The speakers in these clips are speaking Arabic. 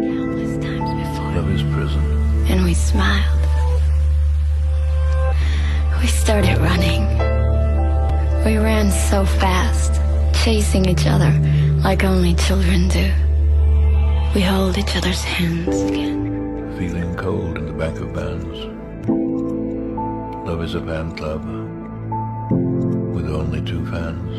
Countless times before. Love is prison. And we smiled. We started running. We ran so fast, chasing each other like only children do. We hold each other's hands again. Feeling cold in the back of bands. Love is a fan club with only 2 fans.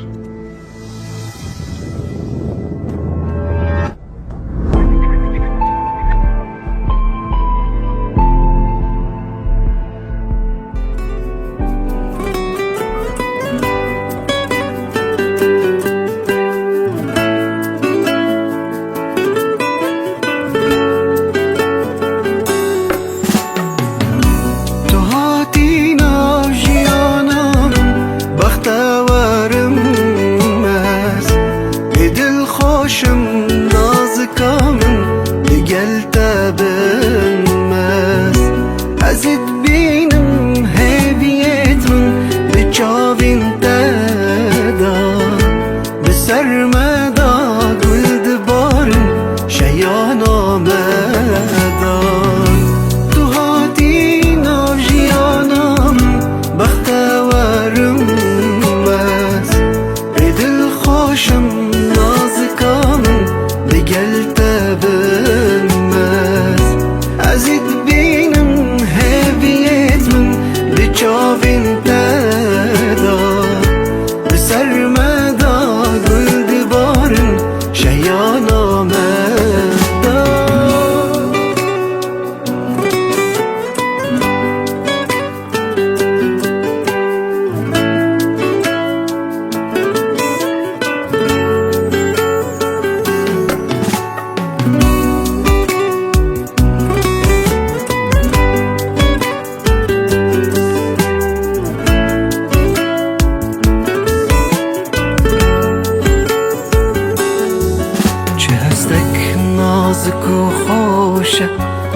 نازک و خوشه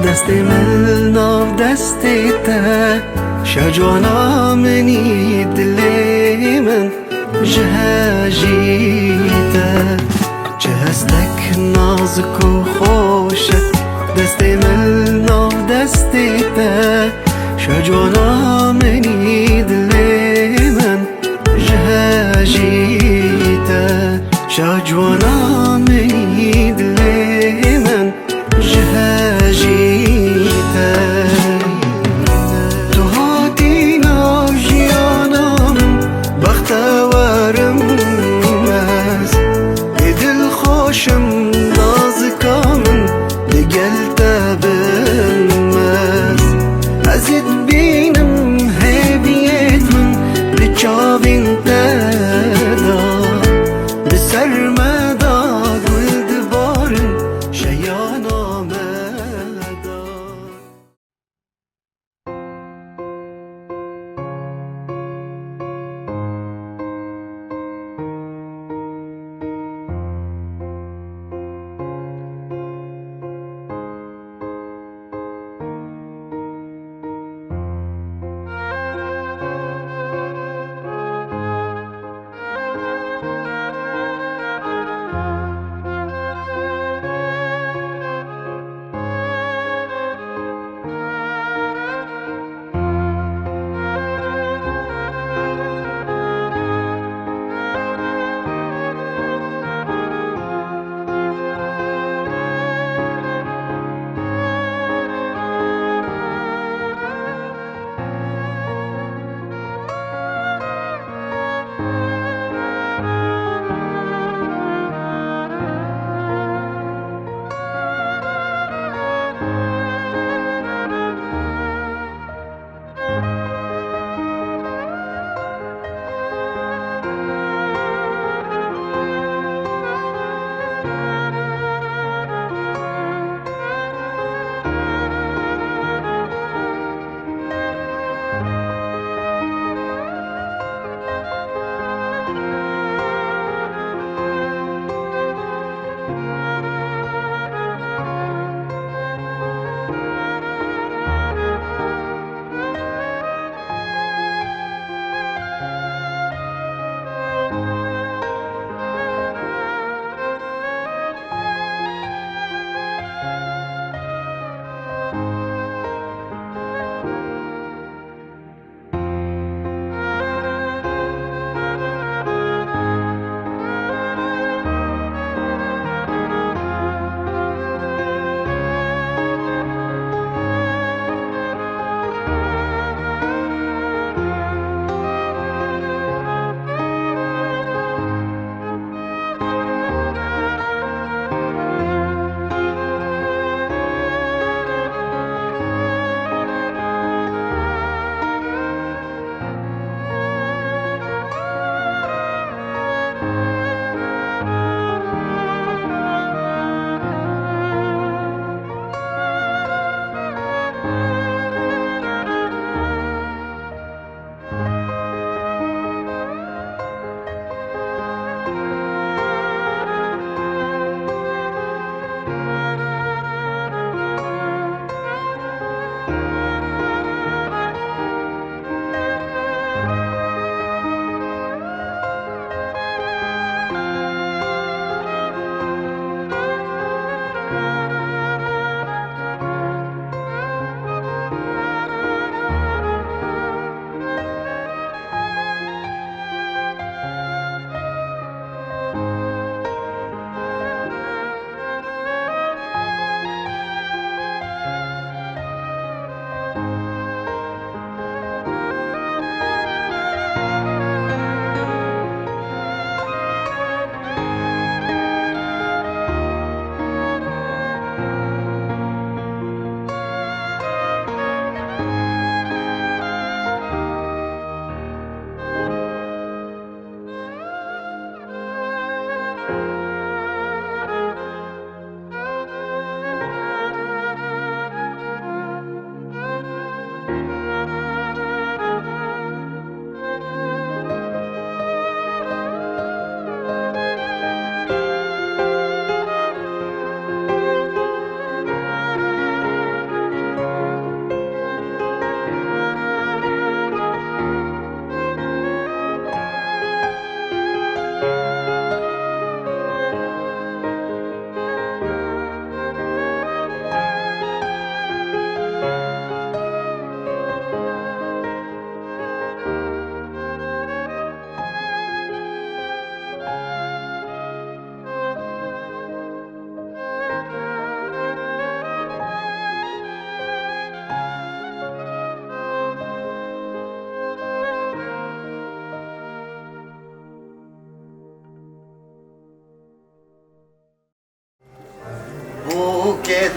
دست من ناف دستیته شجوانا منی دلی من جهجیته چه هستک نازک و خوشه دست من ناف دستیته شجوانا منی دلی من جهجیته شجوانا منی دلی من جهجیته تو هاتی ناجیانم بختورم از دل خوشم نازکامن لگل تبم ازت بینم هبیت من بچاوین تدا بسر مدا گل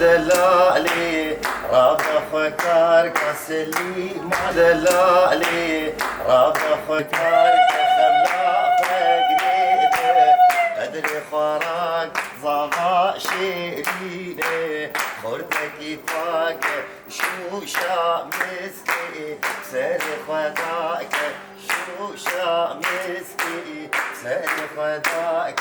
دلالي رابع فكار كسلي ما دلالي رابع فكار كخلاق جديدة أدري خراك ضغا شيرينة خورتك فاك شو شامسكي سري خداك شو شامسكي سري خداك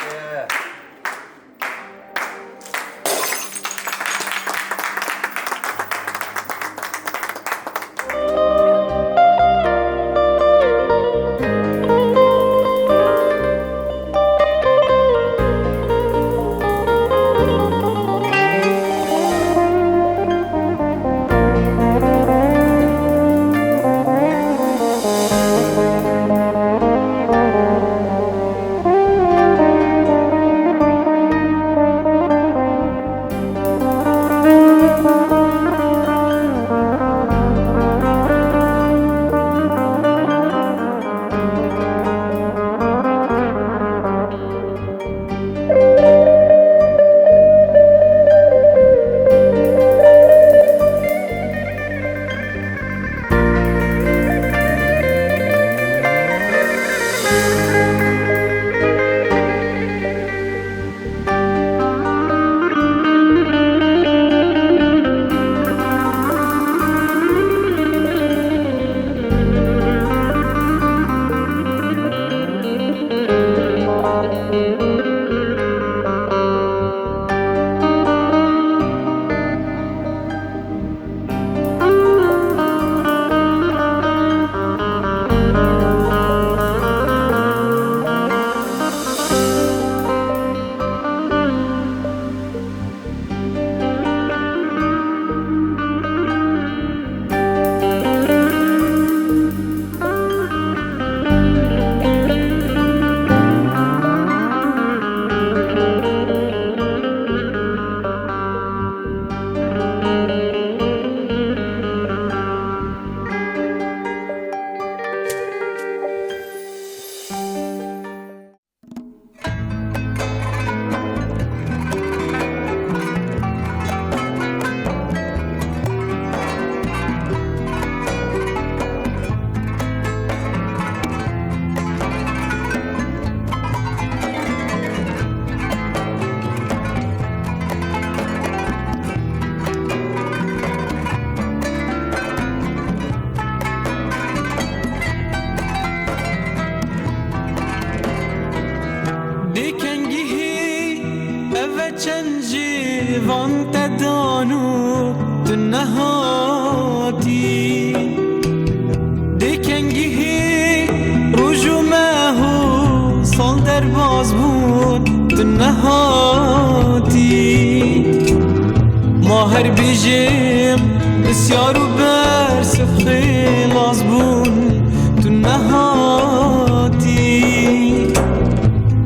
ماهر بيجيم بسيار وبرسف خلاص بون تنهاتي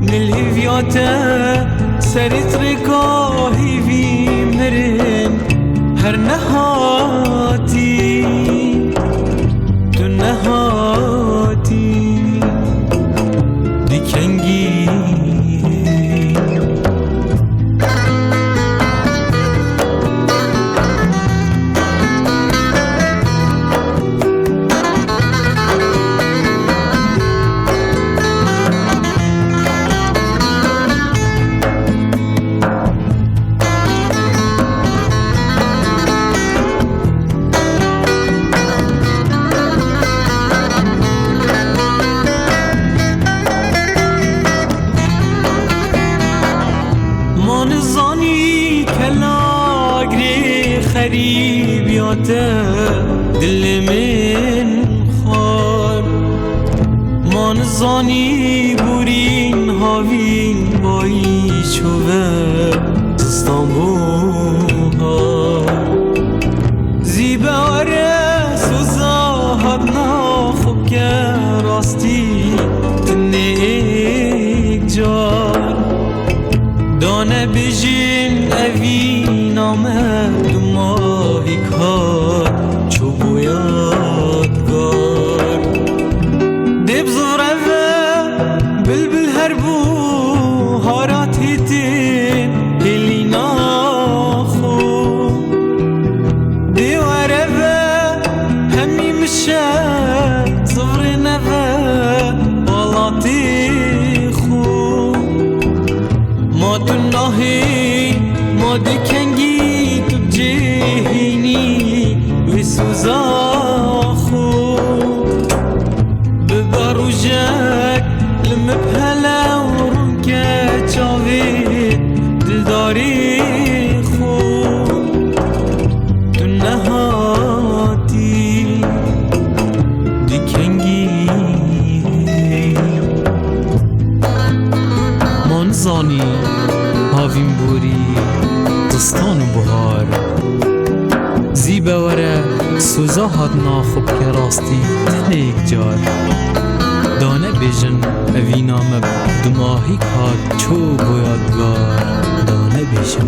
من الهيفياتا سرت رقاهي في مرن هر نهاتي تنهاتي دي كنجي غریبیاته دل من خار من زانی بورین هاوین بایی چوه استانبوها زیبه آره سوزا هدنا خوب که راستی تنیک جار دانه بجین اوی نامه دو ماهی کار چوبو یادگار دیب زوره و بلبل هر بو هارات هیتین هلی ناخو دیواره و همی مشه صفر نوه بالاتی خو ما تو ناهی ما دکنگی تو جهینی و سوزا خو ببارو جک لمبهلا ورون که چاوی دلداری خو تو نهاتی دکنگی منزانی هاوین بوری دستان و بهار زیبه وره سوزا هاتنا خوب که راستی تنیک جار دانه بیجن اوی نامه دماهی کات چو بایدگار دانه بیجن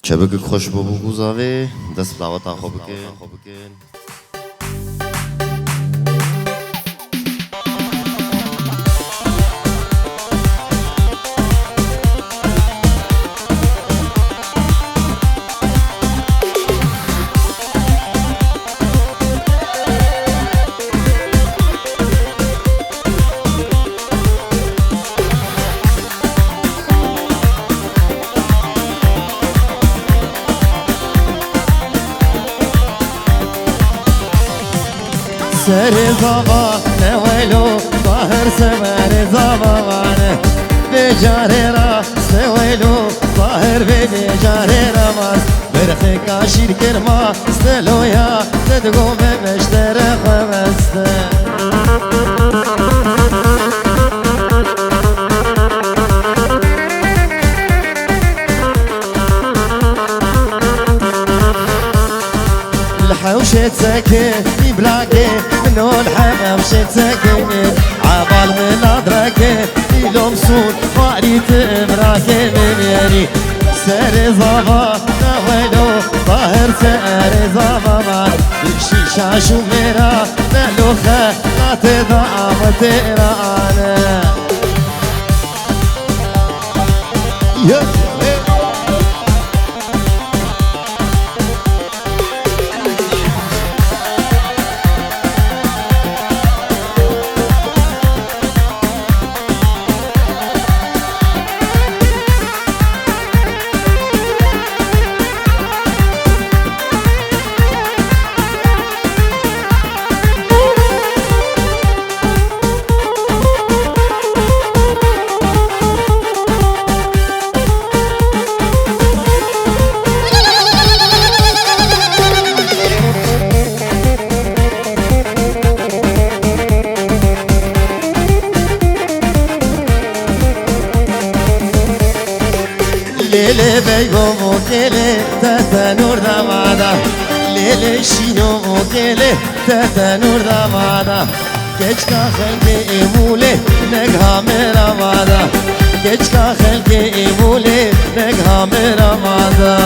چه بگه خوش بابو گوزاوی دست بلاوتا خوب بکن سر زبا نویلو ظاهر سمر زبانه بجاره را سویلو ظاهر بجاره را ماز برخی کاشیر کرما استلویا تدگو بمشتر خواسته الحوشة ساكن بلاقي منو الحمام شت ساكن عبال من أدراكي يلوم صوت واريت مراكي من ياني سر زبا نويلو ظاهر سر زبا مان الشيشة شو ميرا ملوخة لا تضعف تيرانا لیل بیگو موکله تتنور دمادا لیل شینو موکله تتنور دمادا کچ کا خلق ایموله نگها میرا مادا کچ کا خلق ایموله نگها میرا مادا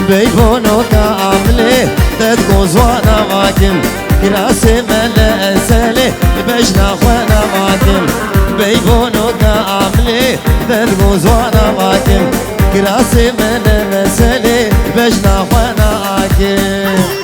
بيبونو كاملي تدقو زوانا ماكم كراسي ملا أسالي بجنا خوانا ماكم بيبونو كاملي تدقو زوانا ماكم كراسي ملا أسالي بجنا خوانا ماكم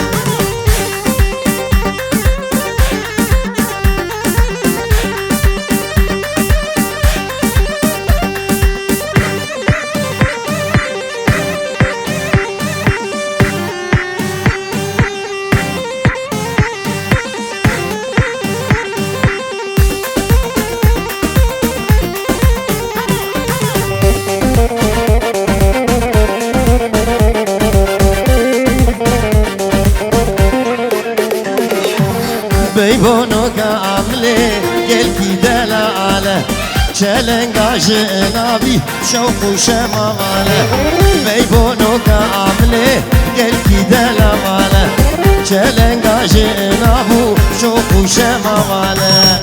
بيبونو كاملي قلكي دلالة چلنگا جنابي شوق شمالة بيبونو كاملي قلكي دلالة چلنگا جنابو شوق شمالة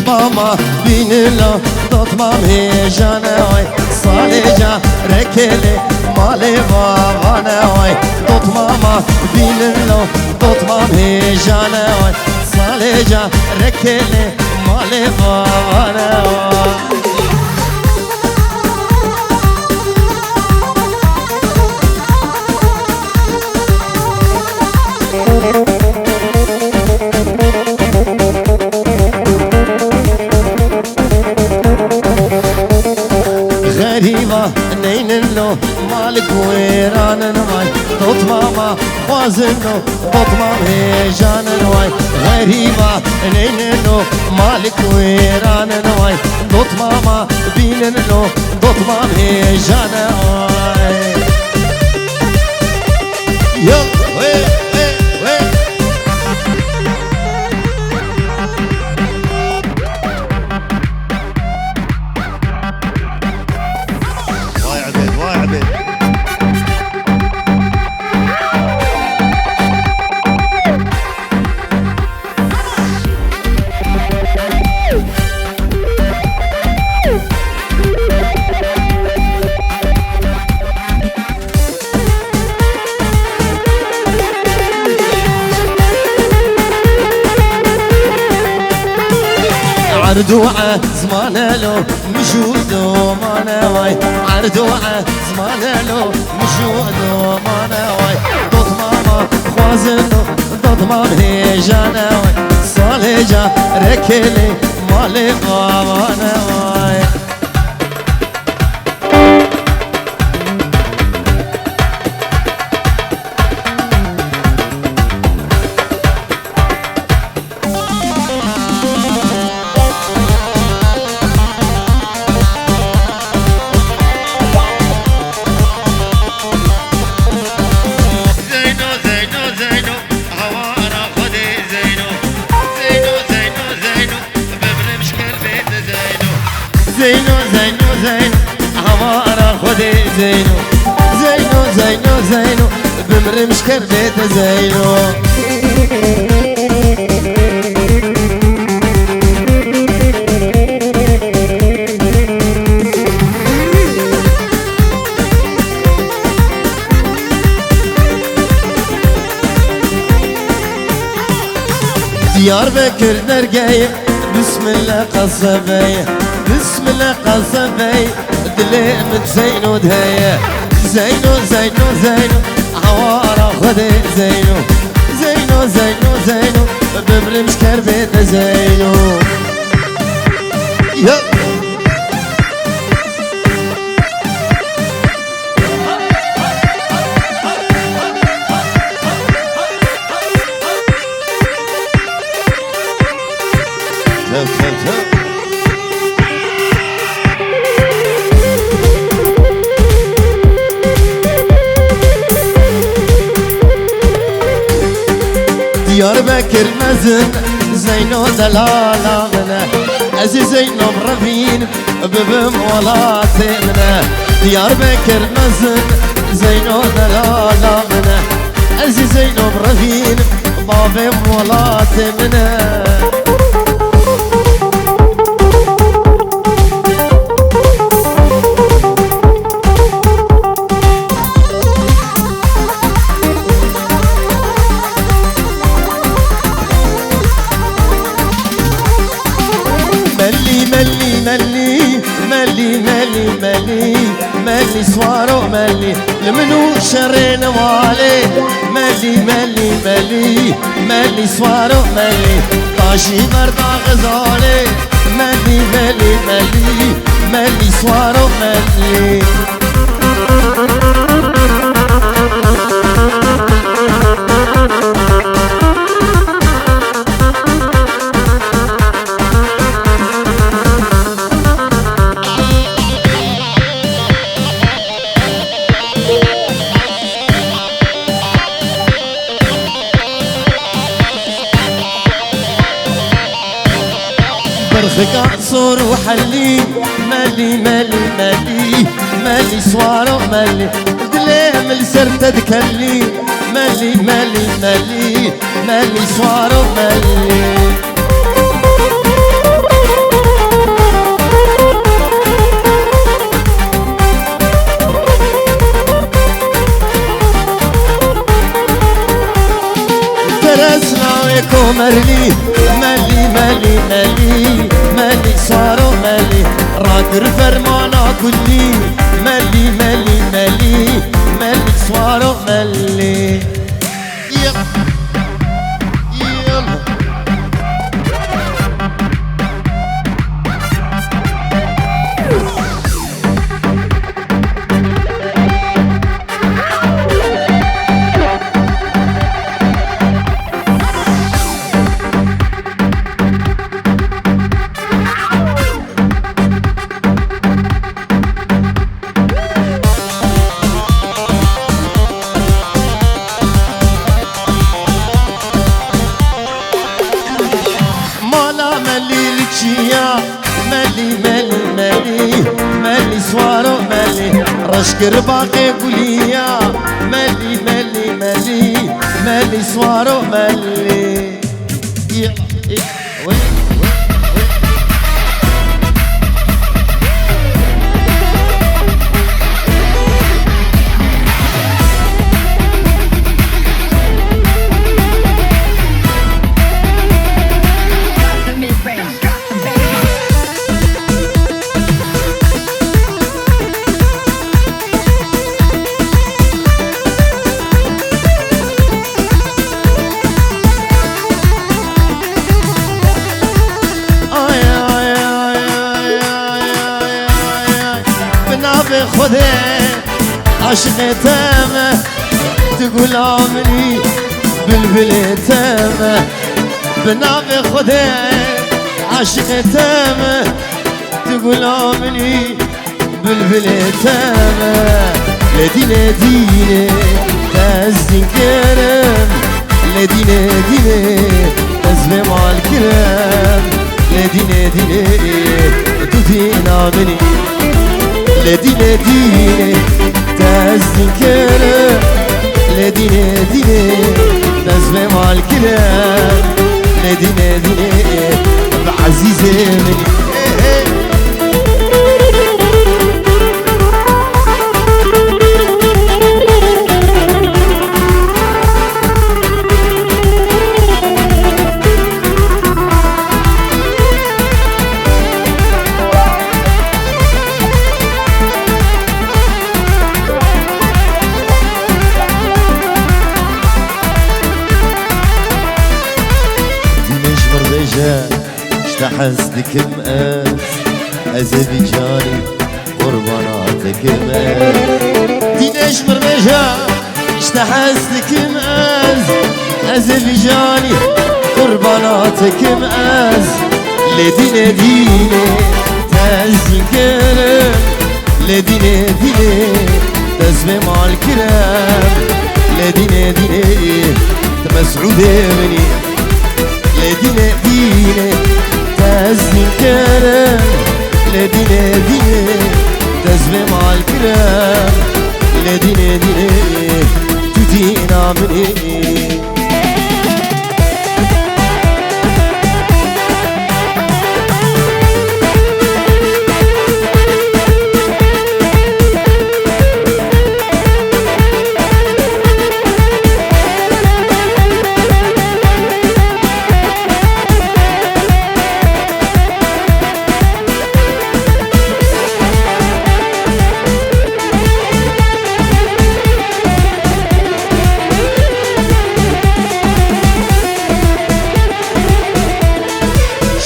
ماما بینلا دادمام هیجانه وای سالجا رکلی مالی بابانه وای داد ماما بینلا دادمام هیجانه وای سالجا رکلی مالی بابانه وای غريبة نينلو مالك ويران نواي دوت ماما خوازنو دوت مام هيجان نواي غريبة نينلو مالك ويران نواي دوت ماما بينلو دوت مام هيجان نواي يو وي وي وي عردوعة زمان له مجود وما واي عردوعة زمان له مجود وما واي ضد ماما خوازنو ضد مام هيجانا واي صالجا ركلي مالي غوانا واي زينو زينو زينو عمارة خدي زينو زينو زينو زينو بمرمش كربيت زينو ديار بكر نرقاية بسم الله قصباية بسم الله قصبي دلي متزينو دهية زينو زينو زينو عوارة خدي زينو زينو زينو زينو بمرمش كربيت زينو يب ديار بكر مزن زينو دلالة منا أزي زينو برفين ببم ولا تمنا ديار بكر مزن زينو دلالة منا أزي زينو برفين بابم ولا تمنا ملي ملي سوارو ملي لمنو شرين والي ملي ملي ملي ملي سوارو ملي طاشي بردا غزالي ملي ملي ملي ملي سوارو ملي برخك صور وحلي مالي مالي مالي مالي سوارو مالي دليم السرت دكلي مالي مالي مالي مالي سوارو مالي مرلي مالي مالي مالي مالي صاروا مالي راكر فرمانا كلي مالي مالي مالي مالي صاروا مالي يلا يلا مالي مالي مالي مالي سوارو مالي رشكر باقي قوليا مالي مالي مالي مالي سوارو مالي خذي عشق تامه تقول عمري بلبل تامه بنابي خذي عشق تامه تقول عمري بلبل تامه لدينا ديني تازدين كرم لدينا ديني تزمي مع الكرم لدينا ديني تدينا مني لدينا ديني تذكر لدينا ديني نزمي مع الكلام لدينا ديني بعزيزي مني اشتحسدك مقاس أزبي جاني قرباناتك مقاس دينيش مرمجا اشتحسدك مقاس أزبي جاني قرباناتك مقاس لدينا ديني تذكر لدينا ديني تزمي مع الكرام لدينا ديني تمسعود مني لدينا ديني تزمي الكرام لدينا ديني تزمي مع الكرام لدينا ديني تدينا مني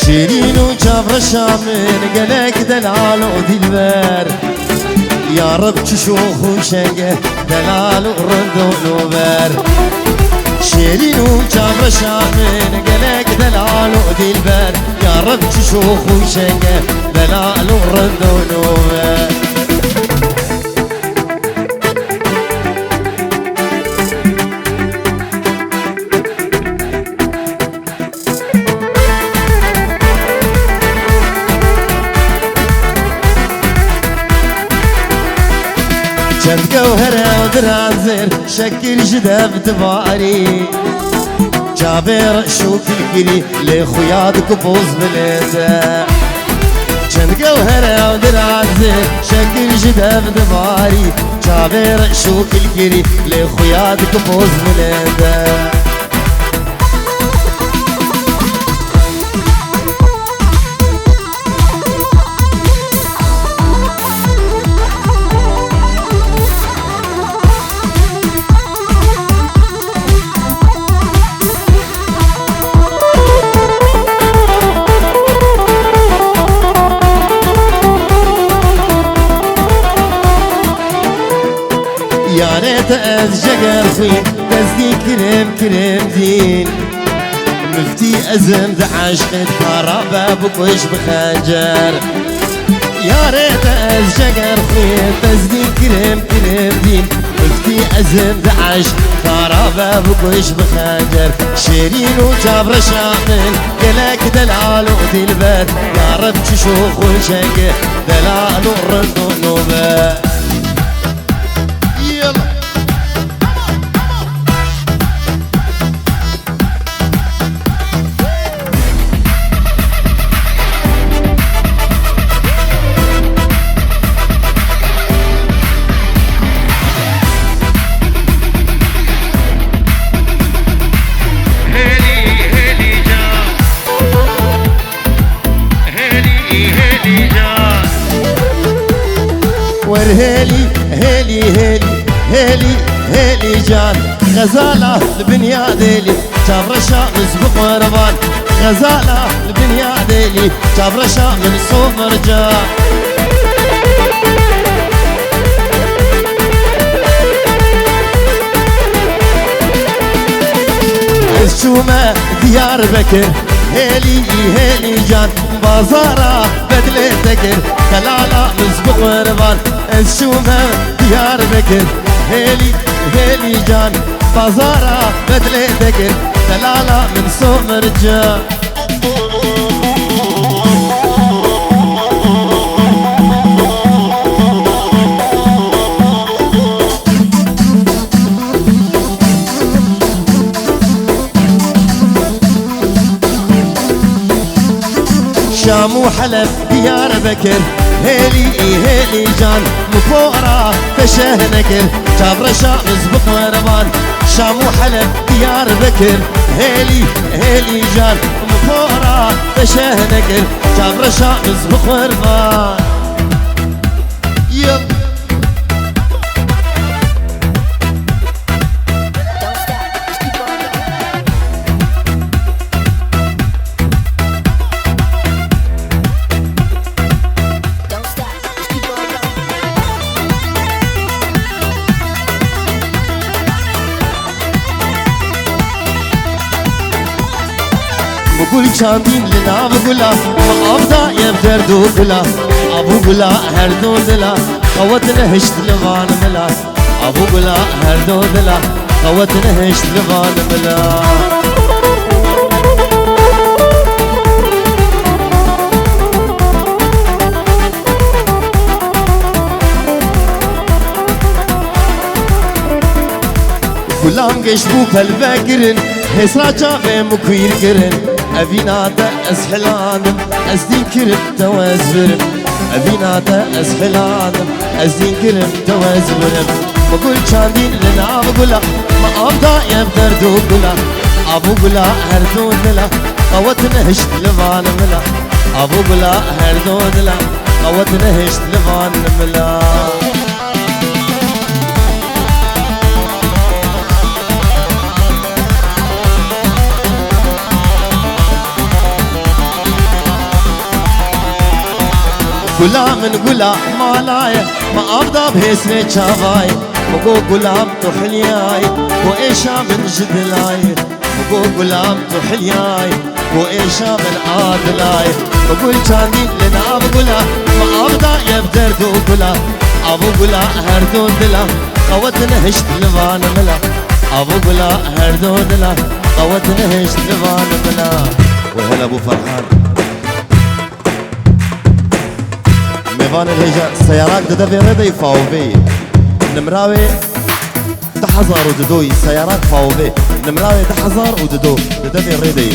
شيرين وجابر شامن قلق دلال ودلبر يا رب تشوخ وشنقه دلال ورد ونوبر شيرين وجابر شامن قلق دلال ودلبر يا رب تشوخ وشنقه دلال ورد ونوبر شد جوهرة ودران زين شكل جدب تباري جابر شوك الكري لخيادك بوز بليته شد جوهرة ودران زين شكل جدب تباري جابر شوك الكري لخيادك بوز بليته يا ريت ازجر خوي دزدي كريم دين مفتي ازم عشقت خرابة بكوش بخنجر يا ريت ازجر خوي دزدي كريم دين مفتي ازم عشق خرابة بكوش بخنجر شيرين وجابر شامل قلك دلال ودلبر يا رب تشوخ وشنقه دلال ورد ونوبر ورهيلي هيلي هيلي هيلي هيلي جان غزالة البنيا ديلي جابرشا مسبق وربان غزالة البنيا ديلي جابرشا من صوف مرجان الشومة ديار بكر هيلي هيلي جان بازارة بدلي تكر كلالا مسبق وربان الشومة ديار بكر هيلي هيلي جان بازارة بدلي تكر كلالا من صوف مرجان شام وحلب ديار بكر هيلي هيلي جان مفورة فشه نكر جابر شام زبق وربان شام وحلب ديار بكر هيلي هيلي جان مفورة فشه نكر جابر شام زبق وربان يلا بقول شاندين لنا بقولا ما أبدا يبدر دوبلا أبو قلا هردو دلا قوتنا هشت لبان ملا أبو قلا هردو دلا قوتنا هشت لبان ملا غلام قشبو فالباكرن هسرا جابي مكوير كرن أبيناتا أسحلانم أزدين كرم توازبرم أبيناتا أسحلانم أزدين كرم توازبرم بقول شاندين لنا بقولا ما أبدا يبدر دوبلا أبو قلا هردو دلا قوتنا هشت لبان ملا أبو قلا هردو دلا قوتنا هشت لبان ملا گلا من گلا مالاي ما أفضى بهسني چاواي مگو گلام تو حلیای و ایشا من جدلاي مگو گلام تو حلیای و ایشا من عادلاي مگو چاندی لناب گلا ما أفضى يبدر دو گلا ابو گلا هر دو دلا قوت نهشت لوان ملا ابو گلا هر دو دلا قوت نهشت لوان ملا وهلا ابو فرحان ميفان الهجا سيارات ددبي رضي فاوبي نمراوي دحزار وددوي سيارات فاوبي نمراوي دحزار وددو ددبي رضي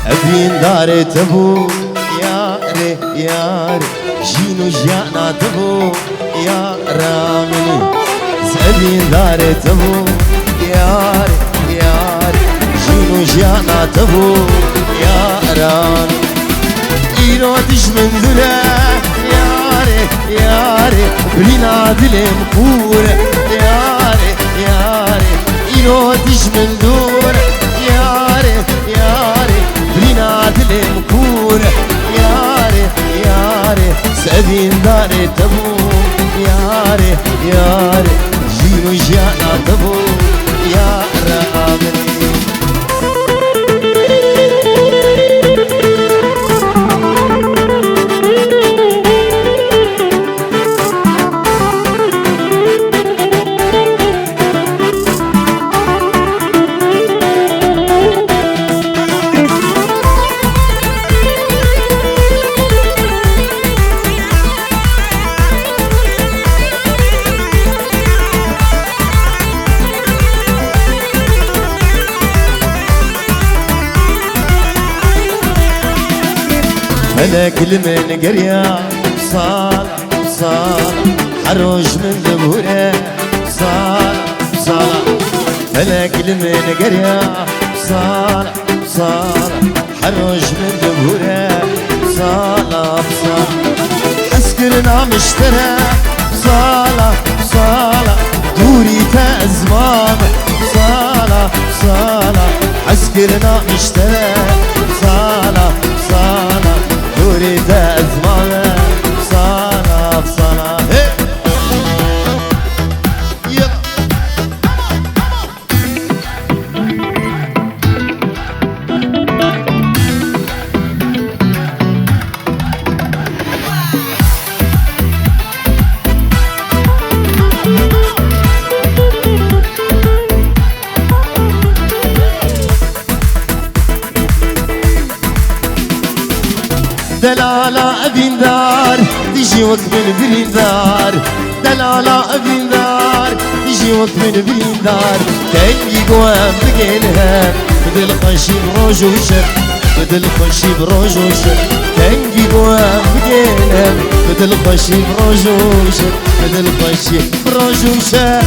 أبين داري تبو ياري ياري جينو جانا تبو يا رامني أبين داري تبو ياري ياري جينو جانا تبو يا رامني إيرو من ذلا ياري ياري بلينا دلي مكورة ياري ياري إيرو من ذلا ياري ياري بلينا دلي مكورة ياري ياري سأبين داري تبو ياري ياري جينو جانا تبو يا رامني أنا كل من قرية صالة صالة حروج من ذبورة صالة صالة أنا كل من قرية صالة صالة حروج من ذبورة صالة صالة حسكرنا مشترى صالة صالة دوري تأزمام صالة صالة حسكرنا مشترى صالة صالة دوري تأزمام صالة صالة دلالة أبين دار تيجي وقت من برين دار دلالة أبين دار تيجي وقت من برين دار تنجي قوام بقينها بدل خشي بروج وشر بدل خشي بروج وشر تنجي قوام بقينها بدل خشي بروج وشر بدل خشي بروج وشر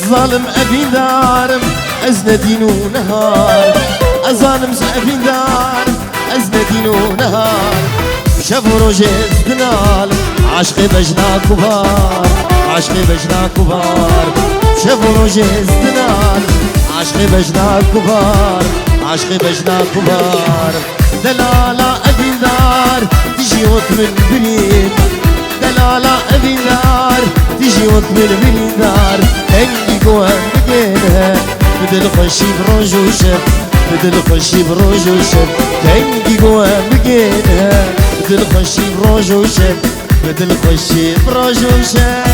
ظالم أبين دارم أزنا دين ونهار أظالم أبين دارم أزنا دين ونهار شافوا روجيز دنال عشقي بجنا كبار عشقي بجنا كبار شافوا روجيز دنال عشقي بجنا كبار عشقي بجنا كبار دلالة أبين دار تجي وقت من بريد دلالة أبين دار تجي وقت من بريد دار هنجي قوام بقينها بدل خشي بروج وشب بدل خشي بروج وشب هنجي قوام بقينها بدل خشي بروج وشب بدل خشي بروج وشب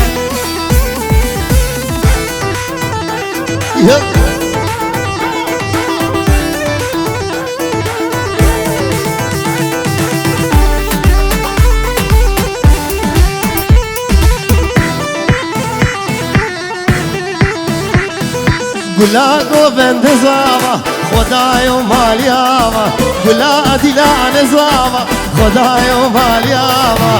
گلا گوبند زاوا خدایا مالیاوا گلا دیلان زاوا خدایا مالیاوا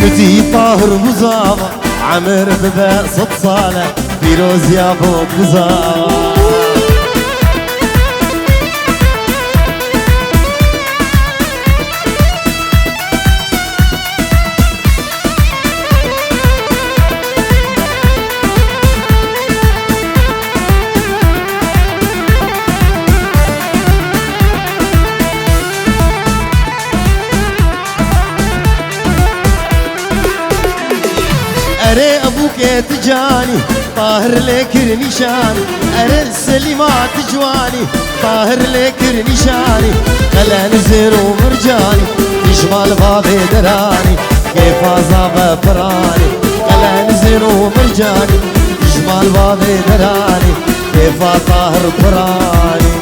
متي طاهر مزاوا عمر بباء صد صالة فيروز يا فوق مزاوا أري أبوك تجاني طاهر لك نشاني أري السليمات جواني طاهر لك نشاني خلا نزر ومرجاني يشمال بابي دراني كيف أصاب براني خلا نزر ومرجاني يشمال بابي دراني كيف طاهر براني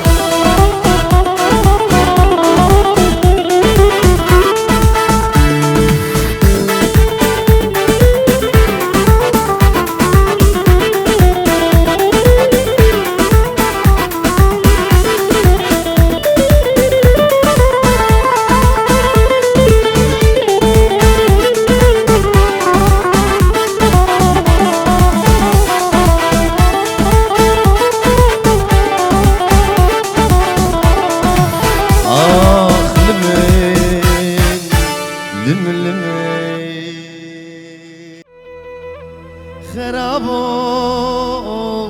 خرابو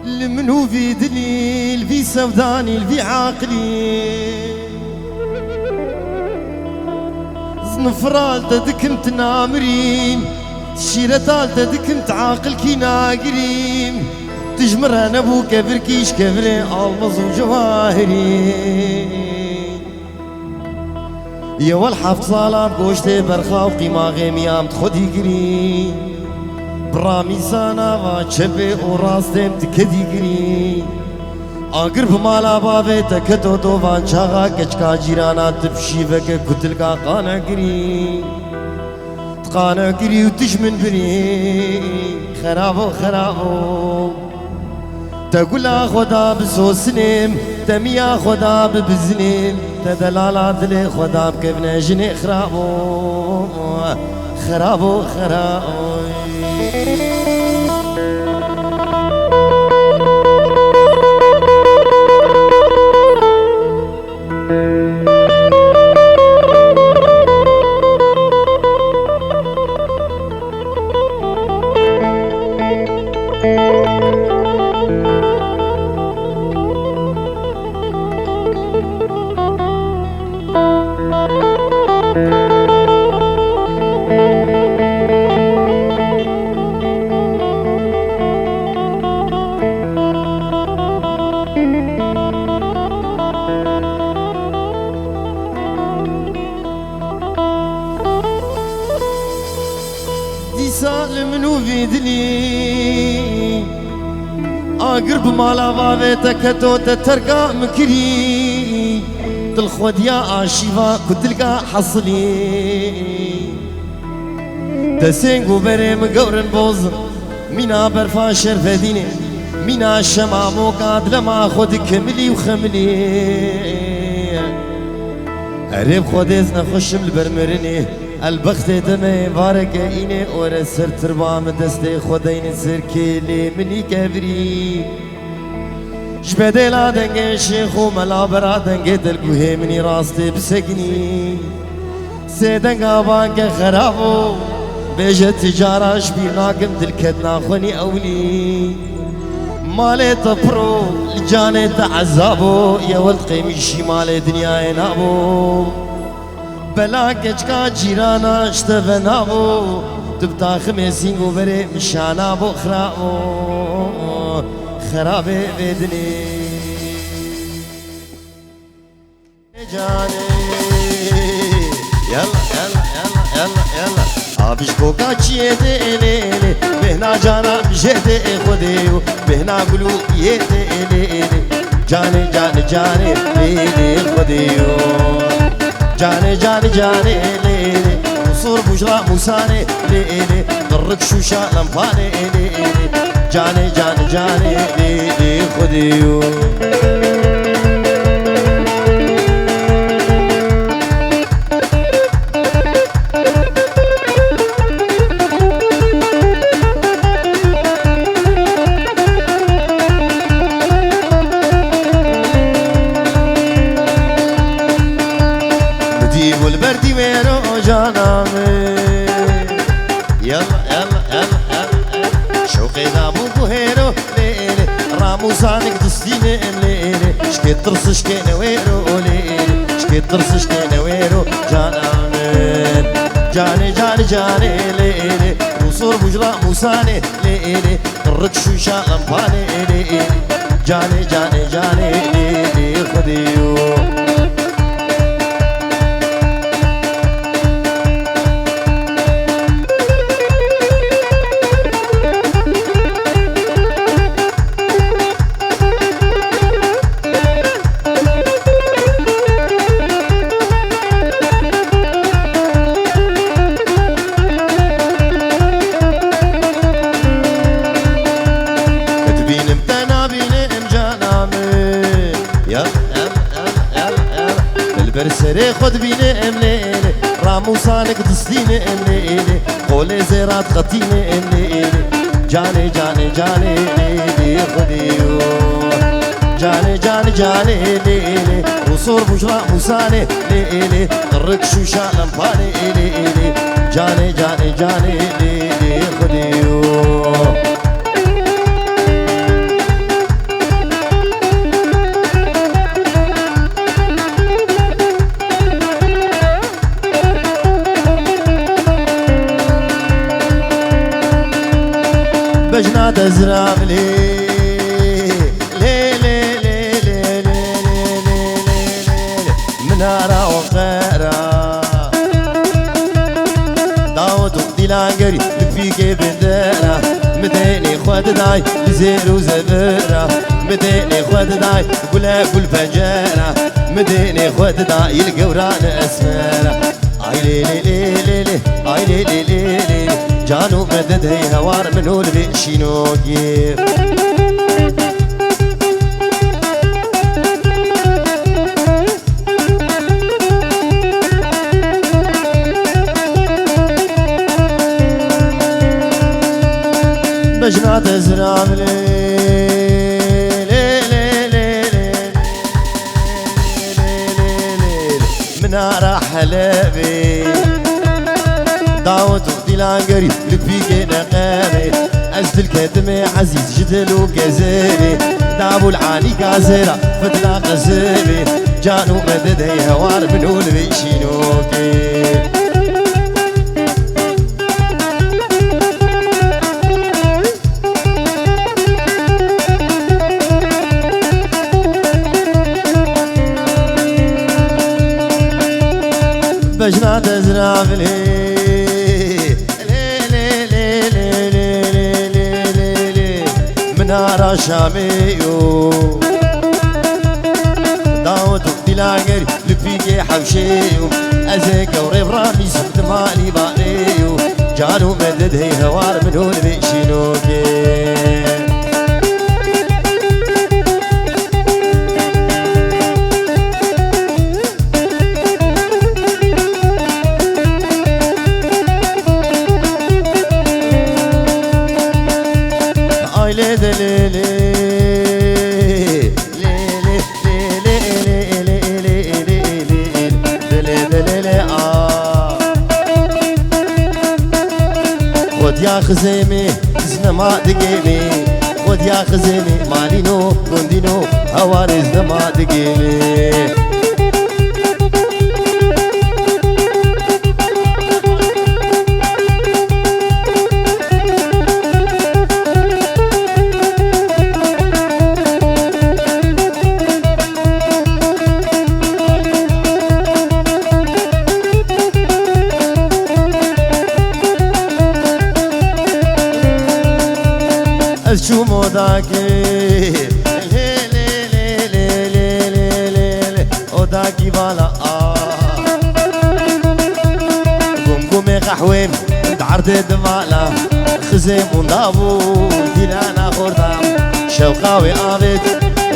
لمنو في دليل في سوداني في عاقلي زنفرال تدكمت نامرين شيرتال تدكمت عاقل كي ناقرين تجمر انا ابو كفر كيش كفرين المظ وجواهرين يا والحفظ صالات قوشتي برخا وقيمة غيميام تخدي قري برامي سانا وشبه وراستم تكدي قري اقرب مالا بابي تكتو دوفان شاغا كچكا جيرانا تفشي فك كتلكا قانا قري تقانا قري وتجمن بري خرابو خرابو تقول خدا بسوسنم تميا خدا ببزنم تدلالات لي خدا بكيفنا جني خرابو خرابو خرابو منو في دلي اقرب مالا بابي تكتو تترقى مكري تلخود يا آشيفا كتلقى حصلي تسينقو بري مقورن بوز مينا برفا شرفديني مينا شمامو قاد لما خود كملي وخملي عرب خودز نخشم البرمرني البخت دمي بارك إني اور سر تربام دستي خدين سر كيلي مني كبري جبدلا دنگه شيخ وملا برا دنگه دلگوه مني راستي بسجني سيدنگا بانك خرابو بيجت تجارة شبير ناقم دلكتنا خوني أولي مالي تبرو الجاني تعذابو يا ولد قيمشي مالي دنيا ينابو بلا كچكا جيرانا اشتفنابو تبتا خميسينغو بري مشانابو خرابو خرابي بدني جاني يلا يلا يلا يلا يلا كشكوكا تشيدي ليلي بهنا جانا بجهدي خديو بهنا قلو يدي ليلي جاني جاني جاني ليلي خديو جاني جاني جاني ليلي وصور بجرا موساني ليلي ضرك شوشا لمباني ليلي جاني جاني جاني ليلي خديو والبردي وينو جانامي يلا يلا يلا يلا شوقي دامو بوهيرو ليلي رامو زانك دستيني ليلي شكي ترس شكي نويرو ليلي شكي ترس شكي نويرو جانامي جاني جاني جاني ليلي وصور بجلا موساني ليلي الركشو شالمباني ليلي جاني جاني جاني ليلي خديو برسري خد بيني امليلي راموسانك تصديني امليلي قولي زيرات خطيني امليلي جاني جاني جاني ليلي خديو جاني جاني جاني ليلي وصور بجرا موساني ليلي طرق شوشا لمباني ليلي جاني جاني جاني ليلي خديو بجنا تزرع لي لي لي لي لي لي منارة وخيرة داود وديلانجري فيك بندرة مديني خود داي بزير وزبرة مديني خود داي قولها كل فجرة مديني خود داي القوران اسمرة اي لي لي لي لي اي لي لي لي لي جانو مدد هي هوار منو البشينو كيف بجنا تزرع لي منارة حلبي داود وديلانجري لفيك نقامي أزد الكتمي عزيز جدل وقزيبي دابو العالي كازيرا فتلا قزيبي جانو مدد هي هوار منو البيشينوكي بجنا تزرع لي منارة شاميو داود وديلانجري لفيكي حوشيو أزيك وريب رامي سبت مالي باليو جانو مدد هي هوار منو البيشينوكي لي لي لي خد يا خزيمي زنما دقيمي خد يا خزيمي مالينو كوندينو هواري زنما دقيمي odaki le le le le le le le odaki بالا قمقمي قحويم تعرض دمالا خزيم ونضابو دينا خورتا شوقاوي آبت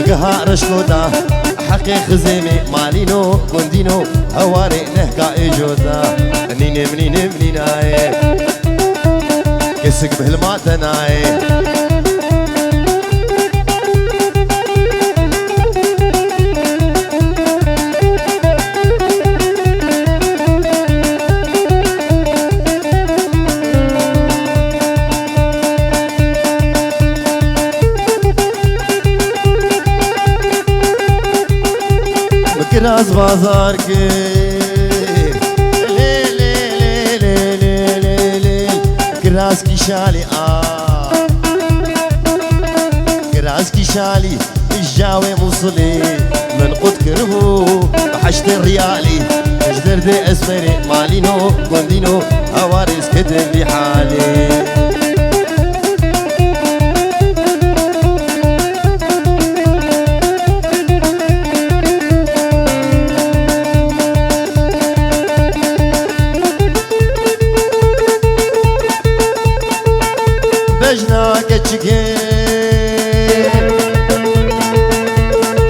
قهار شكوتا حقي خزيمي مالينو قندينو هواري نهكا إيجوتا نيني منيني منيناي كسك بهالماتناي راز بازار کے لے لے لے لے لے لے لے کراس کی شالی كراس کی شالی الجاوي موصلي من قد كرهو بحشت الريالي اجدر دي اسمري مالينو قندينو هواريس كتب لي حالي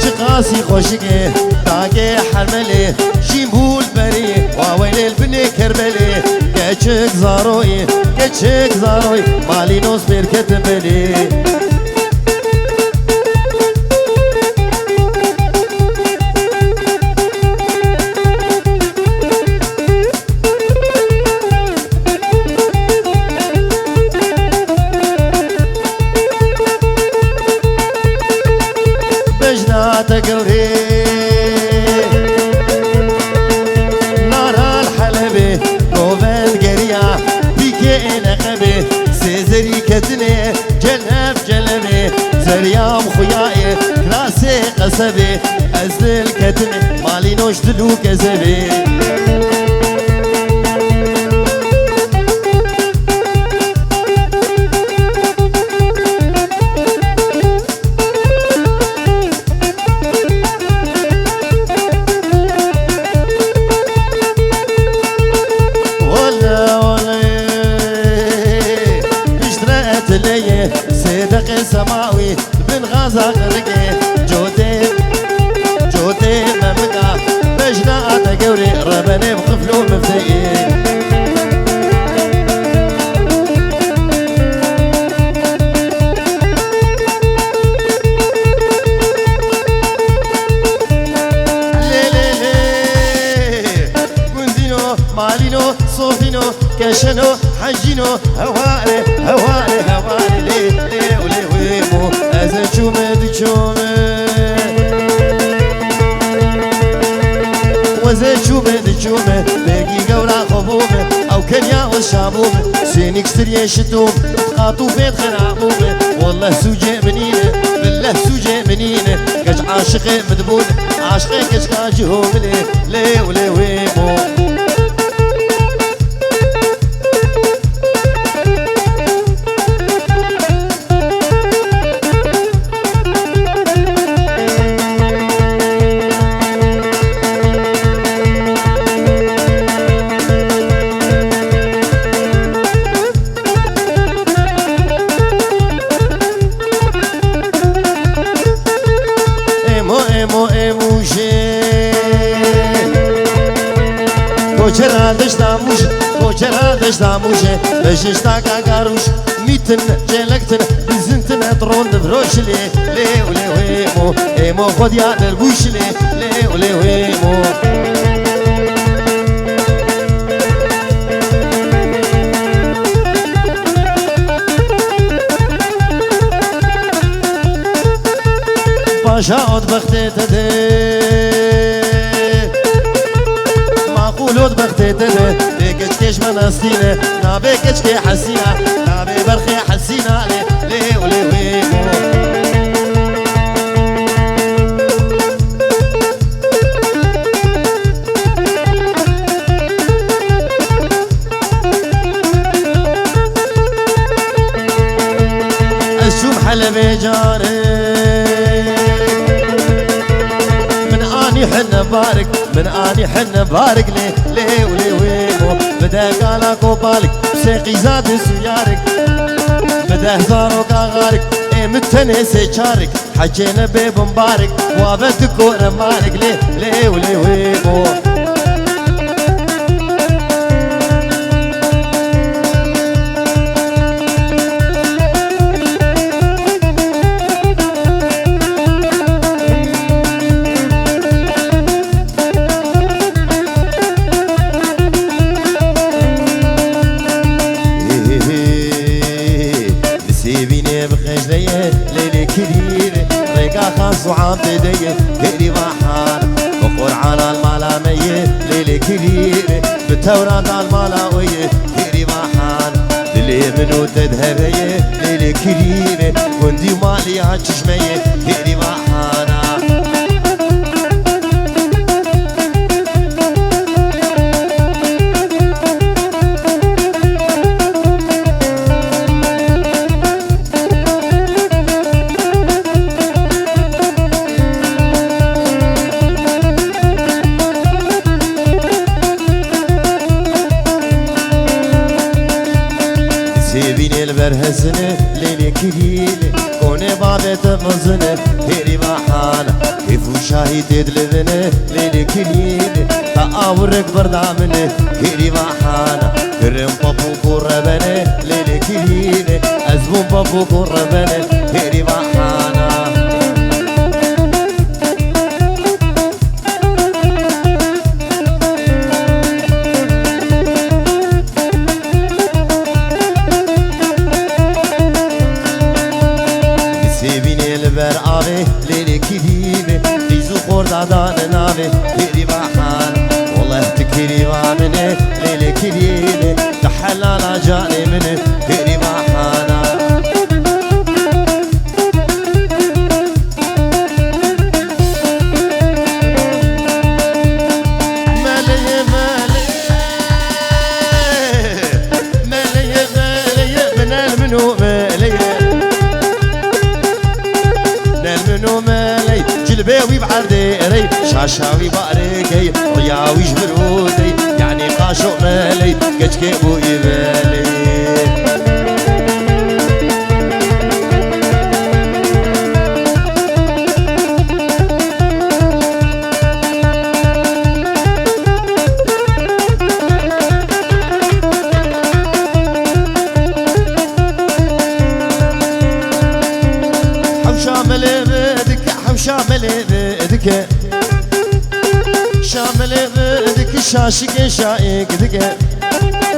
چقاسي خوشكي تاقي حرملي جيمبول بري واويل البني كربلي كيتشك زاروي مالي نوس بيركت بلي تقوري نار الحلبي قوبل قريا بيكي نقبي سيزري كتني جلبي زريام خياي كراسي قصبي ازل كتني مالي نوش دلو كزبي سيدق سماوي بن غازا غرقي جودي ممقا بجنا تقوري ربني بقفلو مفتئي مالينو صوفينو كشنو حجينو هواري لي ولي ويمو ازا شومه وزا شومه بيجي قورا خبومه او كنيا والشابومه سينيك ستريا شتوم قاطو بيت خرابومه والله سوجي منينه بالله سوجي منينه كش عاشقي مدبون عاشقي كش كاجهوم لي ولي ويمو کوچرا دشتا موشه بجشتا کاروش میتن جلکتن بزنتن اترون دفروش لی ویمو ایمو خود یادر گوش لی ویمو باشا اد بخته تده معقولود بخته تده كيش مناستينه نابي كي حسينه نابي برخي حسينه لي ويمو الشوم حلبي في جانك من اني حن بارك من اني حن بارك ليه وليه ويمو بدا قالك وبالك سيقي زاد سيارك بدا هزارك غارك متنسي شارك حجينا بيب مبارك وابدك ورمارك ليه وليه ويمو خاص وعام بدي هدي وحان وقرعان الملامية ليلي كبيرة بالتوراة الملاوية هدي وحان للي منو تذهبية ليلي كبيرة كنتي مالي عالششمية هدي وحانا برهزنه ليلي كليلي كوني بابت مزنه هيري بحانا كيفو شاهي تدلذنه ليلي كليلي تقاورك بردامنه هيري بحانا كرم بابو قربنه ليلي كليلي أزبون بابو قربنه هيري بحانا بر آوه لیلی کلیمه دیزو خوردادان ناوه هیری بحان والله تکری وامنه لیلی کلیمه تحلال جاني منه هیری بحانا ماليه من المنو ماليه منو مالي جلباوي بعرديري شاشاوي باريكي رياوي جبرودي يعني قاشو مالي كشكي بو يبالي شامل بدك شامل بدك شاشك شايك دك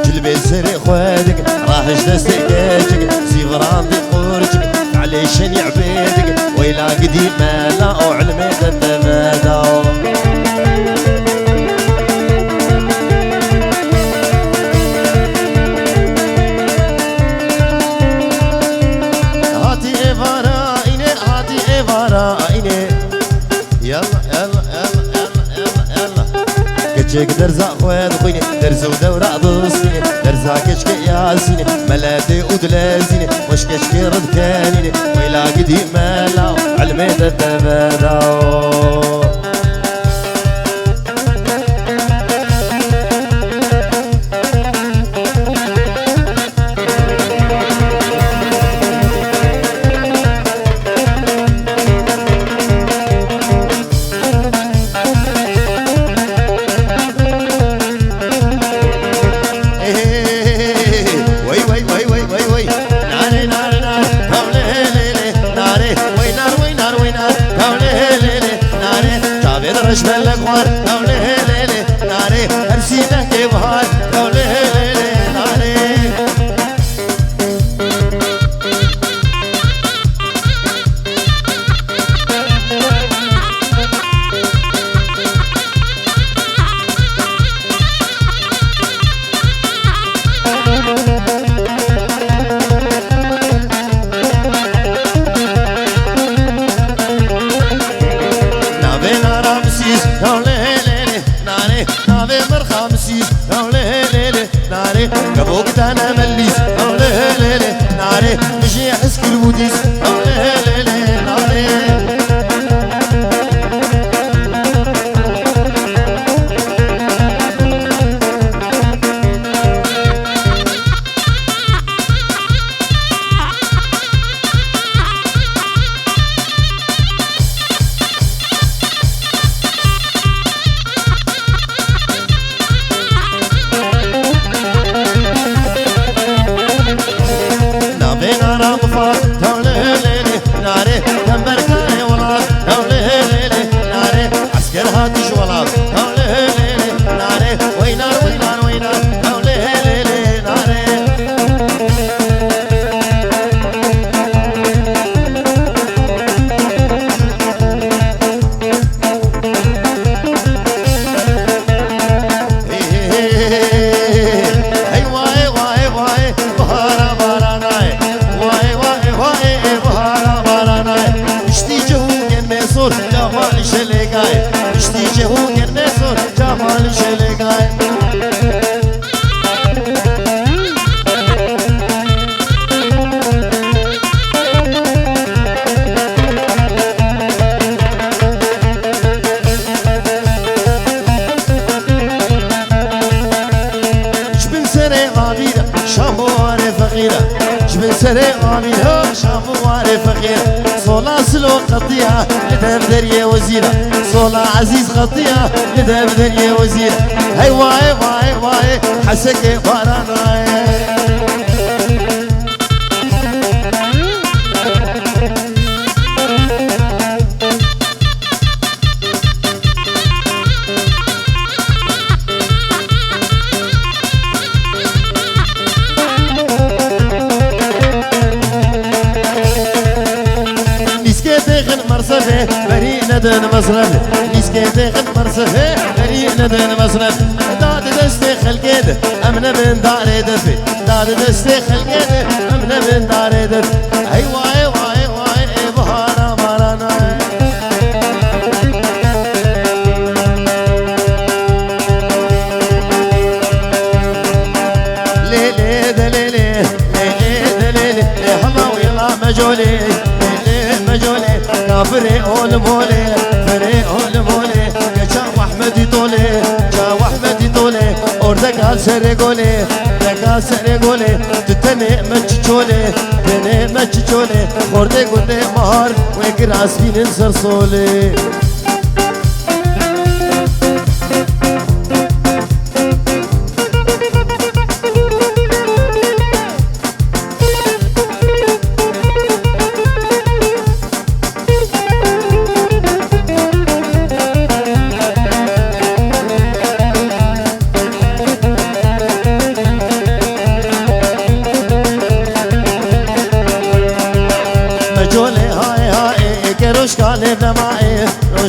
جلبي سري خوادك راهش دستك سيفران دي قورجك عليشن يعبيدك ويلا قديم لا علمي تتمادى هاتي إفرايني هاتي إفرايني يلا يلا يلا يلا يلا كتشك درزا خواد خويني درزو دورا ضصيني درزا كشك ياسيني ملاتي ودلازيني وش كشك رد كانيني ويلا قديم مالا علمي تتباداو رش بالقوار دولي ليلي ناري أرسينا كبهار دولي ليلي ناري كبوك تانا مليس ناري مجي حس كل بوديس ناري سري عاملها شامواري فقيرة صولا سلو قطيعة لدهب دريا وزيرة صولا عزيز قطيعة لدهب دريا وزيرة هاي واي واي واي حسك بارانا بري ندن مصرف نسكت خد مرصفه بري ندن مصرف داد دستي خلقيد امن من دار دفي داد دستي خلقيد امن من دار دفي اي واي واي واي بهارا بارانا ليلي دليلي ليلي دليلي هلا ويلا مجولي مجولي فري اول مولي فري اول مولي جا احمد طولي جا احمد طولي اوردا قال سري قولي قال سري قولي تتني مچچولي تني مچچولي اوردا قولي مهار وكراس بين سرسولي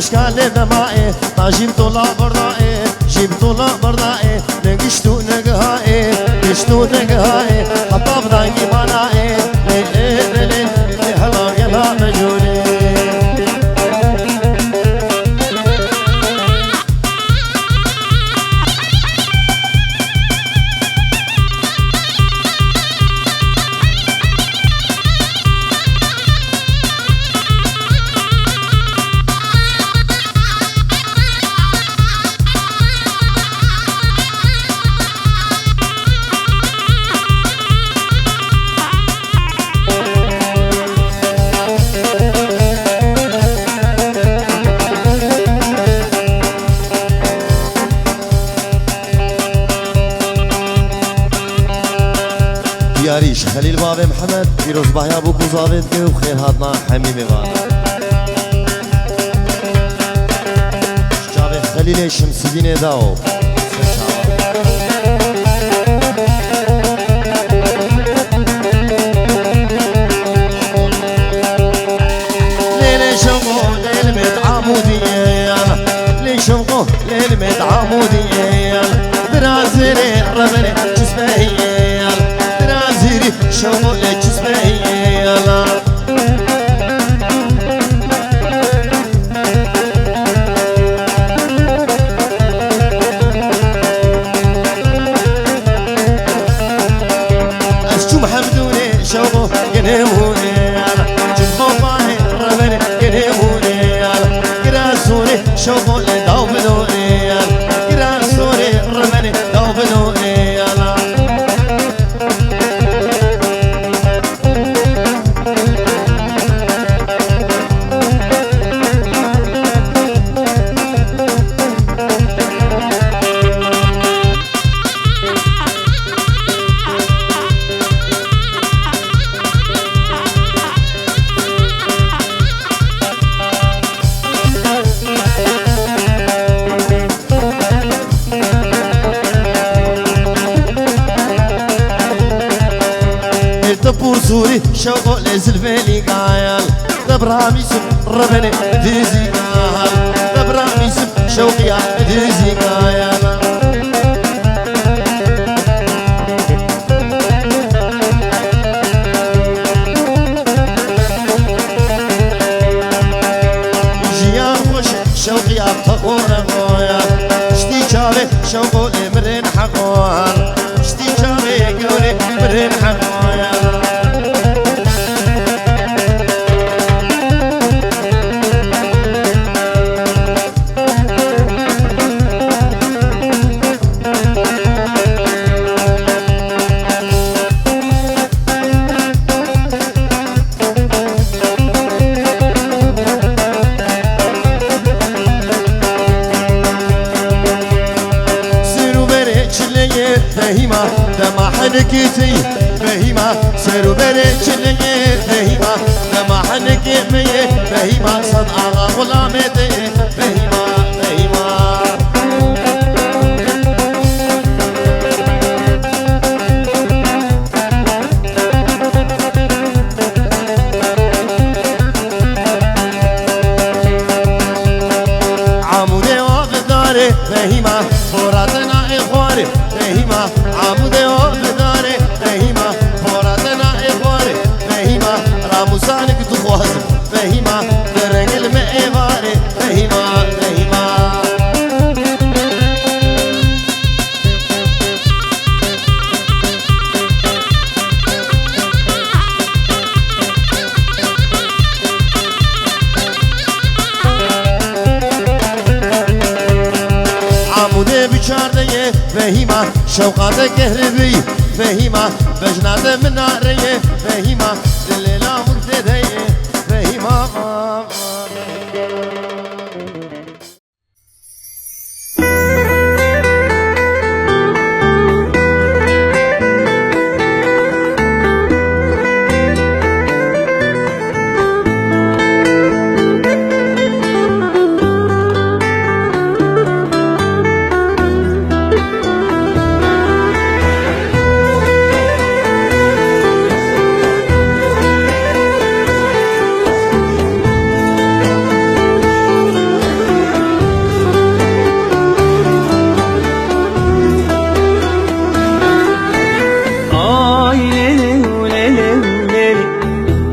روشكالي دمائي ما جيب طولا بردائي جيب طولا بردائي نقشتو نقهائي نقشتو نقهائي حطاب دانقي منائي ليلي ليلي هلا يلا مجوني ياريش خليل بابي محمد فيروز بحيا بوكو زابط كي وخير هاتنا حميمي بانا شجابي خليل شمسدين داو ليلي شوقو ليل متعامودية ليلي شوقو ليل متعامودية برازيري ربني جسمي شوقو لجسمي يلا ينموني جنبوباني ربني ينموني كراسوني شوفوا لي دوبنوني كراسوني ربني دوبنوني سوري شوقو لزلفيلي قايل دبرامي سب ربني ديزي قايل دبرامي سب شوقيا ديزي قايل جيان خوش شوقيا بتقور غويا شتي شابي شوقو لمرين حقوال شتي شابي قولي مرين حقوال فهيمة دما حنكتي فهيمة سيرو بريتش اللي فهيمة دما حنكتي فهيمة صد على غلامتي فهيمة فهيمة عمودي وغداري فهيمة فراتنا إخواري فهيمة عمودي وغداري فهيمة فراتنا إخواري فهيمة راموسانك تخوازم فهيمة درنج المئباري فهيمة فهيمة عمودي بشاردي فهيمة شوقات كهربي فهيمة بجنات مناري فهيمة لليلة مقتدي فهيمة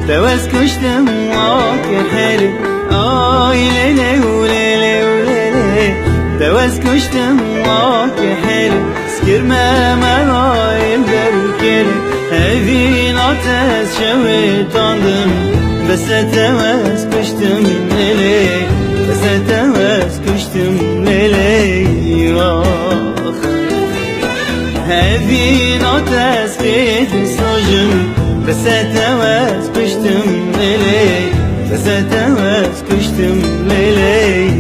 توز كشتم معاك حلو ليلي وليلي وليلي توز كشتم معاك حلو سكر ما مرايل دركلي هذي نعتز شويت عندم بس توز كشتم ليلي بس توز كشتم ليلي هذي نعتز كيت سجن بس توز كشتم ليلي بس توز كشتم ليلي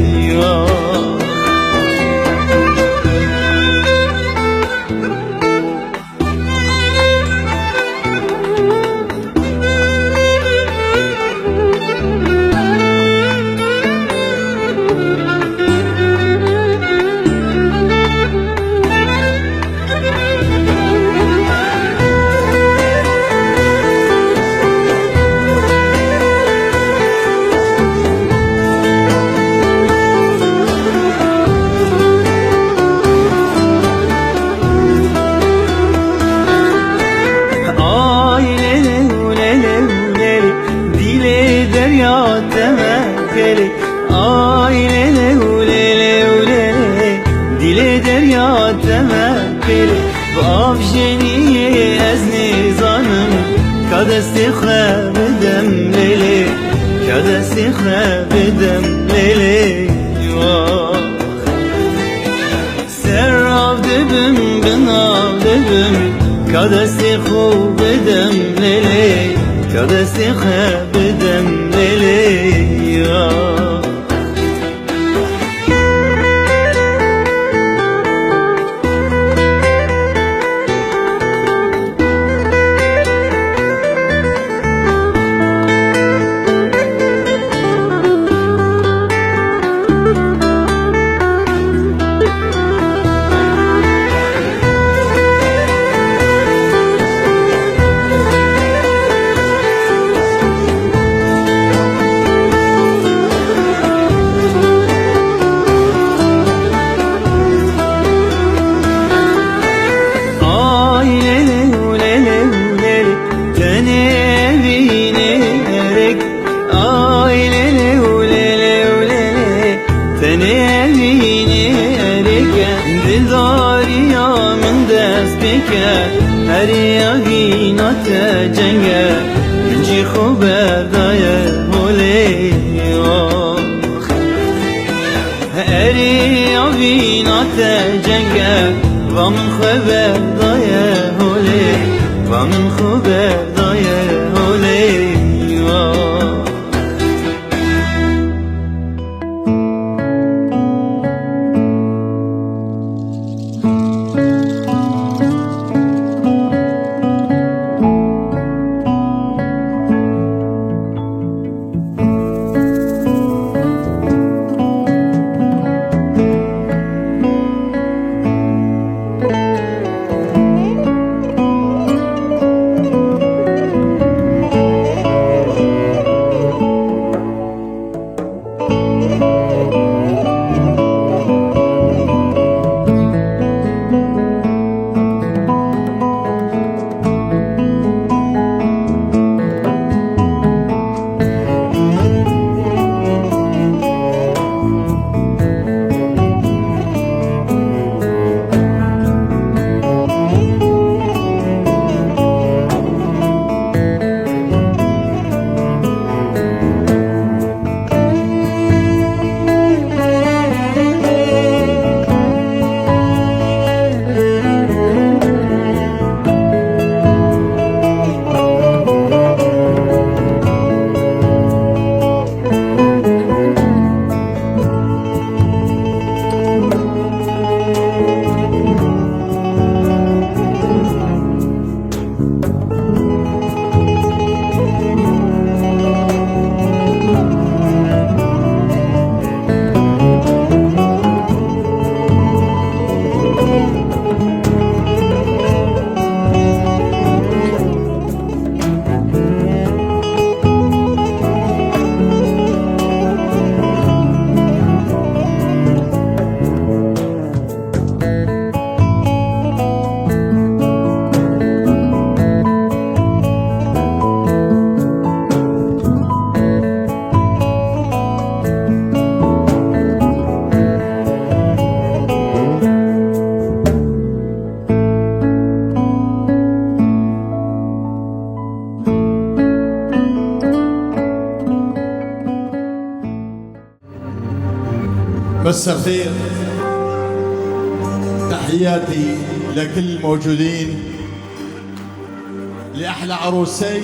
كدستي خابدم ليلي كدستي خابدم ليلي سراب دبم بناب دبم كدستي خوبدم ليلي كدستي خابدم ليلي هريا فينا تجنگه منجي خبر دايه هولي هريا فينا تجنگه ومن خبر دايه هولي ومن خبر دايه هولي مساء الخير، تحياتي لكل الموجودين، لأحلى عروسين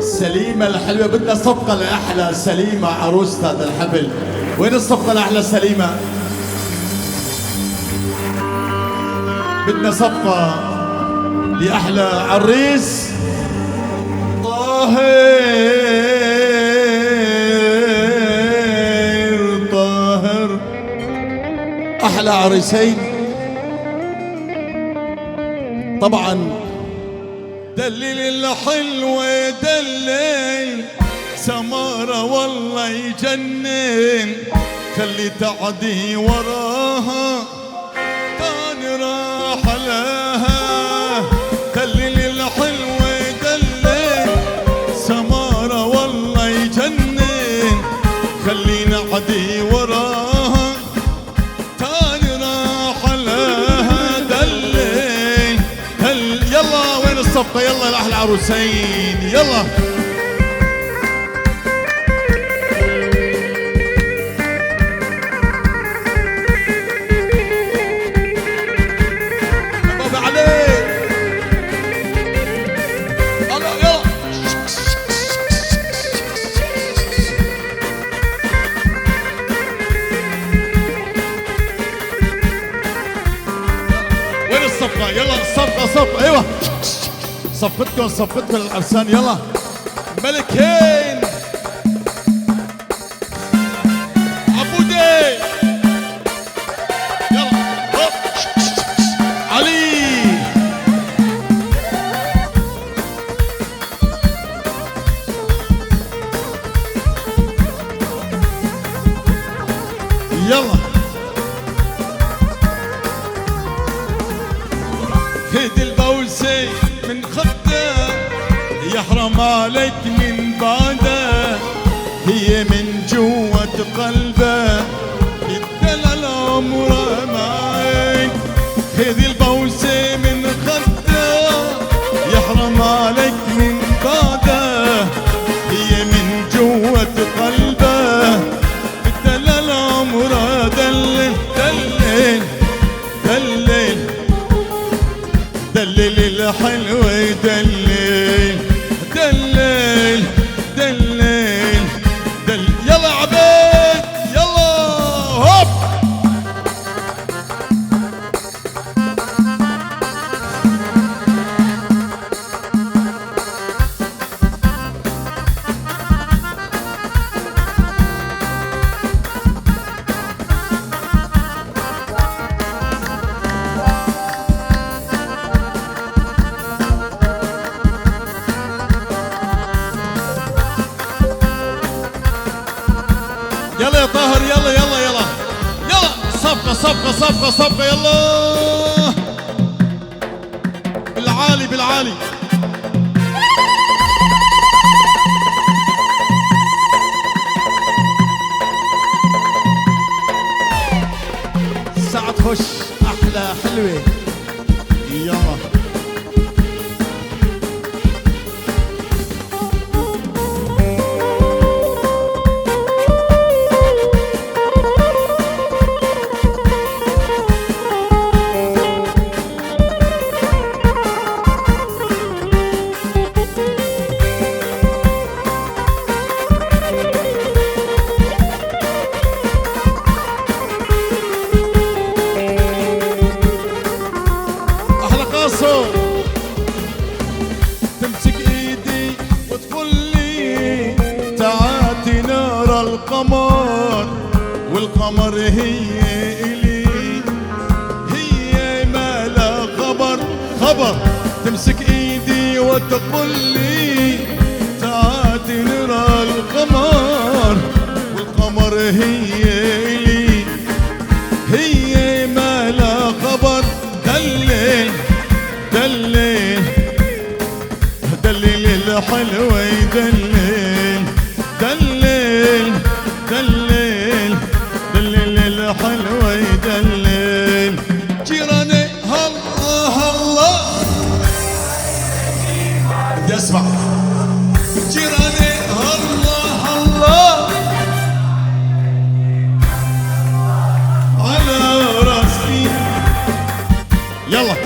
سليمة الحلوة. بدنا صفقة لأحلى سليمة عروسة هذا الحفل. وين الصفقة لأحلى سليمة؟ بدنا صفقة لأحلى عريس طاهر، أحلى عريسين طبعا. دلل الحلوة دلل سمارة والله يجنن، خلي تعدي وراها تاني راح لها. دلل الحلوة دلل سمارة والله يجنن، خلي نعدي وراها تاني راح لها. دلل يلا وين الصف؟ صفقة يلا لأحلى عروسين يلا. بابا عليك يلا يلا. وين الصفقة يلا صفقة ايوه صفقتكم للعرسان يلا. ملكين عبودي يلا هوب علي يلا. خذ البوسي من خده يحرم عليك من بعده، هي من جوة قلبه يدلل عمره معك. خذ البوسي من خده يحرم عليك من بعده، هي من جوة قلبه يدلل عمره. دلل دلل دلل دلل الحلوة يدلل دلل دلل دلل. يلا عبيد يلا هوب. يلا يا طاهر يلا يلا يلا يلا. صفقة يلا. بالعالي بالعالي. ساعة تخش أحلى حلوة يلا. تمسك ايدي وتقول لي تعاتي نار القمر، والقمر هي الي هي ما لا خبر. تمسك ايدي وتقول لي تعاتي نار القمر، والقمر هي الي هي ما لا خبر. دلل دلل دلل الحلوة يدلل دلل دلل دلل الحلوة يدلل. جيراني هلا هلا بدي اسمع. جيراني هلا هلا على راسي يلا.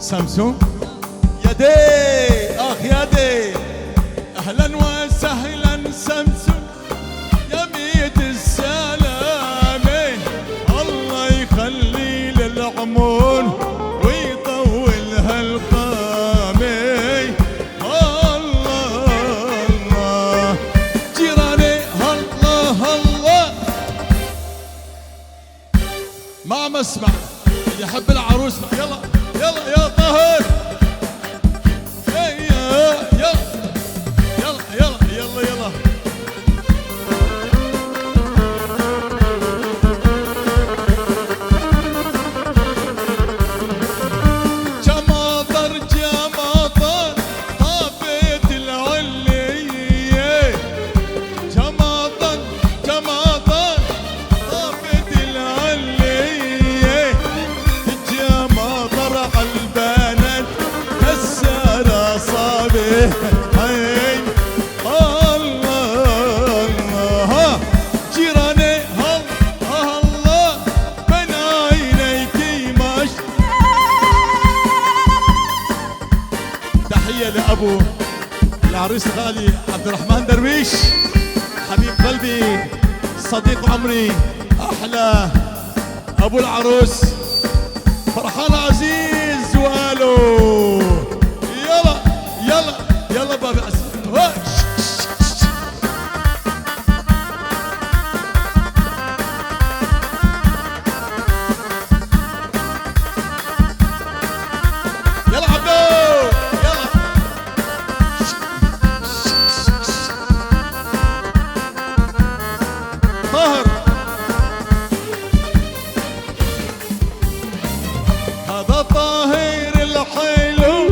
سامسونج يا دي اخ يا دي اهلا اسمع اللي يحب العروس يلا يلا يا طاهر يلا يلا يلا يلا يلا جماطر جماطر طافت العلية جماطر جماطر طافت العلية الجماطر عالبنات كسر أصابه عين الله الله جيراني الله من عينيكي ماش تحية لأبو العريس الغالي عبد الرحمن درويش حبيب قلبي صديق عمري أحلى أبو العروس فرحان عزيز وقالوا يلا يلا يلا بابي عزيز يلا عبدو يلا طاهر هذا طاهر الحلو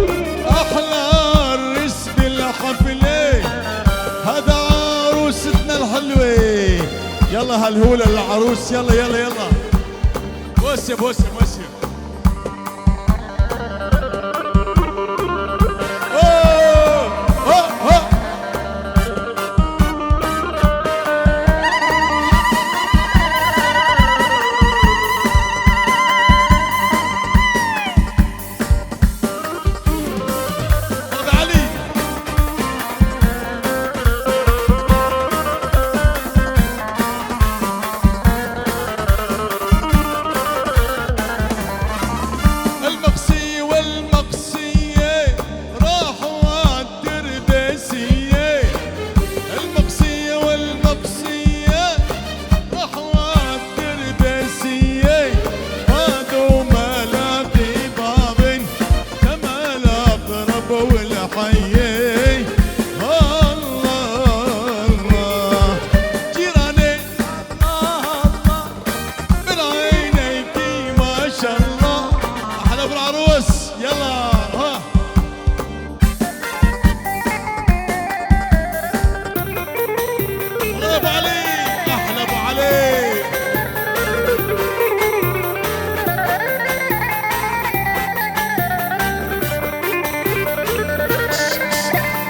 احلى الرس بالحفله هذا عروستنا الحلوه يلا هالهوله للعروس يلا يلا يلا وسب وسب وسب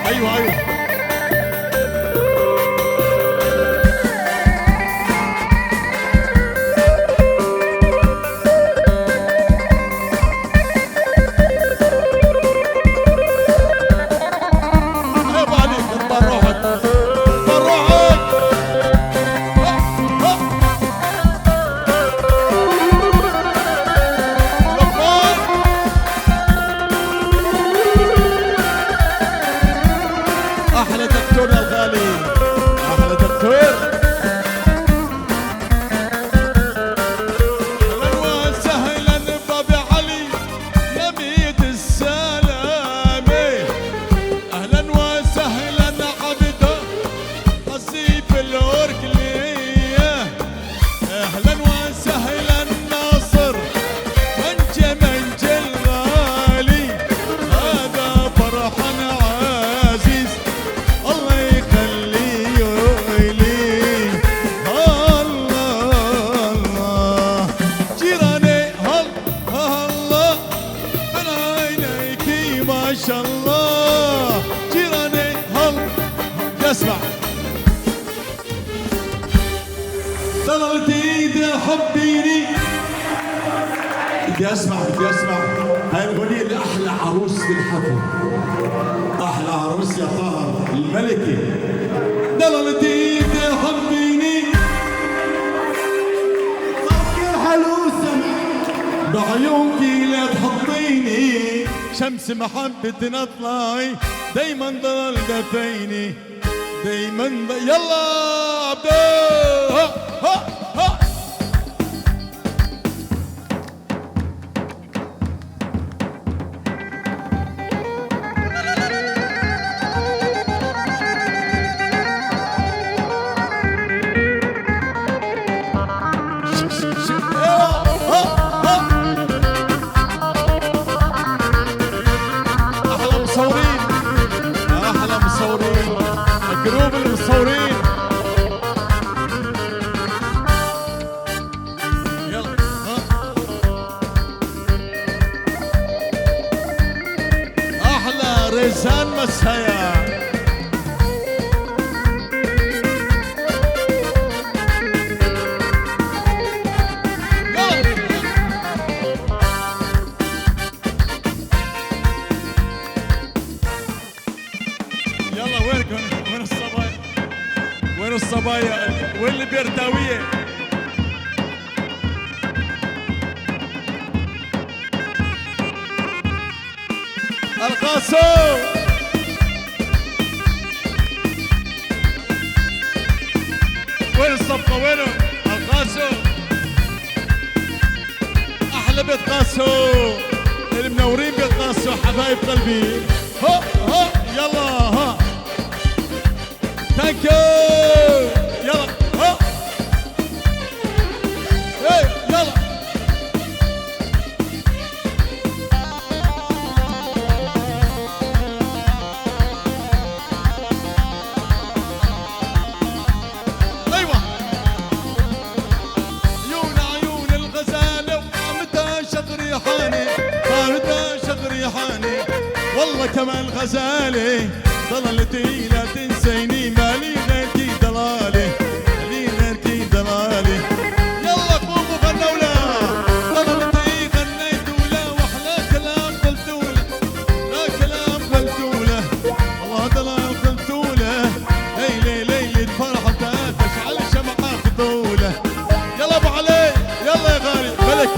ايوه ايوه احلى دكتور يا الغالي احلى دكتور اهلا وسهلا بابي علي يا ميت السلامه اهلا وسهلا عبده قصيف الاوركليه اهلا وسهلا ناصر منجه منجه الغالي هذا فرحان عزيز الله يخليه لي الله الله جيراني الله من عينيكي ما شاء الله جيراني اسمع ضلت ايدي حبيني بدي اسمع هاي الاغنيه لاحلى عروس بالحفل احلى عروس يا طاهر الملكه ضلت ايدي حبيني صفي الحلوسه بعيونكي لا تحطيني شمس محبتنا اطلعي دايما ضل دفيني دايما يلا عبدو ها ها ها المصورين جروب المصورين يلا احلى ريزان مسايا يلا وين الصبايا وين الصبايا وين البرداوية القاسو وين الصفقة وينهم القاسو احلى بيت قاسو المنورين بيت قاسو حبايب قلبي ها ها يلا ها ثانك يو يلا ها اي يلا ايوه عيون الغزاله وقامتها شقريحاني قامتها شقريحاني والله كمان غزالي ضللتي لا تنسيني مالي غيركي ضلالي مالي غيركي ضلالي يلا قوموا غنوا له ضللتي غنيتوا له واحلى كلام قلتوا له لا كلام قلتوا له والله ضلال قلتوا له ليلي ليلي الفرحه تشعل شمعة خذوله يلا ابو علي يلا يا غالي ملك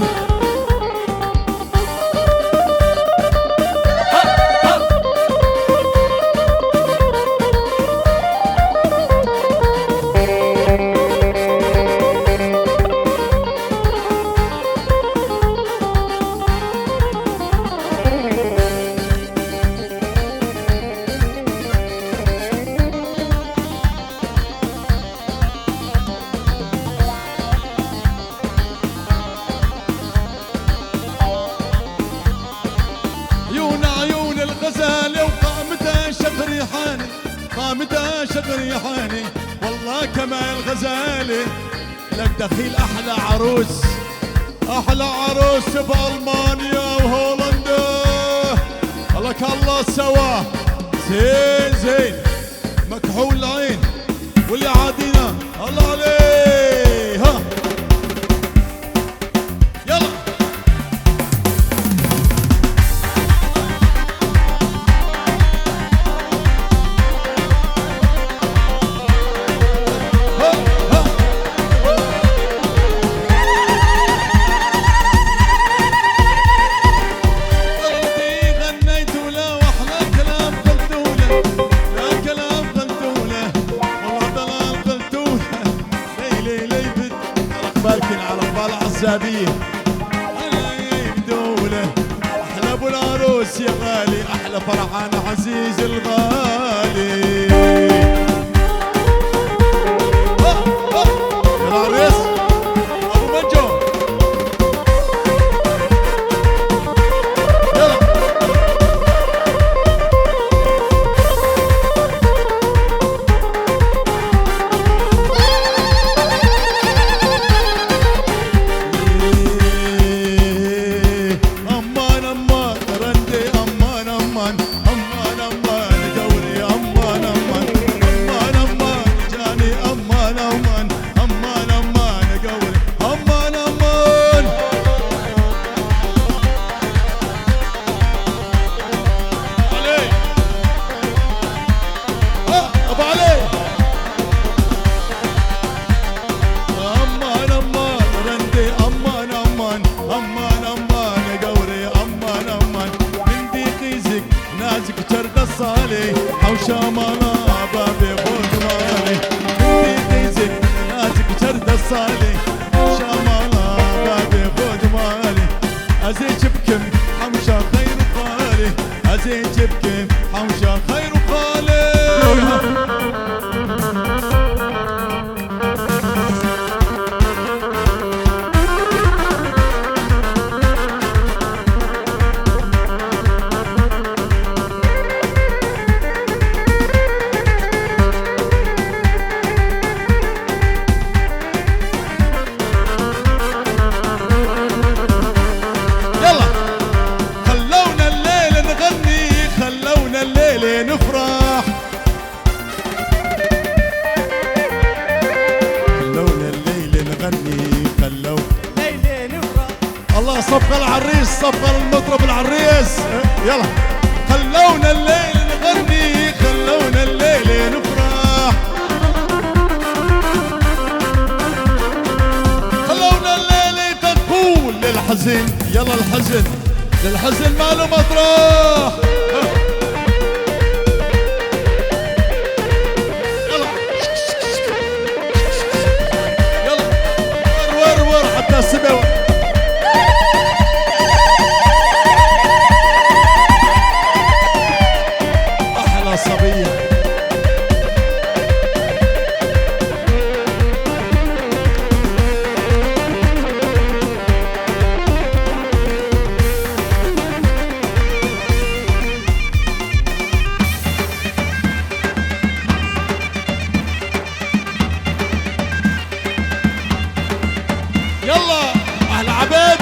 عيون الغزالة وقامتها شقريحاني قامتها شقريحاني والله كمان الغزالة لك دخيل أحلى عروس أحلى عروس بألمانيا وهولندا لك الله سوا زين زين مكحول العين واللي عادينا الله عليه ها يلا بالكن على قبال عزابيه انا يبدوله احلى ابو العروس يا غالي احلى فرحان عزيز الغالي يا العريس ابو منجو حوشة مالا بابي خود مالي انتي تيزك نازك جرد الصالي حوشة مالا بابي خود مالي ازيج بكم حوشة خير قالي ازيج بكم حوشة خير قالي العريس صفر المطرب العريس يلا خلونا الليل نغني خلونا الليل نفرح خلونا الليل تقول للحزن يلا الحزن للحزن ماله مطرح حتى السبوة أحلى صبية يلا اهل عبيد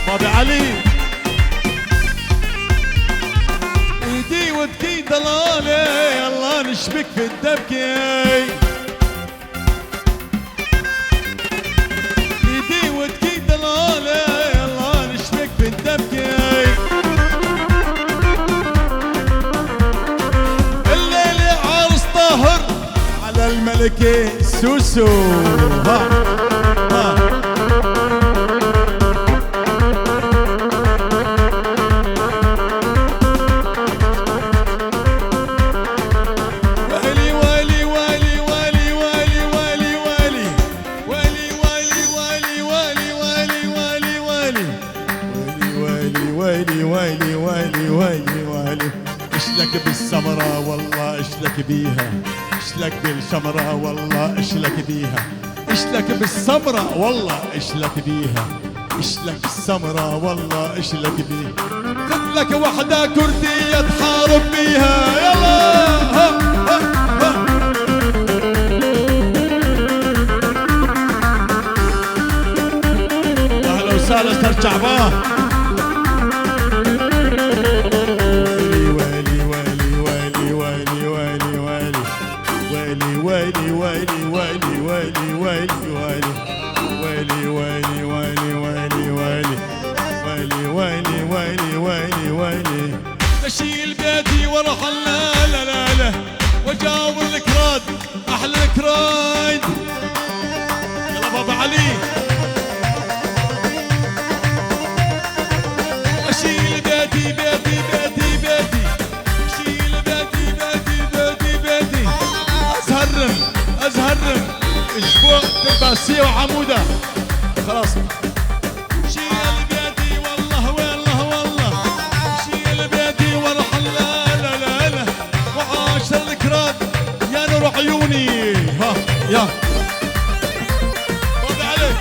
بابي علي ايدي ودكي ضلالي يلا نشبك في الدبكي ايدي ودكي ضلالي يلا نشبك في الدبكي الليل عرس طاهر على الملكة سوسو اشلك بالسمرة والله اشلك بيها اشلك بالشمرة والله اشلك بيها اشلك بالسمرة والله اشلك بيها اشلك بالسمرة والله اشلك بيها خذ لك وحدة كردية تحارب بيها يلا ها ها ها اهلا وسهلا استاذ شعبان ويلي ويلي ويلي ويلي ويلي ويلي ويلي ويلي ويلي ويلي ويلي ويلي ويلي ويلي ويلي اشيل بيتي ورا لا لا لا لا واجاور الكراد احلى الكرايد يلا بابا علي اشيل بيتي بيتي بيتي بيتي اشيل بيتي بيتي بيتي بيتي ازهرم اسبوع تباسيه وعموده خلاص شيل بيدي والله والله والله شيل بيدي وارحل لا لا لا لا وعاشر الكراد يا نور عيوني ها يا رد عليك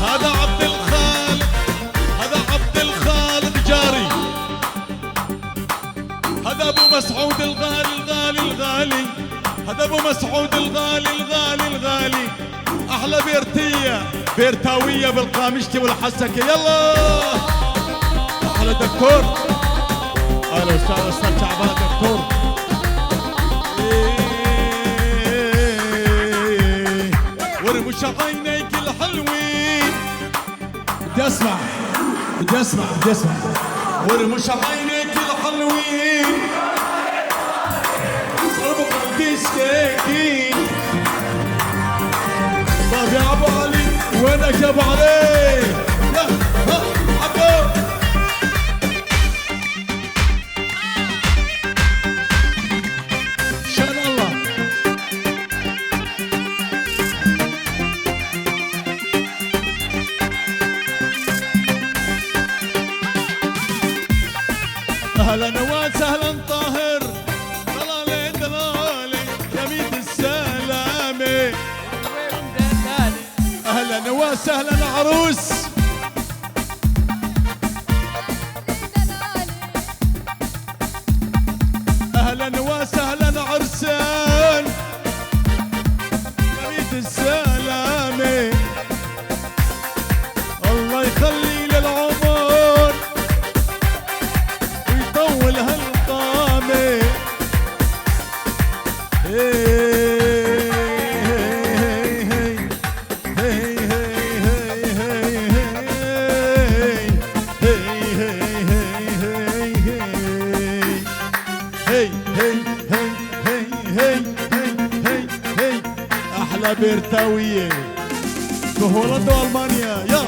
هذا عبد الخالق هذا عبد الخالق جاري هذا ابو مسعود الغالي الغالي الغالي هذا ابو مسعود الغالي الغالي الغالي احلى بيرتيه بيرتاويه بالقامشتي والحسكه يلا احلى دكتور اهلا وسهلا استاذ شعبان دكتور ورمش عينيك الحلوين بدي اسمع بدي اسمع بدي اسمع ورمش عينيك الحلوين صربوا قلبي سكاكين طب يا ابو علي وينك يا ابو علي يا ها عبو شان الله اهلا وسهلا طاهر ضلالي ضلالي يا ميت السلامه اهلا وسهلا عروس اهلا يخلي للعمر ويطول هالقامة. أحلى بيرتاوية في هولندا وألمانيا. يا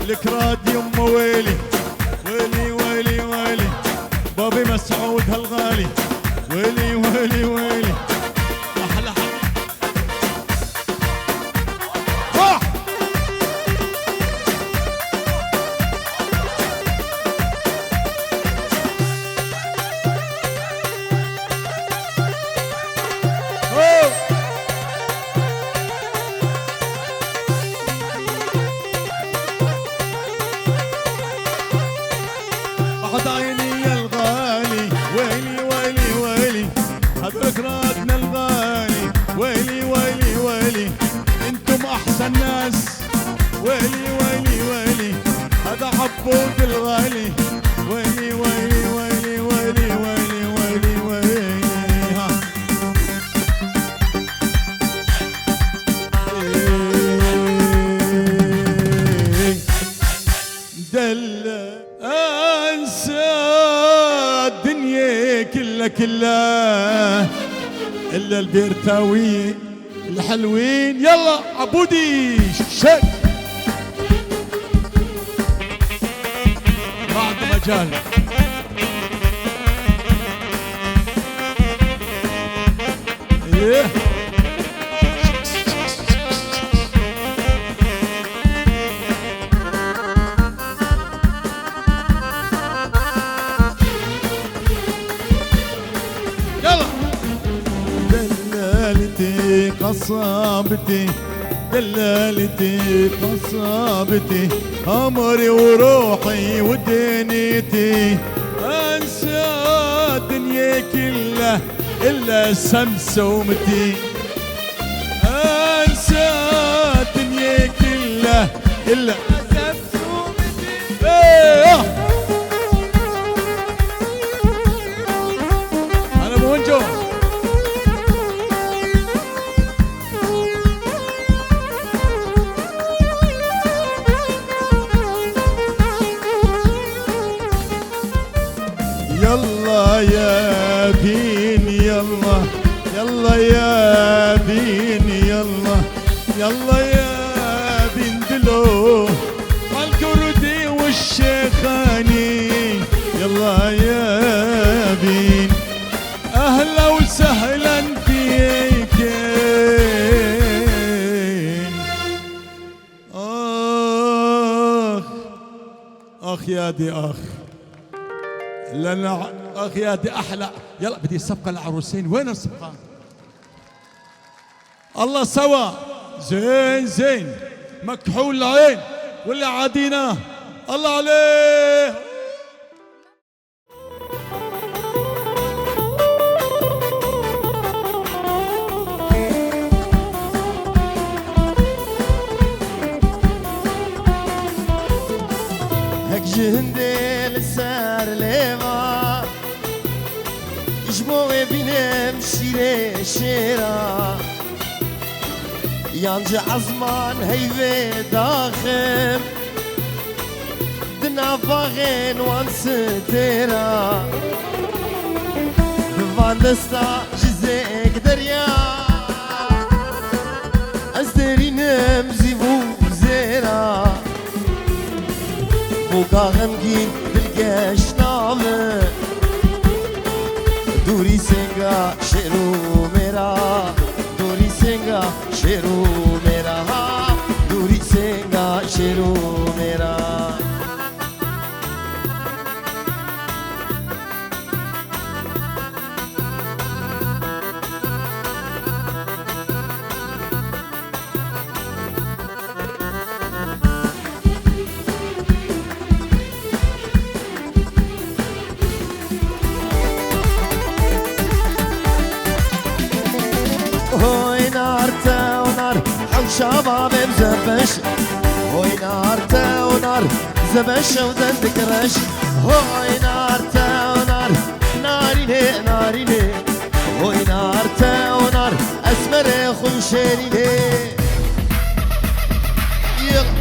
الكراد يمه ويلي ويلي ويلي ويلي بابي مسعود هالغالي ويلي ويلي ويلي احلى صح بعد عيني يا الغالي ويلي ويلي ويلي هذولك رادنا الغالي ويلي ويلي ويلي انتم احسن ناس ويلي ويلي ويلي هذا عبود الغالي ويلي ويلي ويلي ويلي ويلي ويلي ويلي ها دل انسى الدنيا كلها الا البيرتاوية الحلوين يلا عبودي شك بعد مجال ايه دلالتي قصابتي دلالتي قصابتي أمري وروحي ودنيتي أنسى الدنيا كلها إلا سمسومتي أنسى الدنيا كلها إلا سمسومتي أنا بونجو يلا يا بين يلا يلا يا بين يلا يلا يا بين دلو القردي والشيخاني يلا يا بين اهلا وسهلا فيك يا دي اخ، لان اخ يا دي احلى. يلا بدي الصفقه العروسين، وين الصفقه؟ الله سوا زين زين مكحول العين واللي عاديناه الله عليه. هك جهندي لسار ليما جبوه بينم شيري شيرا يانجي عزمان هيفي داخم دنا باغين وانستيرا بفاندستا جزيك دريا ازدرينم زيفو زيرا بوكا غمجين بالقاش نامه دوري سنگا شیرو میرا دوری سنگا شیرو میرا دوری سنگا شیرو میرا هوي نار تاونار حوشابا بمزبش هوي نار تاونار زبش ودندك رش هوي نار تاونار ناريني ناريني هوي نار تاونار اسمر خنشيريني يلا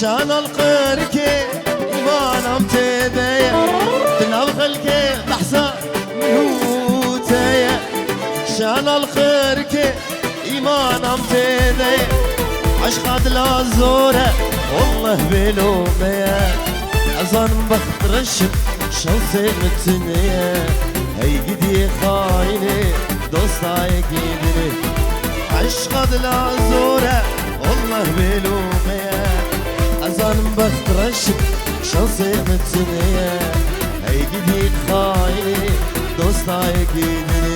شان القركي ما نمت بيا تنبغ الكي لحظة مهوتيا شان القركي ما نمت بيا عشقات العزورة والله بلو بيا أظن بخرشم شوسي متنيا هي قدي خايني دوستا يكيدني عشقات العزورة والله بلو بيا أظن بخرشك شوصي متنية هي جديد خايني دوستا يكيدني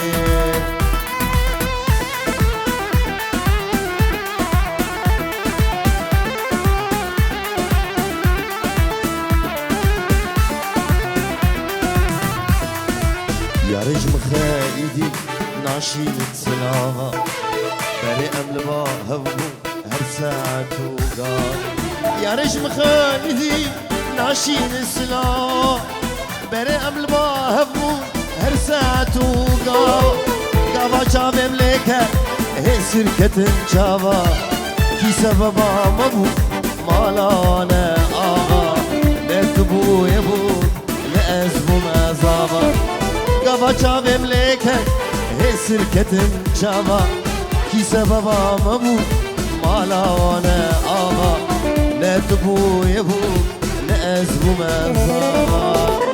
يا رجم خايدي ناشي نتسلاها بري أملبا هفو هرسات وقال يا رجم خالدي ناشين السلام بري قبل ما هفو هرسات وقاوا جاب ملكة هي سركة جابا كي سببا مبو مالانا آغا نكبو يبو لأزمو مزابا قاوا جاب ملكة هي سركة جابا كي سببا مبو مالانا آغا لا تبو يبو لا أزبو ما صار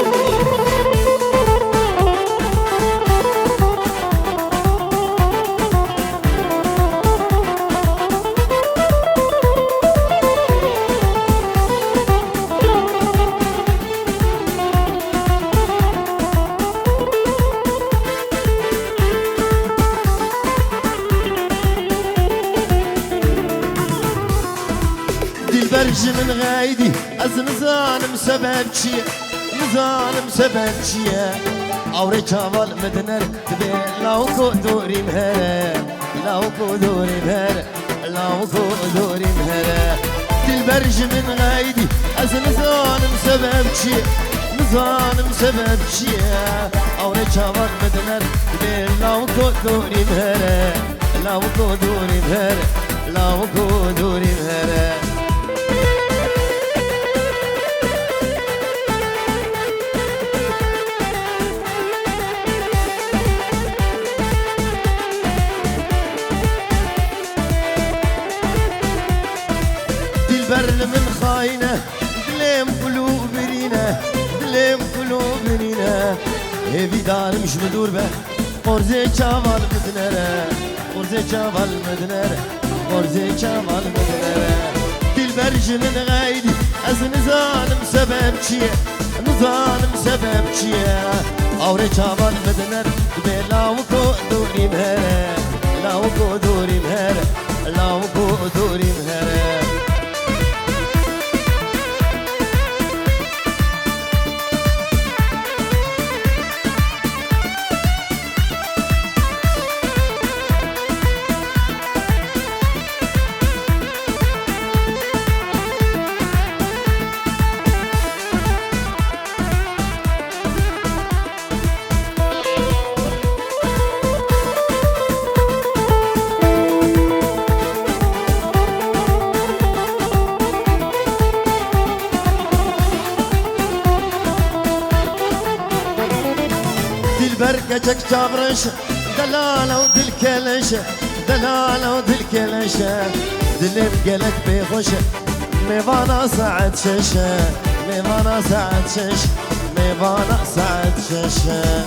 برج من غايدي از نزانم سبب چیه نزانم سبب چیه آوری چاول مدنر تبی لاو کو دوریم هره لاو کو دوریم هره لاو کو دوریم هره دل برج من غايدي از نزانم سبب چیه نزانم سبب چیه آوری چاول مدنر تبی لاو کو دوریم هره لا وقدوري بهر لا وقدوري بهر دلبر من خاينة دليم قلوب برينة دليم قلوب برينة هبي دار مش مدور به قرزي چاوال مدنره قرزي چاوال مدنره قرزي چاوال مدنره دلبر جنن غايدي از نزانم سبب چیه نزانم سبب چیه آوره چاوال مدنر به لاوکو دوری مهره لاوکو دوری مهره لاوکو دوری مهره بركتك تبرش دلالة ودلكلشة دلالة ودلكلشة دلم قلك بيخشة ميفانا سعد ششة ميفانا سعد شش ميفانا سعد ششة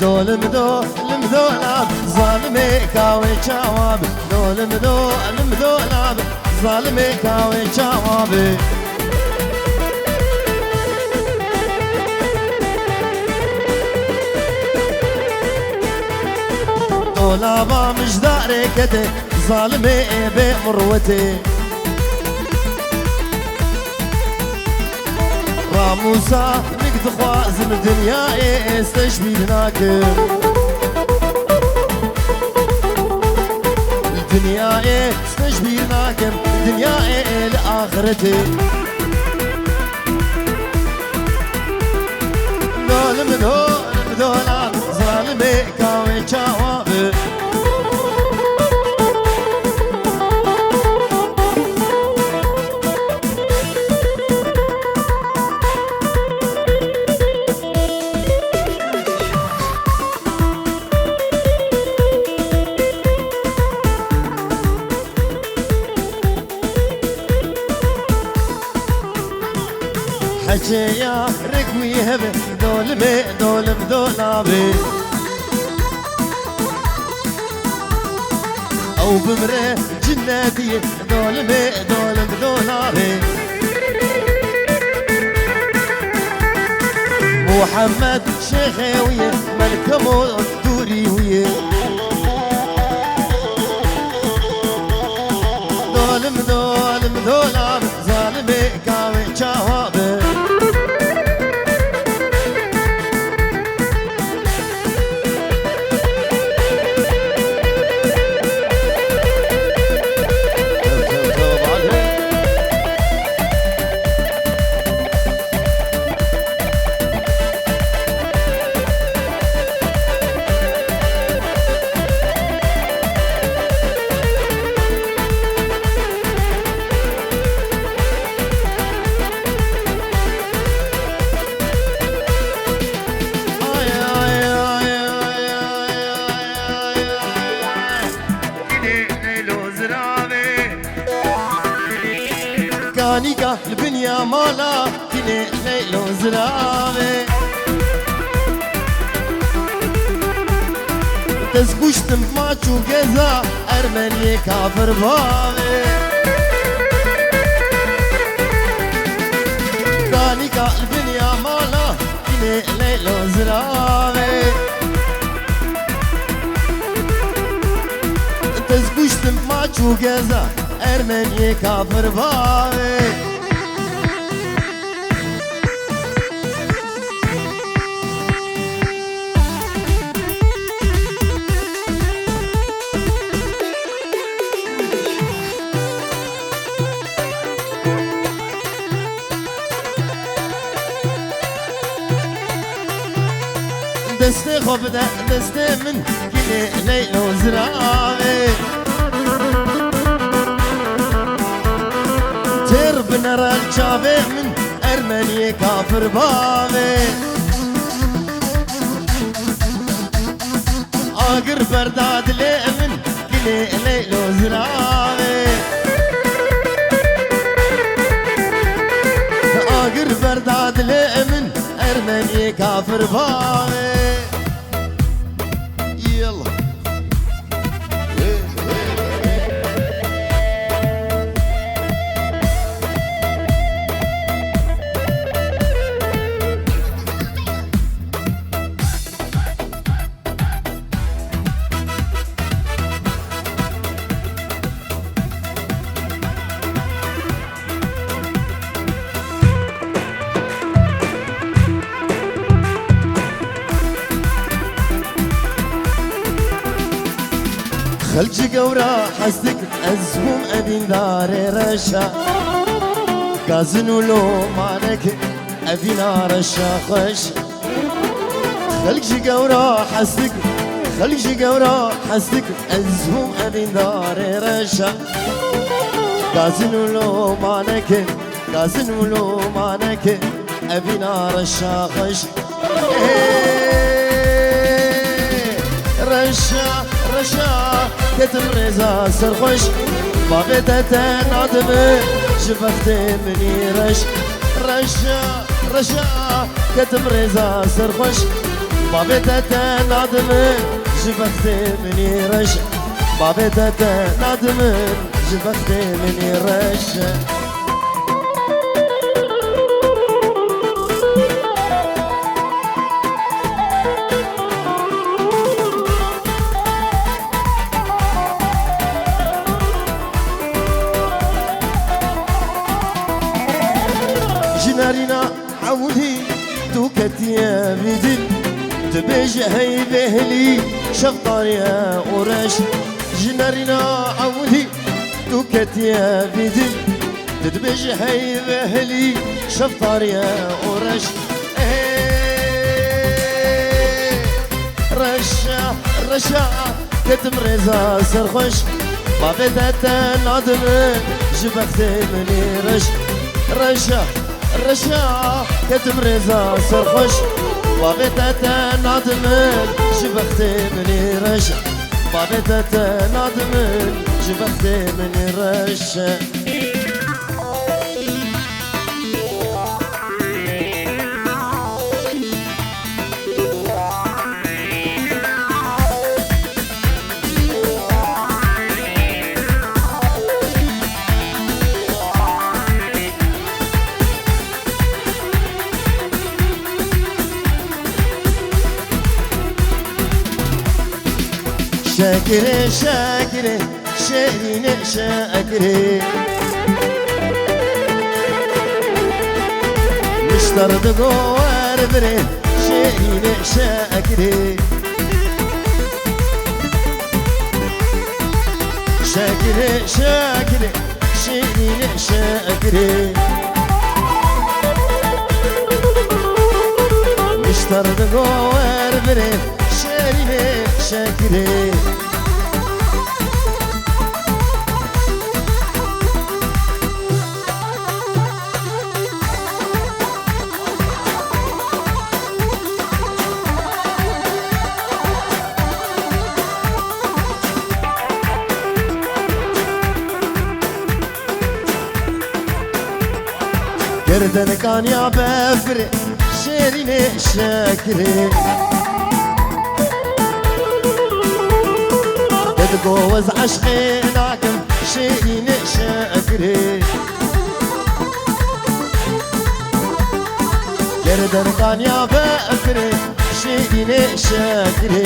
دول مدولاب ظالمي كاوي جواب دول مدولاب ظالمي كاوي جواب دولابا مش داركتي ظالمي بمروتي راموسا نقد خوازم دنيا استشبي بناكم الدنيا استشبي بناكم الدنيا لآخرتي دول مدولا ظالمي كاوي جوابي حكيا ركوي هبه دول مدولابي او بمره جناتي دول مدولابي محمد شيخوية ملك دوري ويه دول مدولابي ظالمي كاوي جوابي كانيكا البنيا مالا كني ليلو زرابي تزقوشتم ماچو جزا ارمني كافر بابي كانيكا البنيا مالا كني ليلو زرابي تزقوشتم ماچو جزا Ermeniye kafir bavi دسته خوب ده دسته من گلی لیل و زراوی تر بنرال چاوی من ارمنی کافر باوی آگر برداد لی من گلی لیل و زراوی آگر برداد لی من ارمنی کافر باوی خلج قورا حسدك أزهم أبين دار رشا كازنو لو مانك أبين رشا خش خلج قورا حسدك خلج قورا حسدك أزهم أبين دار رشا كازنو لو مانك كازنو لو مانك أبين رشا خش رشا رشا كتم رزا سرخوش بابتا تنادم شفخت مني رش رشا رشا كتم رزا سرخوش بابتا تنادم شفخت مني رش بابتا تنادم شفخت مني رش جنارينا عودي دوكتيا بدل تبيج هي بهلي شفطار يا قرش جنارينا عودي دوكتيا بدل تبيج هي بهلي شفطار يا قرش رشا رشا كتم رزا سرخوش بابتا نادم جبخت مني رش رشا رشا كتم رزا سرخوش بابتا نادمن شبخت مني رشا بابتا نادمن شبخت مني رشا شاكري شاكري شيرين شاكري مشترد قوار بري شيرين شاكري شاكري شاكري شيرين شاكري مشترد قوار بري شيرين شاكري گردن کانیا بفره شیرین شکری تتجوز عشقناكم شيرين شكري گردن کانیا بفره شیرین شکری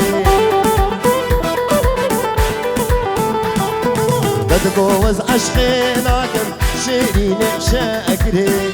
تتجوز عشقي ناكم شيرين شاكري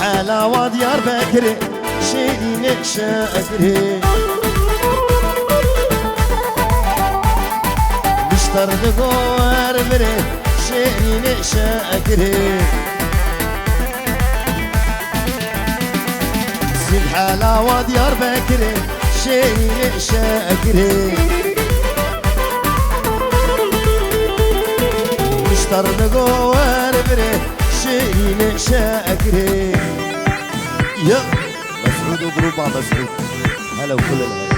حلاوة ديار بكري شيرين شاكري بشتر دقوار بري شيرين شاكري سيد حلاوة ديار بكري شيرين شاكري بشتر دقوار بري شيرين شاكري يا مسعود وجروب مسعود هلا وكل الهلا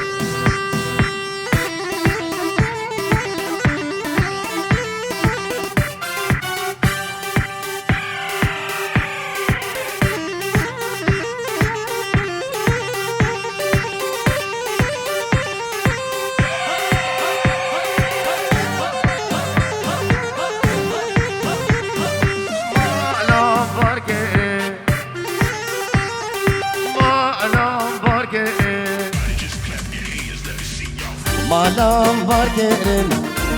مالام باركرن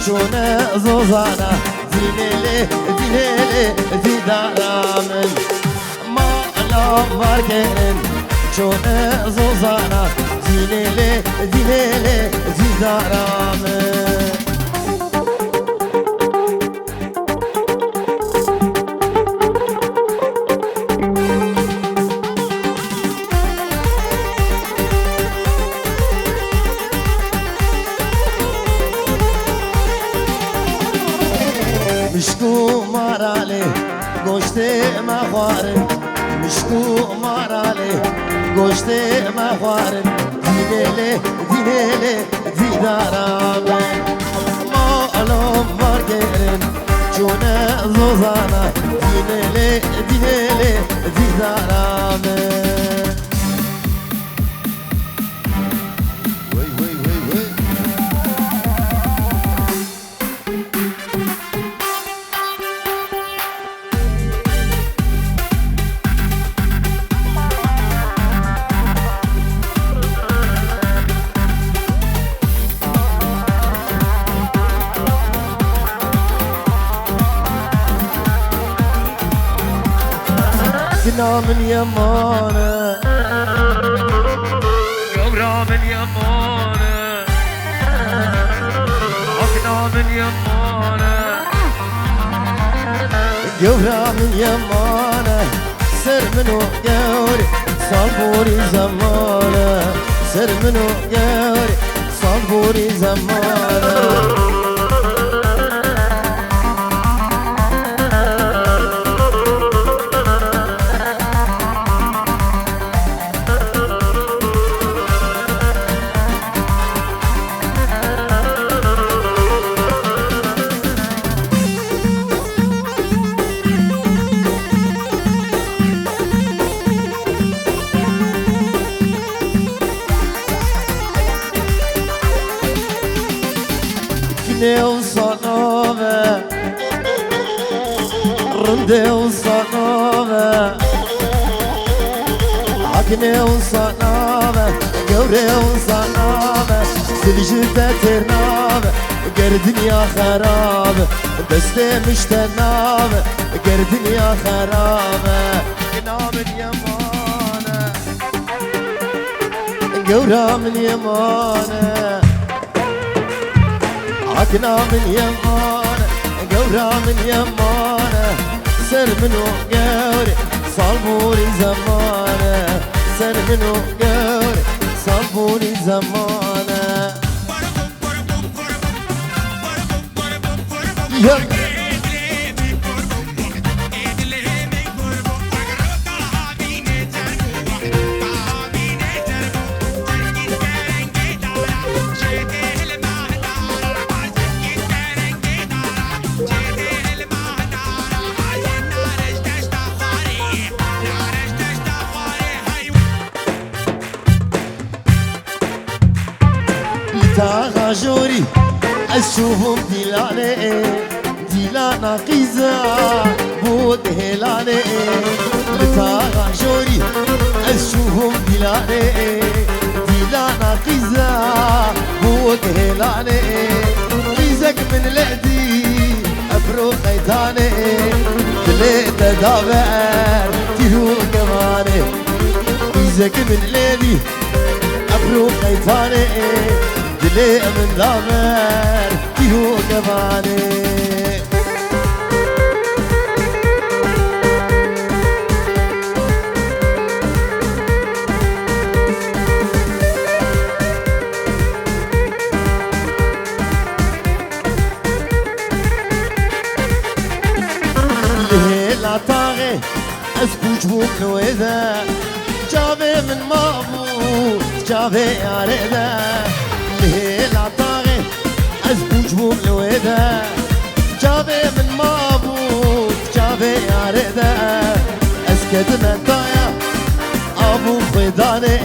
شونه زوزانا دينيلي دينيلي ديدارامن مالام باركرن شونه زوزانا دينيلي دينيلي ديدارامن مشکو ماراله گوشت مخوارن مشکو ماراله گوشت مخوارن دیدله دیدله دیدارامن مالم بارگرن چونه زوزانا دیدله دیدله دیدارامن أكنا من يمانة قبرة من يمانة أكنا من يمانة قبرة من يمانة سر منو قوري صالبوري زمانة سر منو قوري صالبوري زمانة Neu sanove Rndeu sanove Akneu sanove Gevreu sanove Siljite ternave Ger dünya kharabe Deste müştenave Ger dünya kharabe Gnamin yamane Gevramin yamane عكنا من يمانة قورا من يمانة سر منو قوري صالبوري زمانة سر منو قوري صالبوري زمانة لتا جوري أشوفهم ديلاني ديلانا قيزة بود هلاني لتا جوري أشوفهم ديلاني ديلانا قيزة بود هلاني قيزك من لعدي أبرو قيتاني دليت دابر تيرو كماني قيزك من لعدي أبرو قيتاني دليت من دابر تيرو كماني طاغي اسكوش بوك وذا جابي من مامو جابي عريدا ليه طاغي اسكوش بوك وذا جابي من مامو جابي عريدا اسكت من ضايا ابو خداني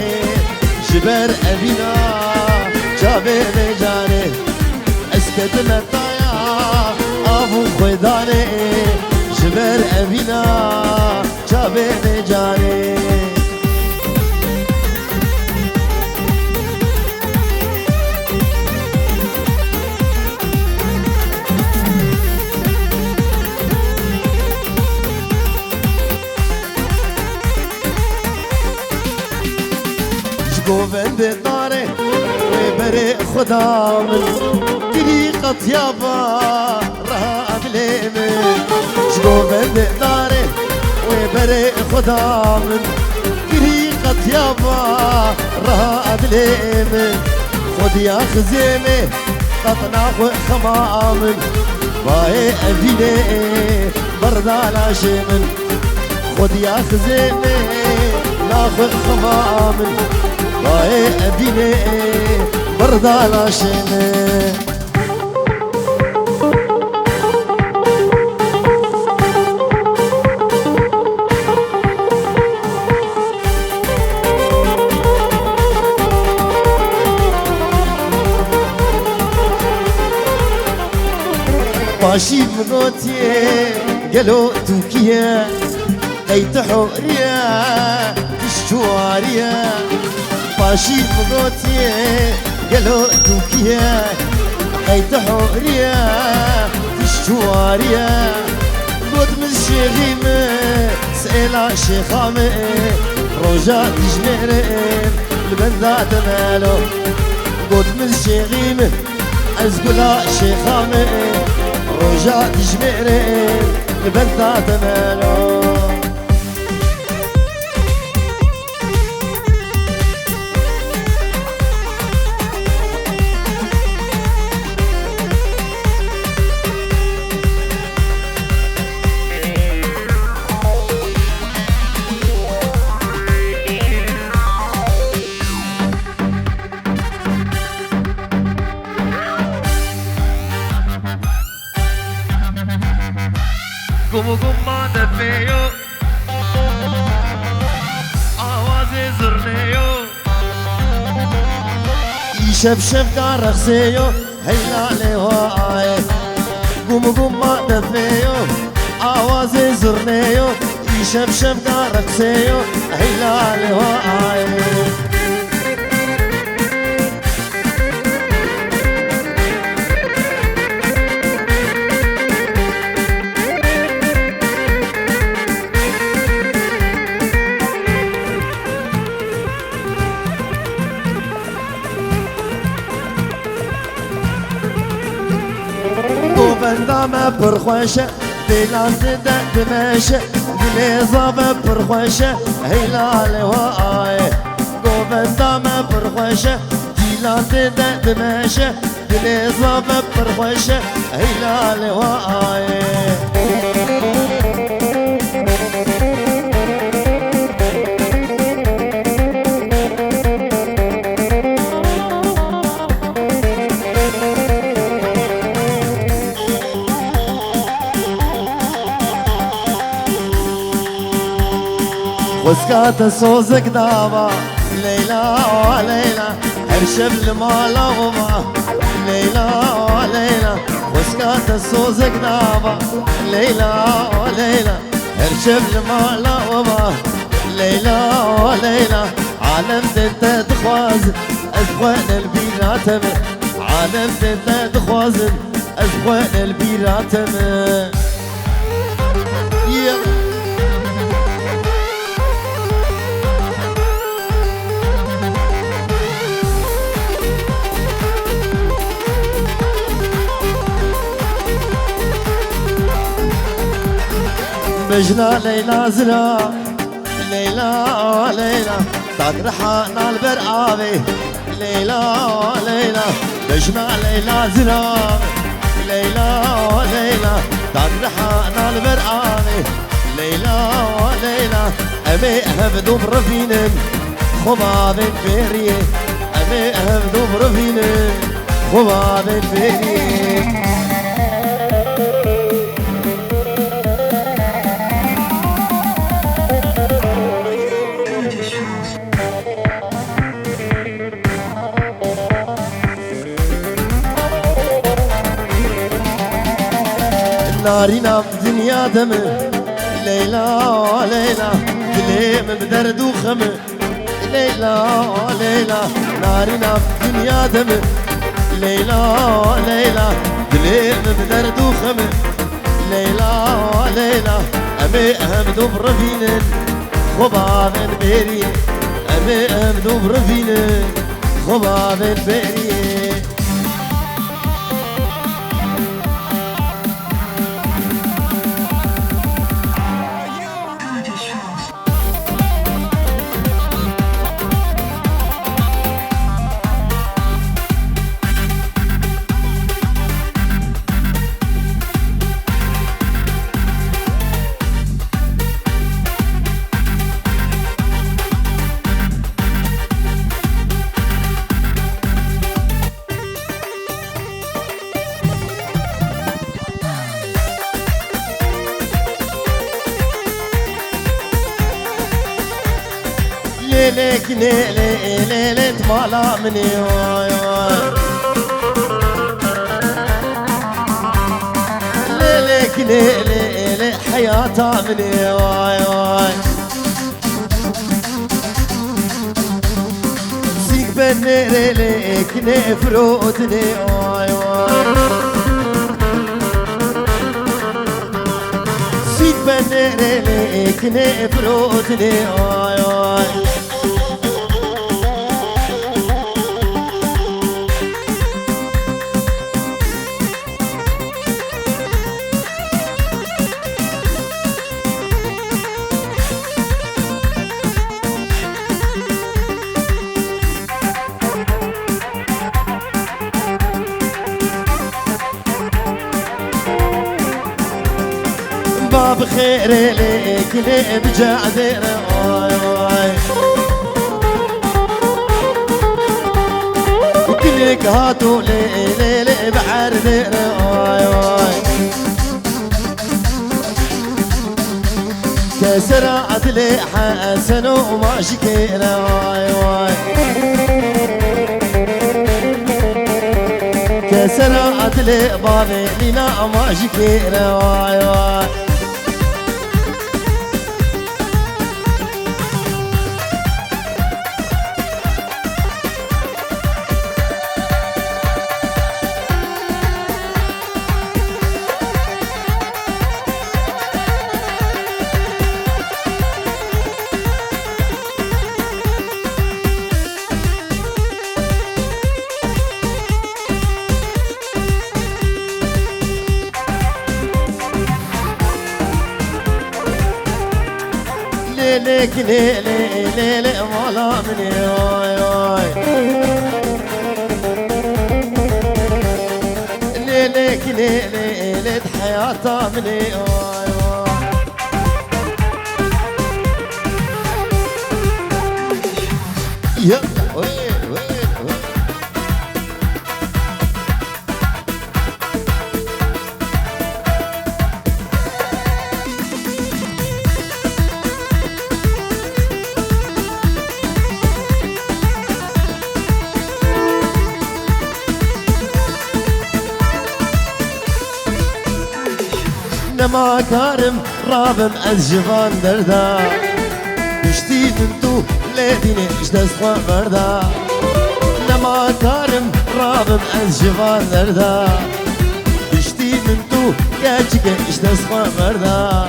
جبر ابينا جابي نجاني اسكت من ضايا ابو خداني جبر أبينا جابين جاني شكو بند ناري وبري خدا من طريقة يابا راه بليمن شكو بند ناري وبري خدا من طريقة يابا راه بليمن خد يا خزيمي قطنا خمامن باي أبيني بردالا شيمن خد يا خزيمي ناخذ خمامن باي أبيني بردالا شيمن ماشي بنوتي قالوا تركيا قيت حوريا الشواريا ماشي بنوتي قالوا تركيا قيت حوريا الشواريا قد من الشيخيمة سئل شيخامة رجاء تجمعرم البندات مالو قد من الشيخيمة أزقلا شيخامة رجاء تجمعرم البندات مالو قوموا قوما دفيو آوازي زرنيو يشبشب كارخسيو هيلا لهواي قوموا قوما دفيو آوازي زرنيو يشبشب كارخسيو هيلا لهواي بندامه پرخوشه دیلان زده دمشه دلی زابه پرخوشه هیلال وای گو بندامه پرخوشه دیلان زده دمشه دلی زابه پرخوشه هیلال وای وسكات صوزك داوا ليلى وليلى ارشب المالا وما ليلى وليلى وسكات السوز قنابة ليلى وليلى ارشب المالا وما ليلى وليلى عالم انت تخوازن ازخوان البيرات عالم انت تخوازن ازخوان البيرات بجنا ليلى زنا ليلى وليلى تطرحنا البرقابي ليلى وليلى بجنا ليلى زنا ليلى وليلى تطرحنا البرقابي ليلى وليلى أبي هبدو برفينن خباب الفيري أبي هبدو برفينن خباب الفيري نارينا بدنيا دم ليلى وليلى دليم بدرد وخم ليلى وليلى نارينا بدنيا دم ليلى وليلى دليم بدرد وخم ليلى وليلى أمي أهمدو برفينن خباب البيري أمي أهمدو برفينن خباب البيري ليلك ليلة ليلة مالا مني واي واي ليلك ليلة حياتها مني واي واي سيك بني ليلك نفروتني واي واي سيك بني ليلك نفروتني واي واي باب خير ليك لي بجعدر واي واي كلك هاتو لي لي بعردر واي واي كسر عدلي حسن وما شكينا واي واي كسر عدلي بابي لنا ما شكينا واي واي ليلك ليلة ليلة مولا مني واي واي ليلك ليلة ليلة حياتها مني واي واي يا وين وين وين لما كارم رابم از جوان دردا بشتی من تو لیدینه اجدست خواه مردا لما كارم رابم از جوان دردا بشتی من تو گچکه اجدست خواه مردا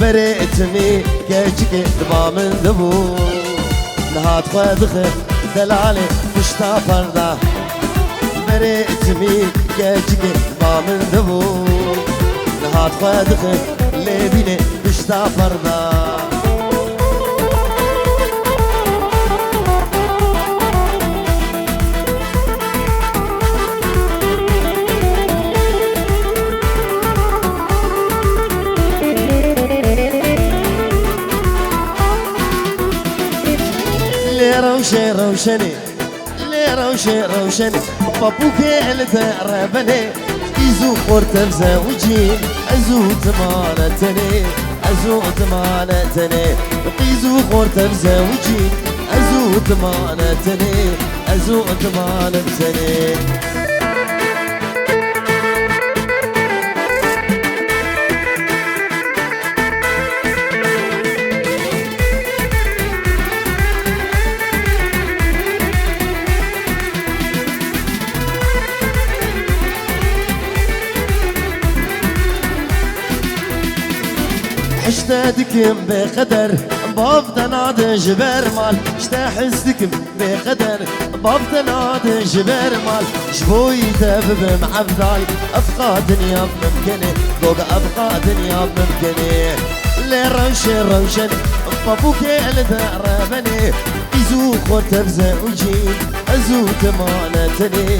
بريتني كيجيك دبا من دبو نهات خدخ دلالي مشتا فردا بريتني كيجيك دبا من دبو نهات خدخ ليبيني مشتا فردا روشني روشني بابوك اللي تقربني يزو خورت بزوجين ازو تمانتني يزو خورت بزوجين ازو تمانتني اشتادكم بقدر بابدا نادي جبر مال اشتحسدكم بقدر بابدا نادي جبر مال شبوي دبب معبدال ابقى دنيا ممكنه فوق ابقى دنيا ممكنه روشن بابوك اللي تقربني يزو خوت بزوجين ازو تمانتني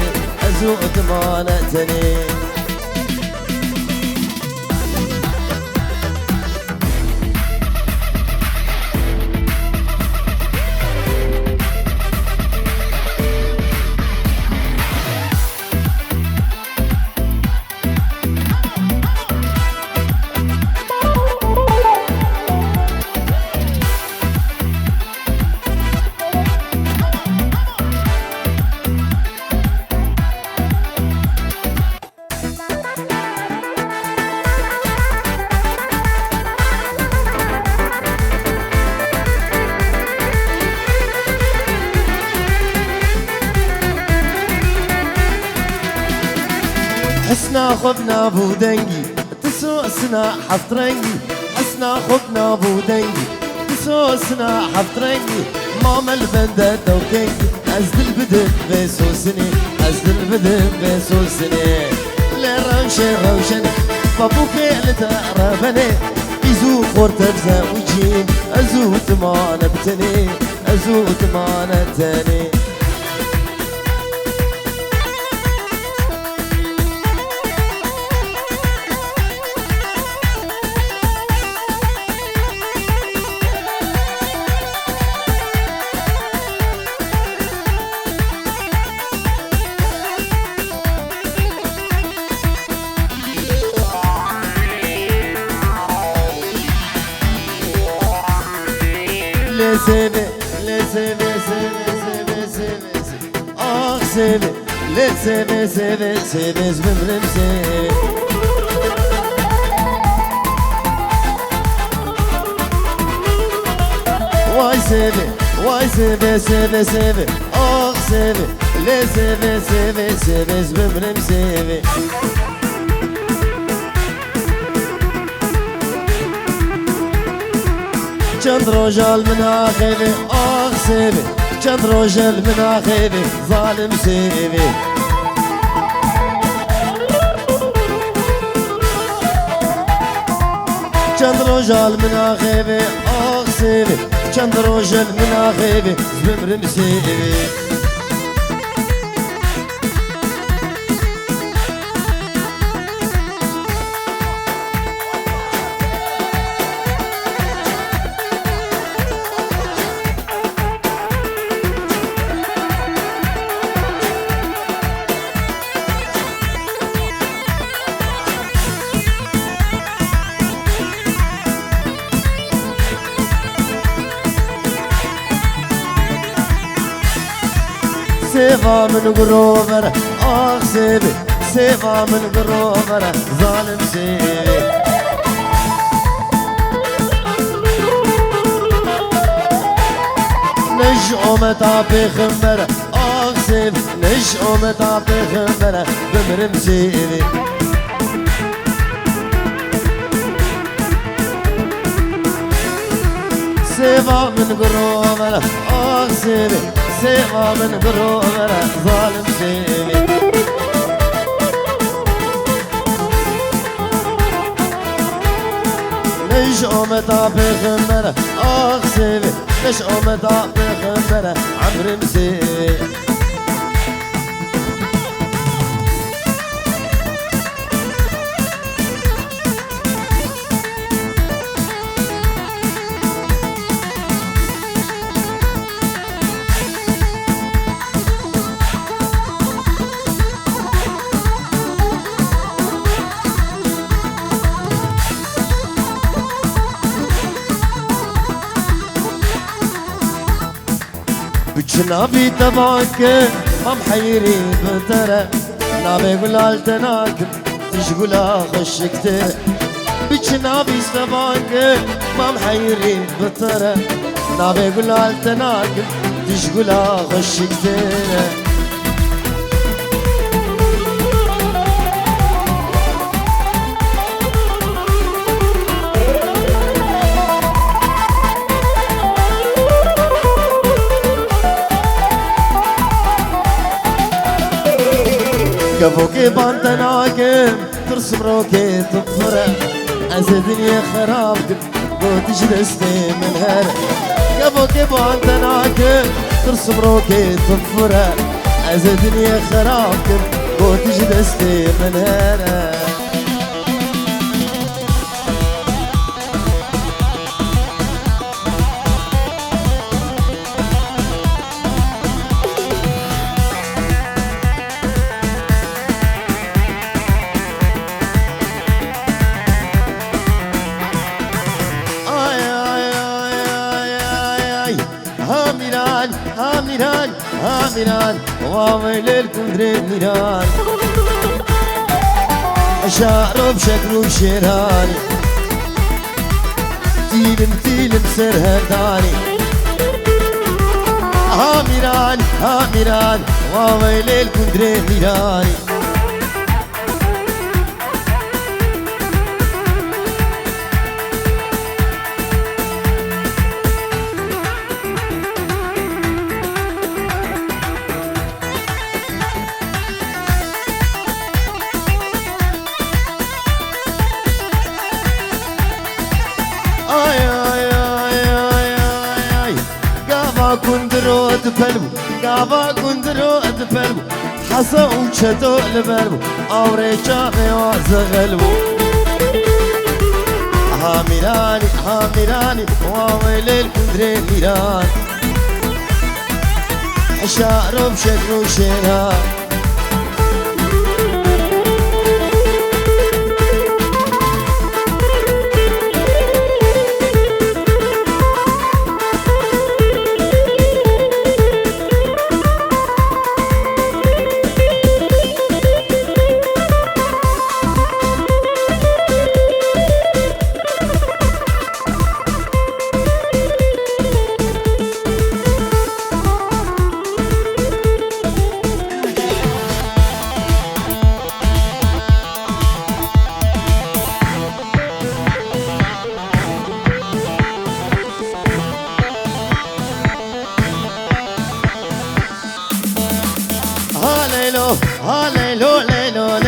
حسنا خبنا بودنجي تسوسنا حفترنجي حسنا خبنا بودنجي تسوسنا حفترنجي ماما البندة توكنجي أزد البدن بسوسني روشن بابوك اللي تقربني يزو خورت بزوجين أزو تمانتني سيبي زمرم سيبي واي سيبي آخ سيبي لي سيبي زمرم سيبي چند روجال من آخيبي آخ سيبي چند روجال من آخيبي ظالم سيبي چند روجال من آخيبي آخ سيبي چند روجال من آخيبي زمرم سيبي سيفا من قروبر آخ سيبي سيفا من قروبر ظالم سيبي نجومتا پیغمبر آغزیب نجومتا پیغمبر بمرم زیبی سيفا من قرومنا آغزيبي سيفا من قرومنا ظالم زيبي نجومتا پیغمبر آغزيبي نجومتا پیغمبر عمرم زيبي بجنابي تبعك ما محيري بترى نابي قلال تناكم تشقل خشكت بجنابي تبعك ما محيري بترى نابي قلال تناكم تشقل خشكت كفوكي بانتناكم ترسم روكي تطفرة أنسى دنيا خرابكم قوتش دستي من هرة كفوكي بانتناكم ترسم روكي تطفرة أنسى دنيا خرابكم قوتش دستي من هرة هاميران وامل الكندر ميران شعرب شكل شيراني تيلم سرهداني هاميران وامل الكندر ميراني قابا كندرو ادبلبو حسا وشتو لبلبو اوريشا ميواز غلبو هاميراني واويل الكندري ميران شارب شكو شيران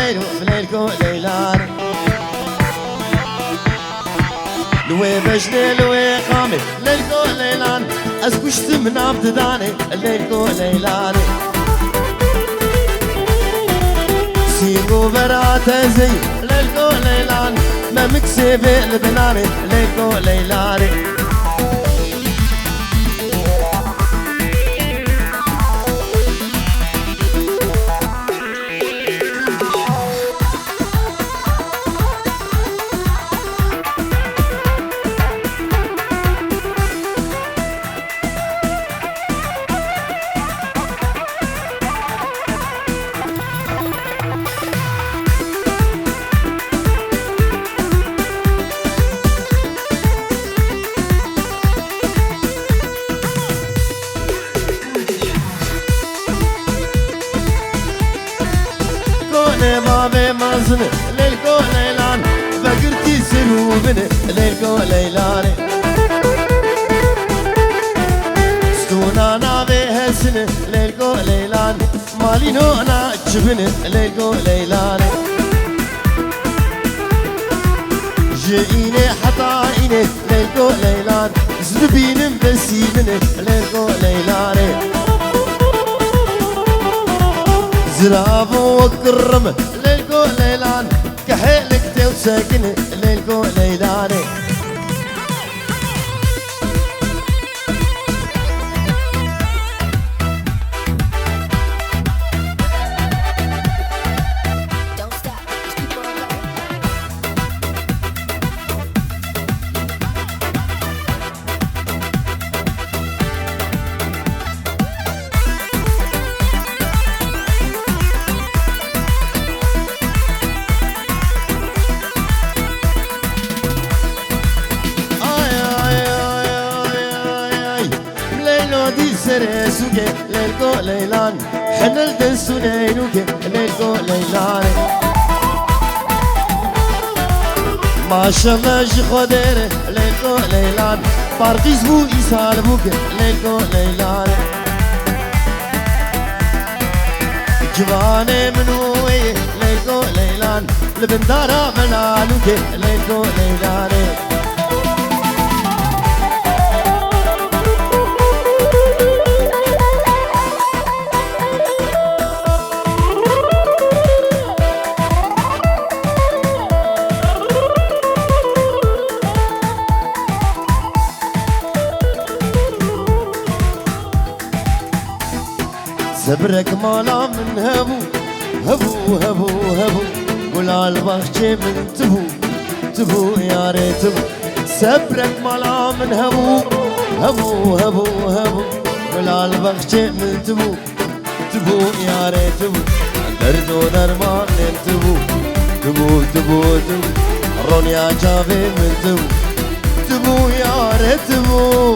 ليلو بليلكو ليلان لوي بجني لوي قامي ليلكو ليلان اسكشت من ابتداني ليلكو ليلان سيقو برات زي ليلكو ليلان ما مكسي في البناني ليلكو ليلاني نابي مازن ليلكو ليلان فقرتي سروبن ليلكو ليلاني ستونا نابي هسن ليلكو ليلان مالينو انا جبن ليلكو ليلاني جئيني حطائني ليلكو ليلان زنبين بسيمني ليلكو ليلاني زراب وكرم ليلكو ليلان كحيلك تو ساكن ليلكو ليلاني سوكي ليلكو ليلان حنل دسونينوكي ليلكو ليلان ما شاء الله جخدير ليلكو ليلان بارقيز بو إيسال بوكي ليلكو ليلان جواني منوي ليلكو ليلان لبندارا منالوكي ليلكو ليلان صبرك مالا من هبو هبو هبو هبو قول عالبخشي من تبو تبو يا ريتبو صبرك مالا من هبو هبو هبو هبو قول عالبخشي من تبو تبو يا ريتبو درد ودرمان تبو تبو تبو تبو رون يا جافي من تبو تبو يا ريتبو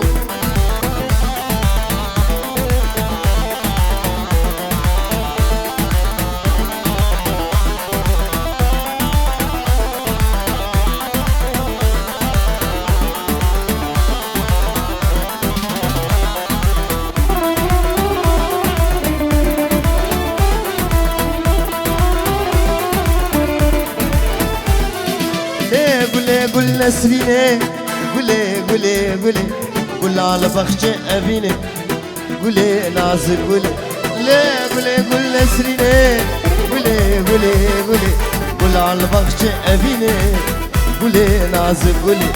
قول نسريني قولي قولي قولي قول على بخشي أبيني قولي نازل قولي ليه قولي قول نسريني قولي قولي قولي قول على بخشي أبيني قولي نازل قولي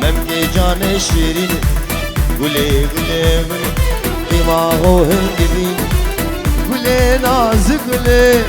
ممكي جاني شيريني قولي قولي قولي دماغو هندبيني قولي نازل قولي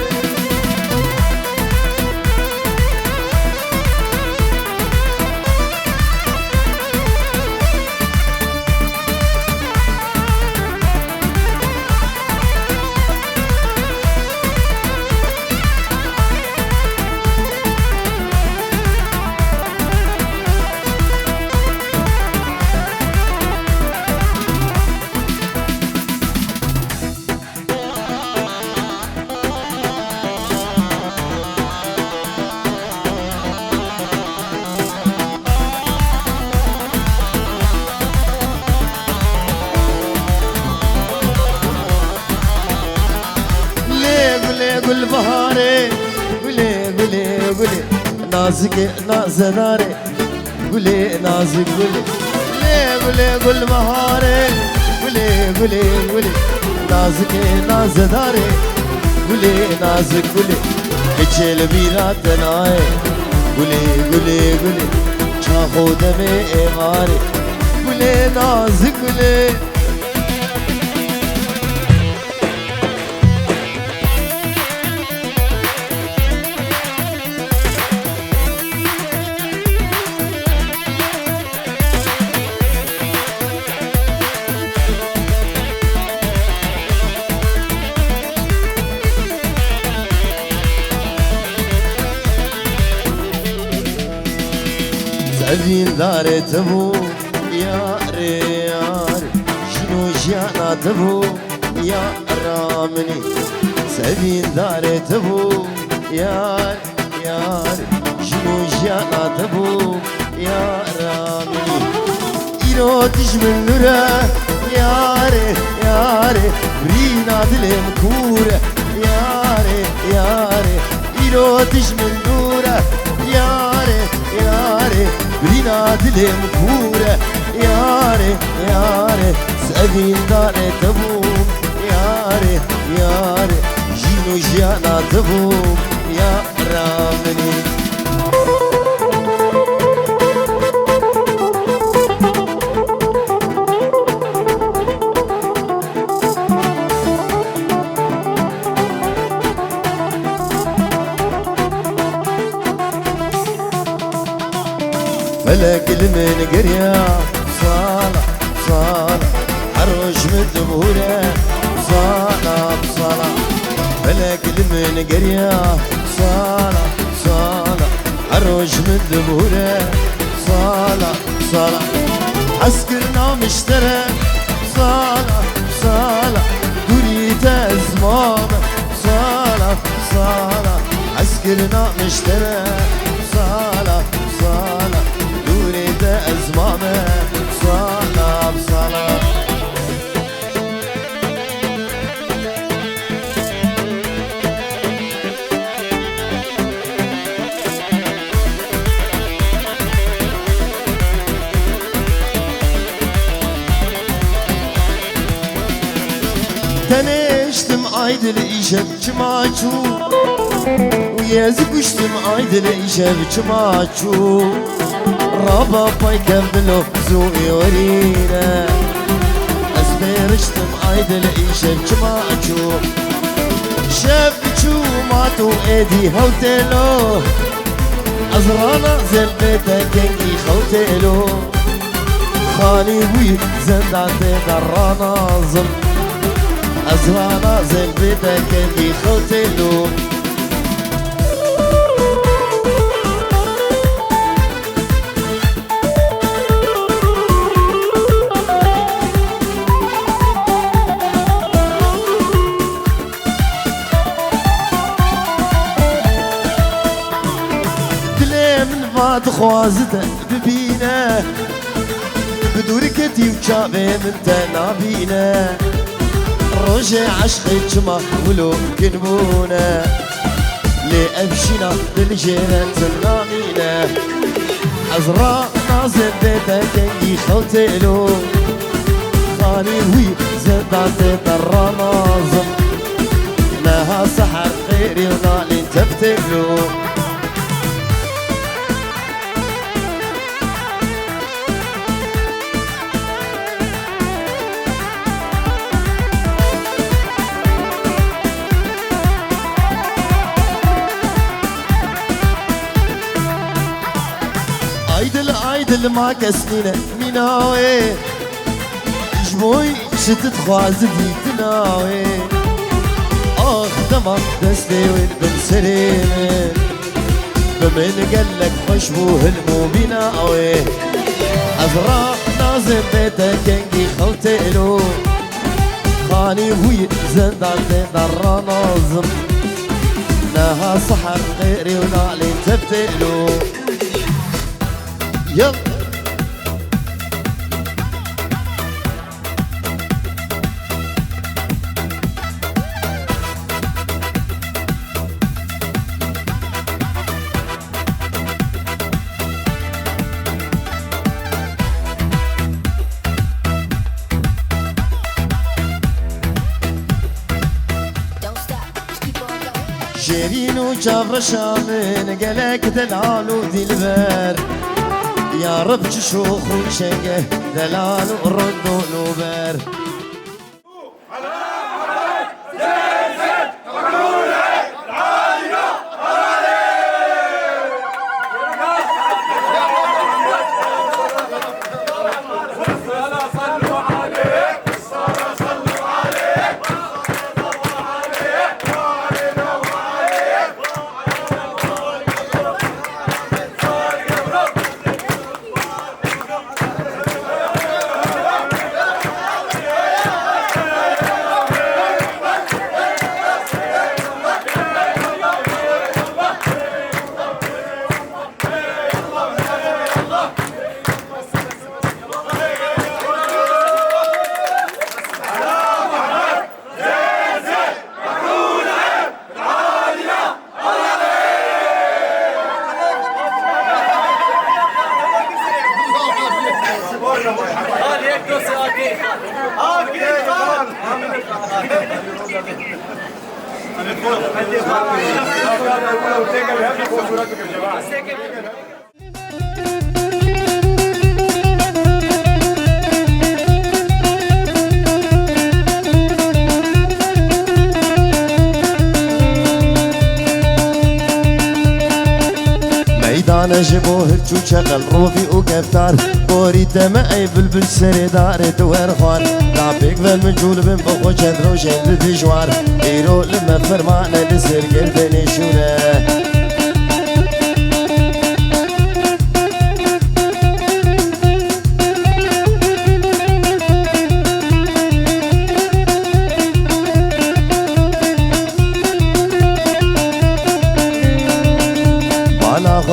قول بهاري قولي قولي قولي نازك نازداري قولي نازك قولي ليه قولي قول بهاري قولي قولي قولي نازك نازداري قولي نازك قولي اچل بيرات ناي قولي قولي قولي چاخو دمي اماري قولي نازك قولي سعدين دار تبو يا ريار شنو جانا تبو يا رامني سعدين دار تبو يار يار جنو جانا تبو يا رامي إيرو تجمل نورا ياري ياري برينا دلم كورة ياري ياري إيرو تجمل نورا ياري ياري برينا دلم كورة ياري ياري سأبين داري تبوم ياري ياري جينو جيانا تبوم يا رامني فلك المن قريا صالة صالة عروش مدبورة صالة بصالة فلك المن قريا صالة صالة عروش مدبورة صالة صالة عسكرنا مشترى صالة صالة قريت أزمام صالة صالة عسكرنا مشترى صالة صالة قريت أزمام صالة صالة تنشتم عيدل إيشب جماچو ويزقشتم عيدل إيشب جماچو رابا باي كملو زوي ورينا أسبيرشتم عيدل إيشب جماچو شبچو ماتو ايدي هوتيلو أزرانا زلبتا كنجي خوتيلو خالي وي زنداتي درانا ظل أزرانا زلبتا كنجي خوتيلو ما تخوازته ببينه بدوركتي وشابه من تنابينه رجع عشقي جمع ولو كنبونه لأبشنا للجيران تنامينه أزرع نازل بيته كنجي خوتيلو خالي وي زدعت درا نازم نها سحر غيري ونالي تبتلو عيدل ما كسنينه ميناوي جموي شتت خوازدي تناوي آخ دمك دستي وين بنسريمه بمن قالك خشبو هلمو بناوي أزرع نازم بيتك كنجي خوتيلو خاني وي زندان درا نازم نها سحر غيري ونالي تبتلو يلا جيرينو جابر شامن قالك دلالو دلبر يا رب شوخ وشنقه دلال ورد ونوبر ميدان جبوه تشو شغل روفي وقفتار بوري دمعي بلبل سريدار دوير خوان لعبيك بالمجول بن بخو چندرو شند دجوار ايرو لما فرمانه لسر گردني شوره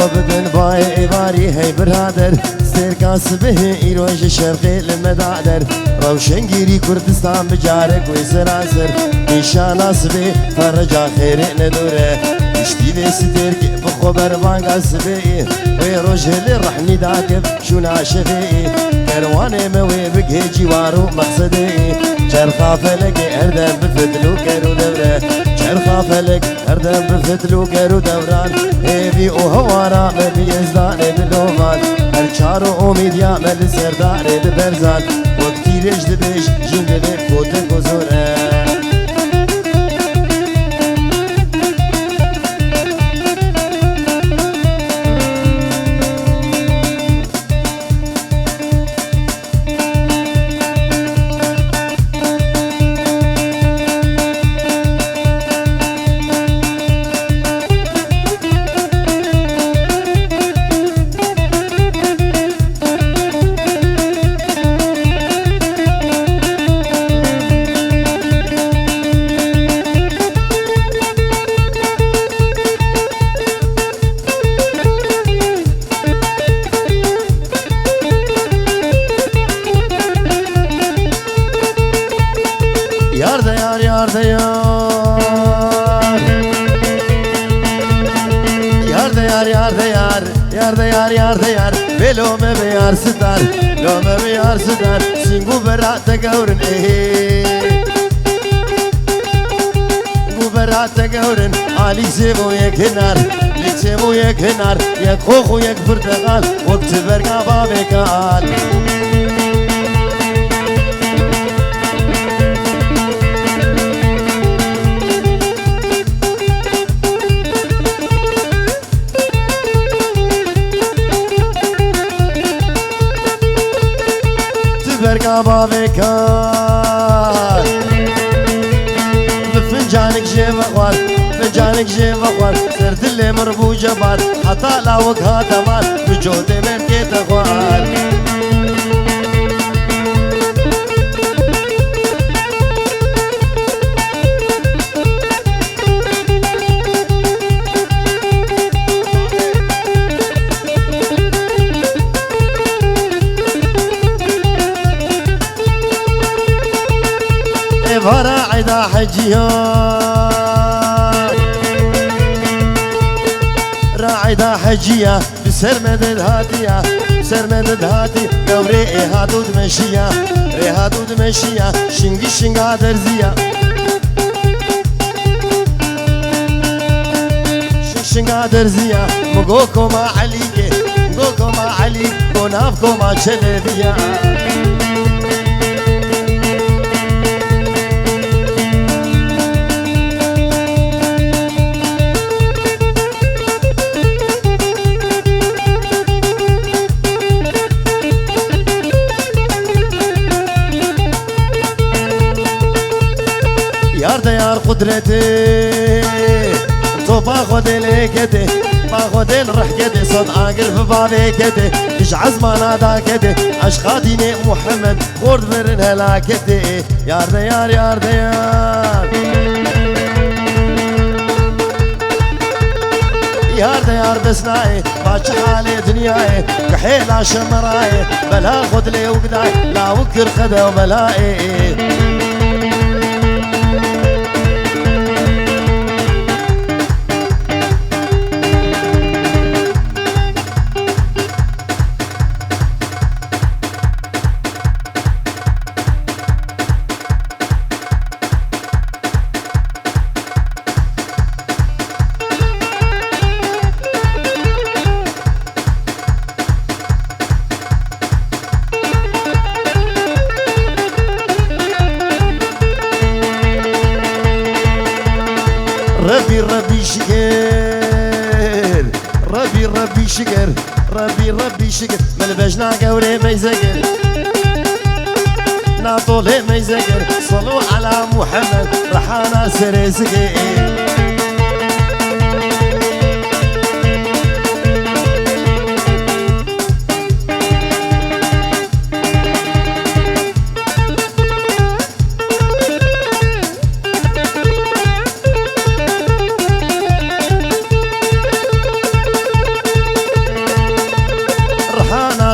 بدن باي إباري هي برادر سيركاس به إيروج شرقي المدادر روشن جيري كردستان بجارك ويسراسر نشاناس به فرجا خير ندوره اشتي في ستيرك بخبر بانقاس به ويروج اللي رحني داكب شو ناشفي كرواني موي بقهي جوارو مقصدي شرخا فلك اردم بفتلو كرو دوره شرخا فلك اردم بفتلو كرو دوران هيبي وهوارا مبي ازدان بلومان هرچارو امید يعمل سردار ببرزان وقتي رجد بيش جند بيك كوتك وزوره لومه بيار ستار لومه بيار ستار سينغو برات قورن سينغو برات قورن علي سيبو يكنار ليك سيبو يكنار يك خوخو يك برتقال وقت برقا بابك قال برقا بابكار بفنجانك جيب اخوار فنجانك جيب اخوار سرد اللي مربو جبار حتى لاوك هذا مال بجود من كيت اخوار فرا عدا حجيان راعدا حجية بسر مدد هاتية بسر مدد هاتي قوري إيهادود مشية إيهادود مشية شنقي شنقا درزية شنقا درزية مقوكو ما عليكي مقوكو ما عليك ونافكو ما شلبية يار ديار قدرتي تو باخد ليكتي باخد الرحكتي صد عاقل في بابيكتي ايش عزمان داكتي اشخاطيني محمد خورد برن هلاكتي يار ديار يار ديار يار ديار بسناي باش حالي دنياي كحيل شمراي بلا خد لي وقداي لا وكر خدا وبلائي ربي شكر ربي شكر ربي شكر ملبجنا قوري ميزقر ناطولي ميزقر صلوا على محمد رحانا سرزقر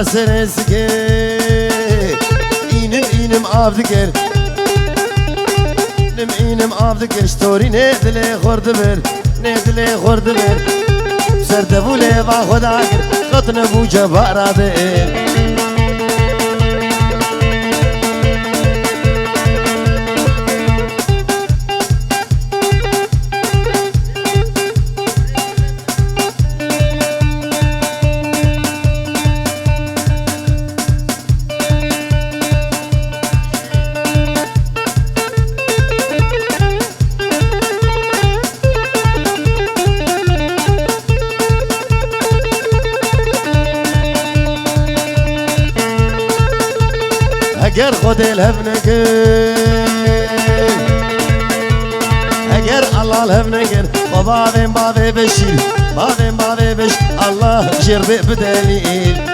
سرزقه اینم آب دگر اینم آب دگر ستوری ندلی خورد بر سردبوله با خدا گر قطن بو جبارا بر اگر خود الهبنکن اگر الله الهبنکن و بابim بشیر بابim بش الله جربه بدلیل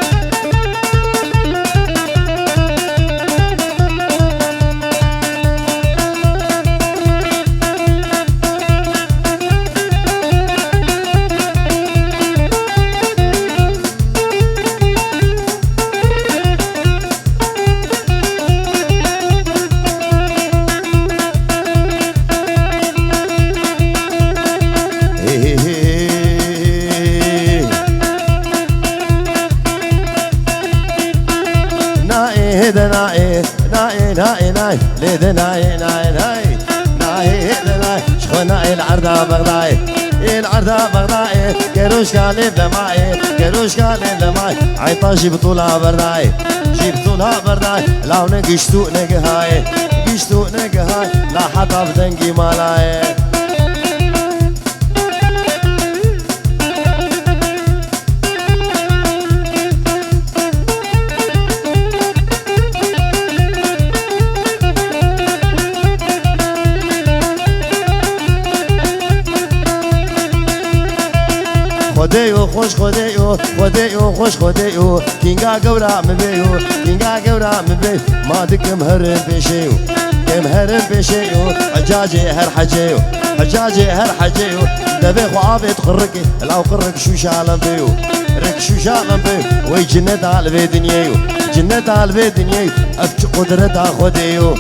ناي ليد ناي شخنا العرضة بغداي كروش كالي بماي عيطا جيبطولها برداي لاو نقشتو نقهاي لا حطا بدنقي مالاي خديو خوش خديو كينغا قورا مبيو ما دكم هرم بيشيو حجاجي هر حجيو دبي خوافي تخركي لو قرك شو شالم بيو وي جنة على دنيايو افش قدرة خديو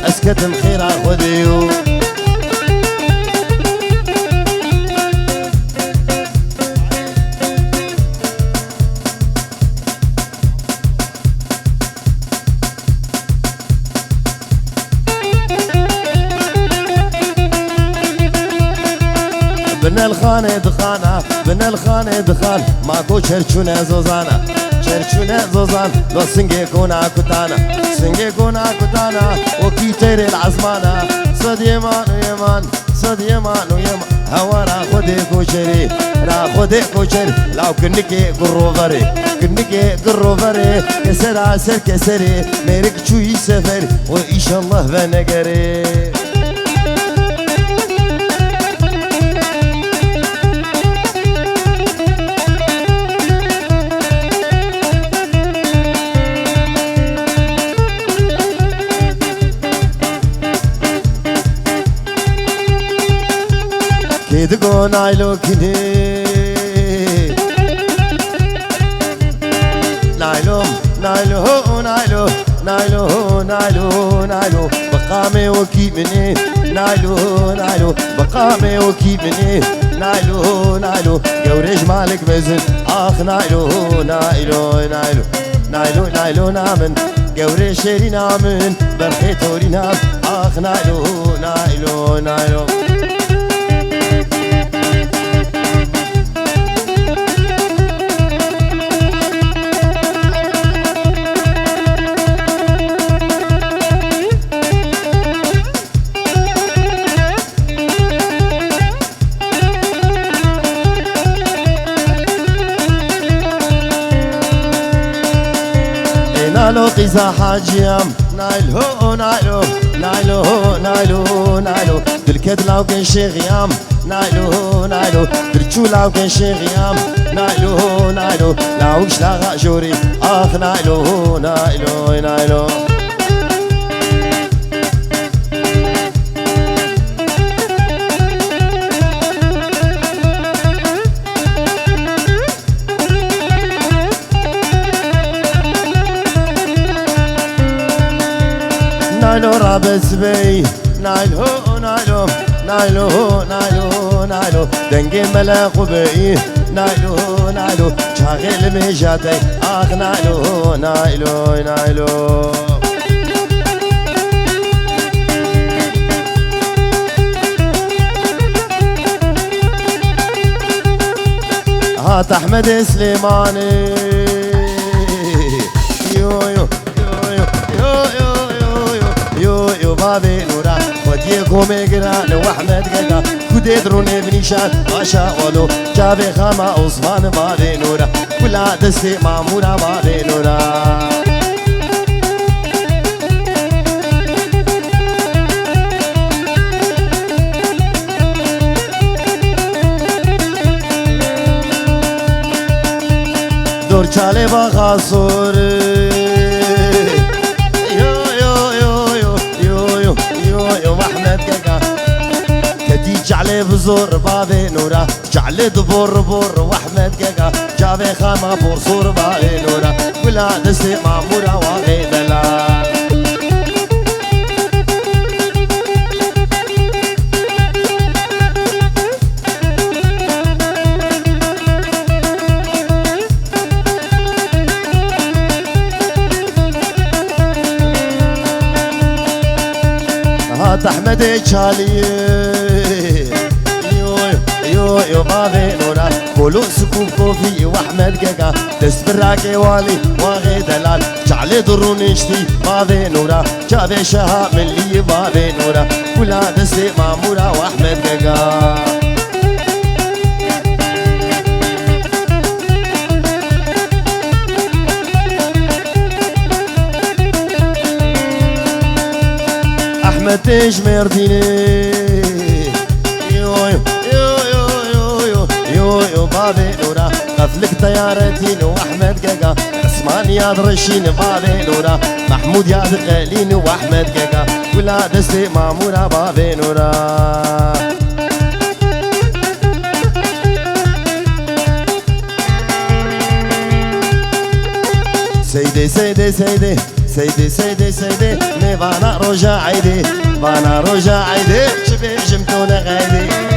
اسكت الخير خديو بن الخانة دخان ماكو چرچونه زوزان لو سنگه كونا كتانا وكي تيري العزمانة صد يمان هوا را خودي كوشري لو كنكي قروفري كسري ميرك چوي سفري وإن شاء الله بنقري كيدقو نايلو كني نايلو بقامي وكي مني نايلو بقامي وكي مني نايلو قوريش مالك بزن اخ نايلو نامن قوريش شيري نامن برخي توري نام اخ نايلو رزا حاجيام نايلو نايلو نايلو نايلو نايلو بالكد لاو كان شيغيام نايلو نايلو برتشو لاو كان شيغيام نايلو نايلو لاوش لا جوري اخ نايلو نايلو نايلو نايلو رابس بي نايلو نايلو نايلو نايلو نايلو دنجي ملاقو بي نايلو نايلو شاغل ميجاتي اخ نايلو نايلو نايلو هات احمد سليماني يو يو يو يو يو يو بابي نورا وديكم اقران واحمد قلقا كودي دروني بنيشان باشا ولو جابي خاما عثمان بابي نورا كلها دستي مامورا بابي نورا دور چاله با خاصور جعلي بزور بابي نورا جعلي دبور بور واحمد قاقا جابي خامة بورصور بابي نورا ولا دستي مامورة واغي دلال هات احمد شالي يو بابي نورا كلو سكوب كوفي واحمد قاقا دست براكي والي واغي دلال جعلي ضروني اشتي بابي نورا جابي شها من لي بابي نورا كلها دستي مامورا واحمد قاقا احمد تجمر ديني يو بابي نورا قفلك طيارتين واحمد قاقا عثمان يا درشين بابي نورا محمود يا دقالين واحمد قاقا ولا دستي مامورة بابي نورا سيدي سيدي سيدي سيدي سيدي سيدي مي بانا رجع عيدي بانا رجع عيدي شبه جمتونا غايدي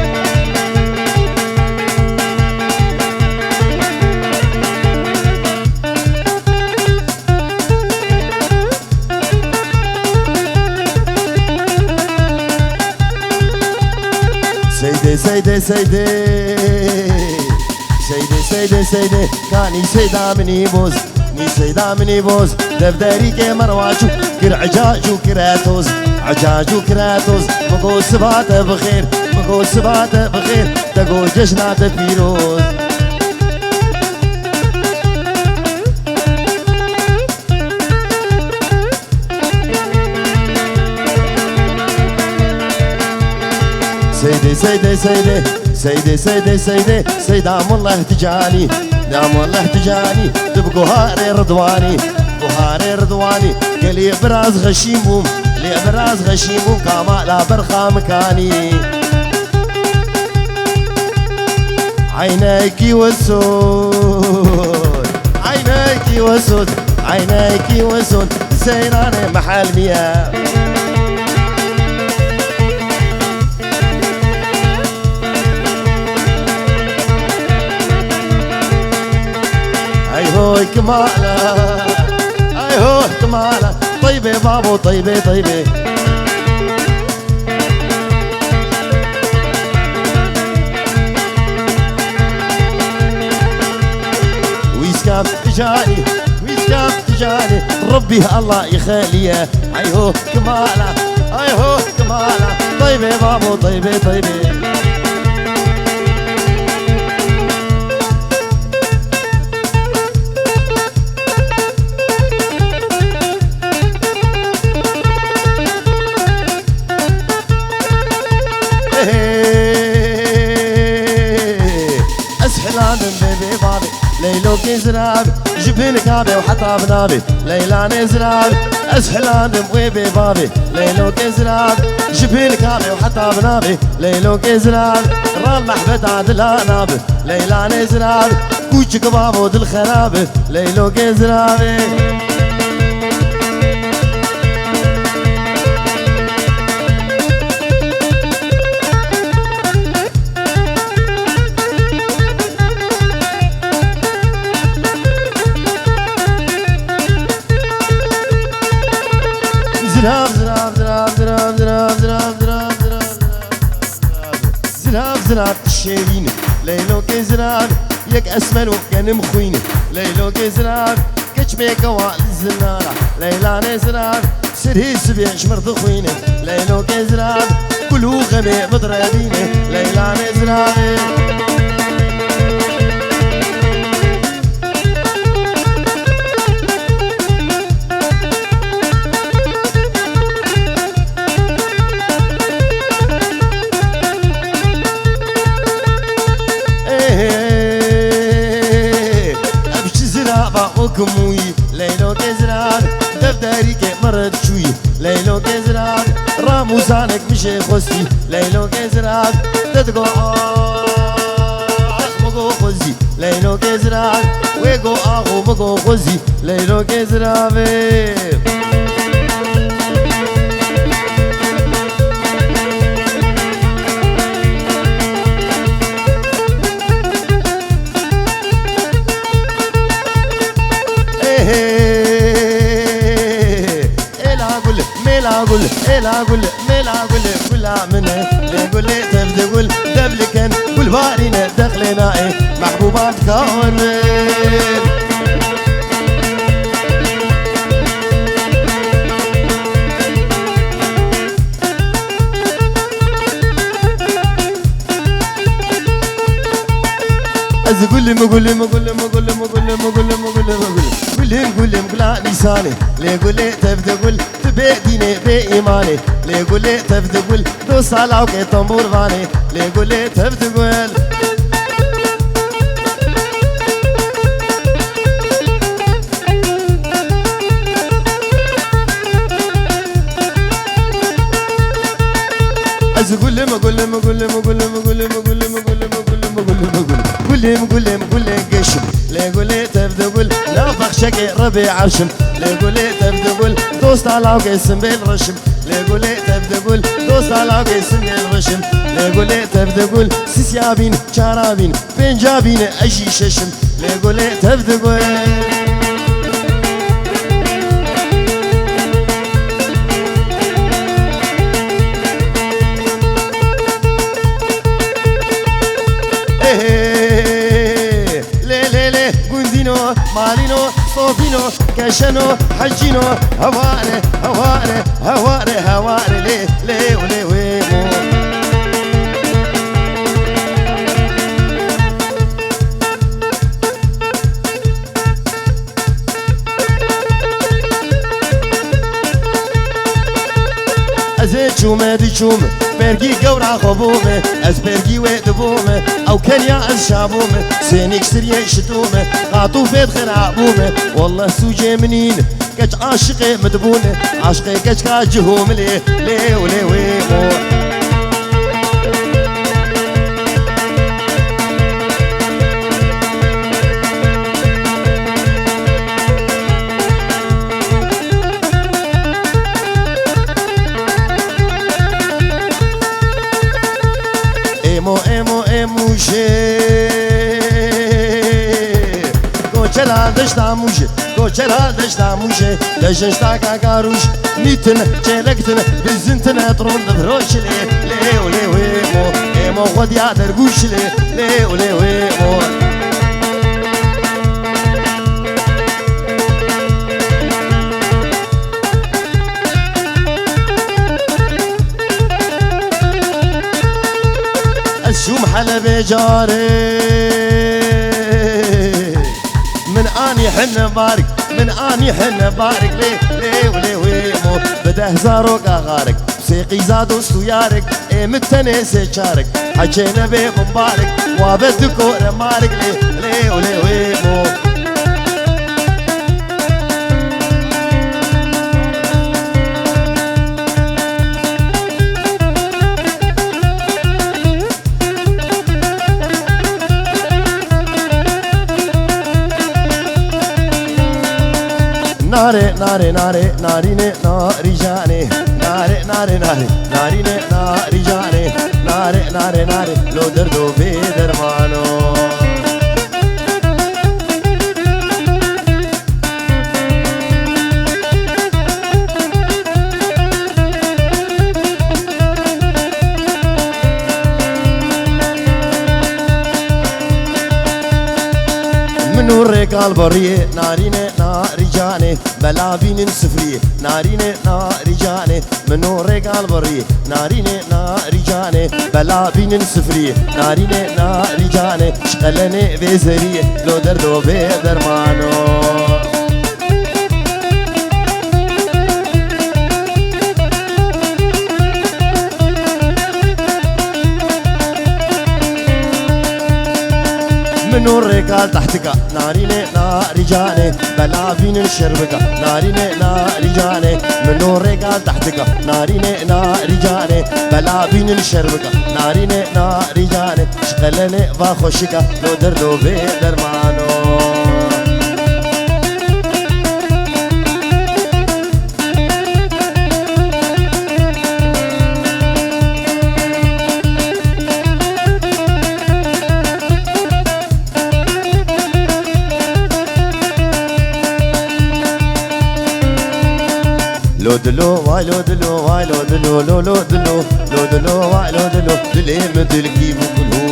سيدي سيدي سيدي سيدي سيدي سيدي كاني سيدا مني بوز ني سيدا مني بوز دفتري كي مرواجو كر عجاجو كراتوز عجاجو كراتوز مقول سبات بخير مقول سبات بخير تقول جشنات فيروز سيدي سيدي سيدي سيدي سيدي سيدي سيدي دام الله تجاني دام الله تجاني تبقوا هاري رضواني بهاري رضواني قالي براز غشيمهم لي براز غشيمهم كامالا برخا مكاني عينيكي والسود عينيكي والسود عينيكي والسود سيراني محل مياه هوي كمالة اي هو كمالة طيبة بابو طيبة طيبة ويسكام تجاني ويسكام تجاني ربي الله يخليه اي هو كمالة اي هو كمالة طيبة بابو طيبة طيبة كزراب جبين كابي وحتى بنابي ليلى نزراب أسحلان دموي ببابي ليلو كزراب جبين كابي وحتى بنابي ليلو كزراب رام محبت عدلا نابي ليلى نزراب كوش كبابو دل خرابي ليلو كزرابي زراب زراب زراب زراب زراب زراب زراب زراب زراب زراب تشيرين ليلو كزراب يك اسمر وكان مخوين ليلو كزراب كش بيك وال الزنارة ليلى نزراب سري سبيع شمرض خوينه ليلو كزراب كلو غمي مضربينه ليلى نزراب كموي ليلو كزران دفتري كي مرد شوي ليلو كزران راموسانك مشي خوستي ليلو كزران تدقو مقو خوزي ليلو كزران ويقو اخو مقو خوزي ليلو كزران لا قول ملا قول كل منه لقول تبدأ قول دبلكن كل بارينا دخلنا محبوبات كون أزقول مقول مقول مقول مقول مقول مقول مقول كلا لساني لقول تبدأ قول بيديني بإيماني لقول تبدأ قول دوس على عوكي طنبور فاني لقول تبدأ قول أزقول مقول مقول مقول مقول مقول مقول مقول قشم لقول تبدأ قول نافخ شكي ربي عرشم لقول تبدأ قول دوست على عوكي اسم بالرشم لقول تبدأ قول دوست على عوكي اسم بالرشم لقول تبدأ قول سيسيابين شارابين بنجابين أشي ششم لقول تبدأ قول مالينو صوفينو كشنو حجينو هواري هواري هواري هواري ليه ليه وليه ويمو أزيد شومة دي شومة برقي قورا خبومة از برقي ويدبومة او كنيا از شابومة سينيك سريع شتومة قاطوفة خرابومة والله سوجي منين كج عاشقي مدبونة عاشقي كج كاجهوم ليه ليه وليه ويمو کوچلا دشتا موشه کوچلا دشتا موشه دشتا کاروش نیتن چلکتن بزنتن ترون دبروش لی ولی ویمو ایمو خودیا درگوش لی ولی ویمو شوم حلب جاري من اني حن بارك من اني حن بارك ليه ليه وليه ويمو بده زاروك اغارك سيقي زادو سيارك متني سيشارك حكينا بيه مبارك وابدكو رمارك ليه ليه وليه ويمو ناره ناره ناره نارینه ناری جانه ناره ناره ناره نارینه ناری جانه ناره ناره ناره لو دردو بی درمانو منو رقال بريه نارينه ناري جاني بلا بين سفريه نارينه ناري جاني منو رقال بريه نارينه ناري جاني بلا بين سفريه نارينه ناري جاني شقلني بزريه لو دردو بدرمانو منو الرقال تحتك نارينه ناري جاني بلا بين الشربك نارينه ناري جاني منو الرقال تحتك نارينه ناري جاني بلا بين الشربك نارينه ناري جاني شقلني باخوشك لو دردو بدرمانو لو دلو واي لو دلو واي لو دلو لو لو دلو لو دلو واي لو دلو دلي مدلكي بكلو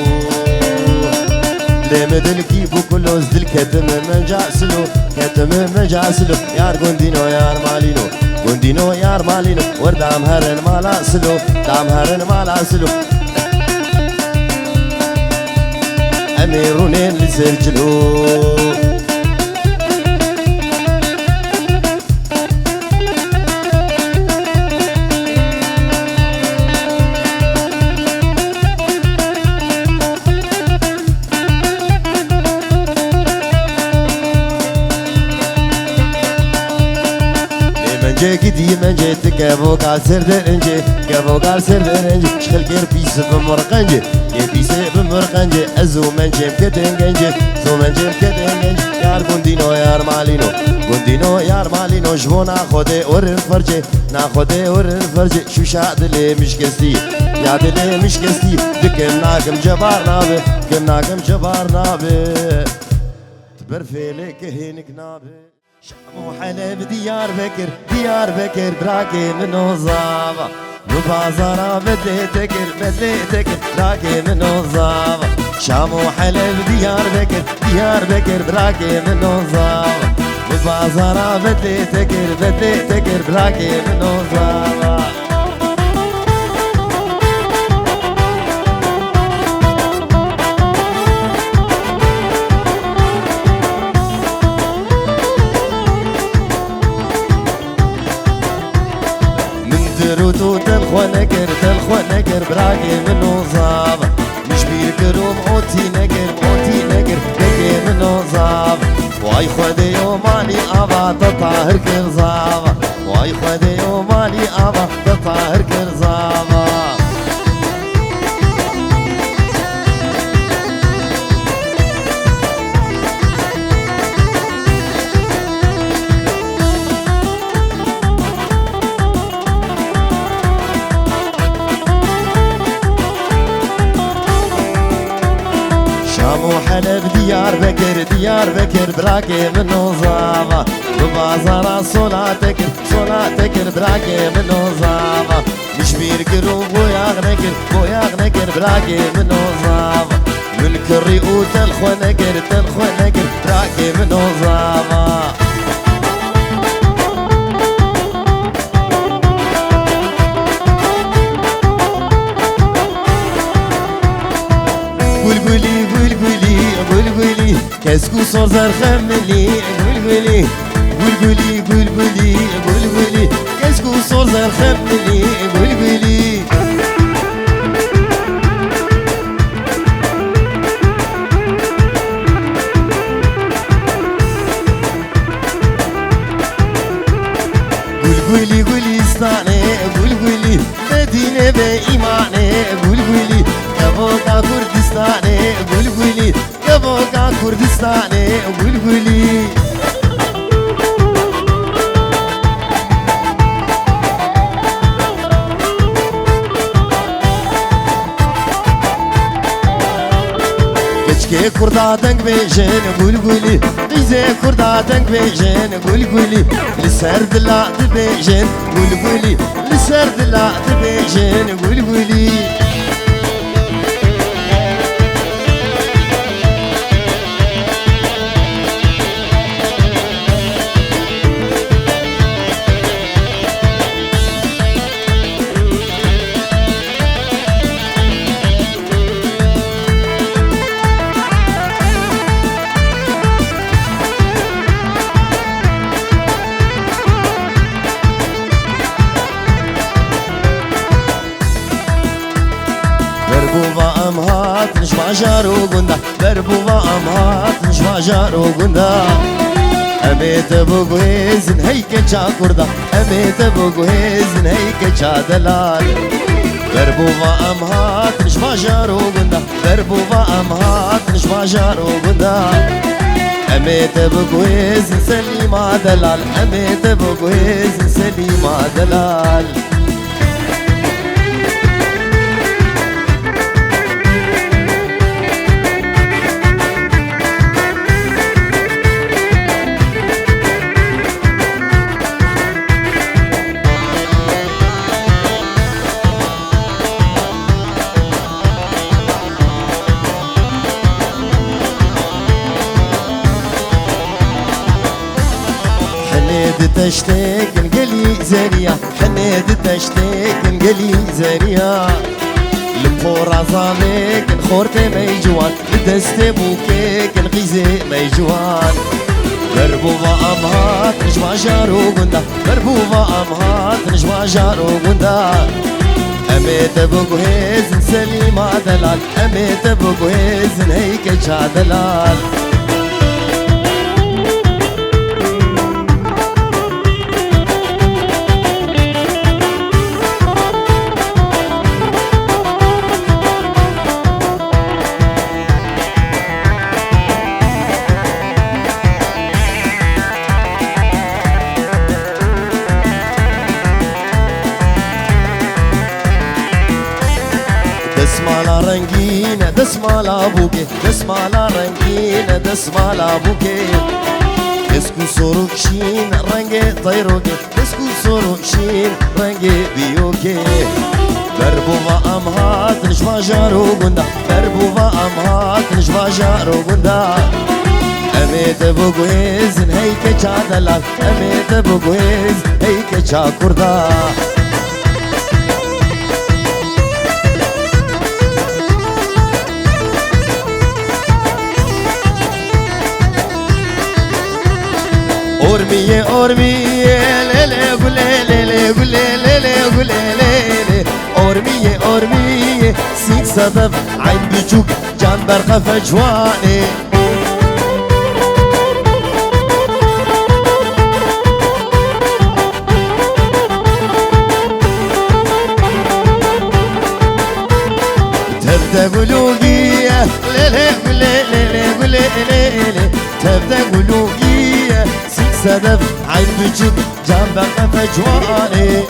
دلي مدلكي بكلو زدل كتم مجاسلو كتم مجاسلو يار قندينو يار مالينو قندينو يار مالينو وردام هرن مالاسلو دام هرن مالاسلو أميرونين لسرجلو جدي من جيت كابو قال سردر انجي كابو قال سردر انجي شخل كير بيس بمرقنجي يبيس بمرقنجي ازو من جيم كتنجي زو من جيم كتنجي يار قندينو يار مالينو قندينو يار مالينو جبو ناخده ورن فرجي ناخده ورن فرجي شو شادلي مش كستي يا دلي مش كستي دكم ناكم جبار نابي كم ناكم جبار نابي تبرفيلك هينك نابي شامو حلب ديار بكر ديار بكر براكي منو زابا ببازارا بدلي تكر براكي منو زابا شامو حلب ديار بكر براكي منو زابا ببازارا بدلي تكر براكي منو زابا روتو تلخو نكر براكي منو زابا مش بيركرو موتي نكر بكي منو زابا واي خودي يو مالي ابا تطاهر كر زابا واي خودي يو مالي ابا تطاهر كر زابا حلب ديار بكر براكي منو زابا ببازارا صلاتكر براكي منو زابا مش بيركرو بوياغ نكر براكي منو زابا من كري وتلخو نكر براكي منو زابا بلبلي كسكو صور زر خملي بلبلي كسكو صور زر خملي بلبلي قولي استاني بلبلي مدينة بإيماني بلبلي كفوكا كردستاني بلبلي كفوكا كردستاني بلبلي كچكي كردا دنگ بيجن قول قولي قيزي كردا دنگ بيجن قول قولي لسر دلا دبيجن قول قولي لسر دلا دبيجن قول قولي بربوبا امهات نشبع جارو قندا بربوبا امهات نشبع جارو قندا اميت بوغويزن هيك جا كردا اميت بوغويزن هيك جا دلال بربوبا امهات نشبع جارو قندا بربوبا امهات نشبع جارو قندا اميت بوغويزن سليما دلال اميت بوغويزن سليما دلال تشتاق نقلي زانية حنيت تشتاق نقلي زانية لمخور عظامك نخورتي ميجوان لدستي بوكيك نغيزي ميجوان بربوبا امهات نجمع جارو قندا بربوبا امهات نجمع جارو قندا اميت بوغوهيز سليما دلال اميت بوغوهيز هيك جا دلال دسمالا رنگینه دسمالا بوکه دسمالا رنگینه دسمالا بوکه دسکو سروکشین رنگ طیروکه دسکو سروکشین رنگ بیوکه بربوبا امهات نشبع جارو قندا بربوبا امهات نشبع جارو قندا اميت بوغويزن هيك جا دلال اميت بوغويز هيك جا كردا أورمية أورمية ليلي قولي ليلي قولي ليلي قولي ليلي أورمية أورمية سيك صدف عين بجوك جنبر قفا جواني تبدأ قلوقية ليلي قولي ليلي قولي ليلي تبدأ قلوقية صدف عين بجوك جنبك فجواني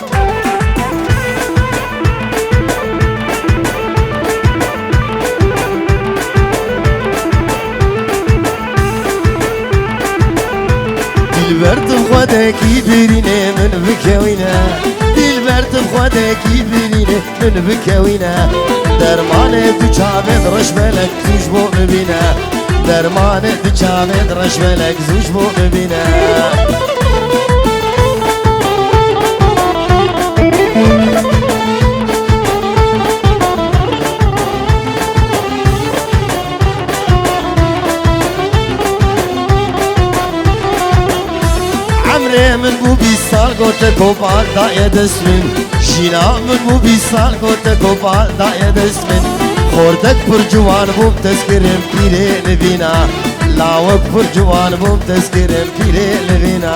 دلبرت بخودك يبريني من بكوينه دلبرت بخودك يبريني من بكوينه درمانه تو چاوید رش ملک زوج بو ببینه درمانه تو چاوید رش ملک زوج بو ببینه عمري من بو 20 سال قلت كوبال داية دسمن شينا من بو 20 سال قلت كوبال داية دسمن خوردك برجوان بوم تذكرم بيري لبينا لاوك برجوان بوم تذكرم بيري لبينا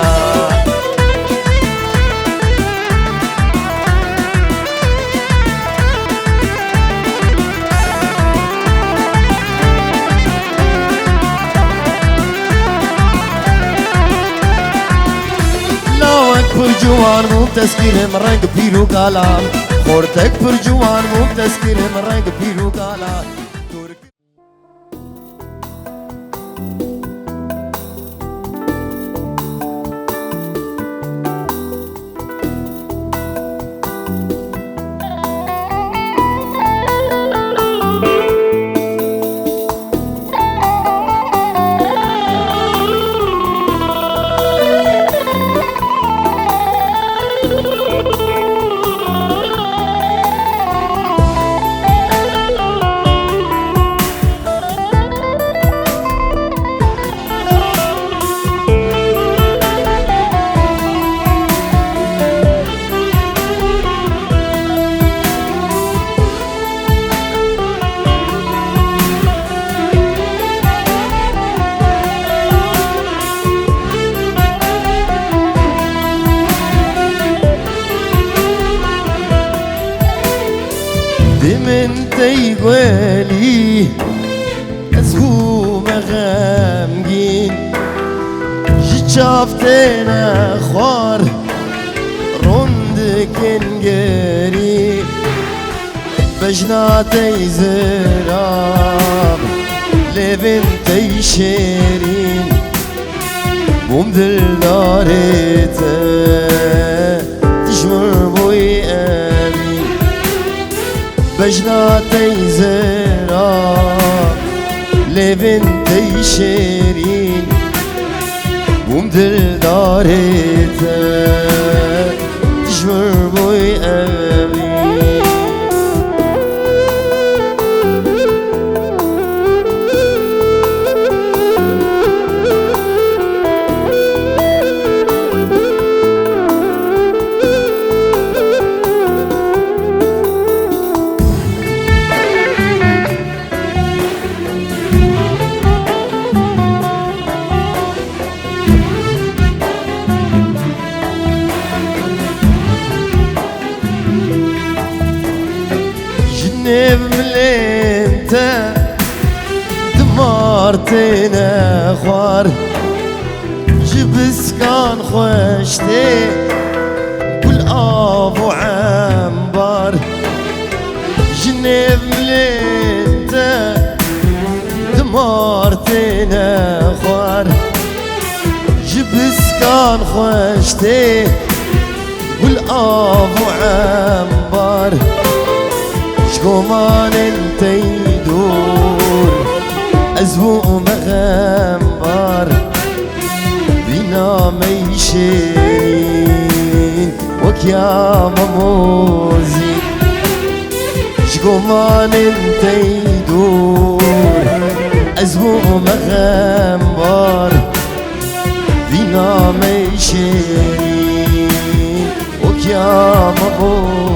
برجوان مو تذكرم رنگ پیرو کالام خوردك برجوان مو تذكرم رنگ پیرو کالام دمن تيقولي أزهو مغامجين جتشافتنا خوار روندك انجري بجناتي زراب لبنتي شيرين بومدل داريته تجمر بوي أمين بجناتي زراب لبنتي شيرين بومدل داريته تجمر بوي أمين ملينتا دمارتنا خوار جبس كان خوشتي كل ابو عنبر جنيب ملينتا دمارتنا خوار جبس كان خوشتي كل ابو عنبر شكومان انت يدور ازبوق مغمبر بينا ميشين وكيا مموزي شكومان انت يدور ازبوق مغمبر بينا ميشين وكيا مموزي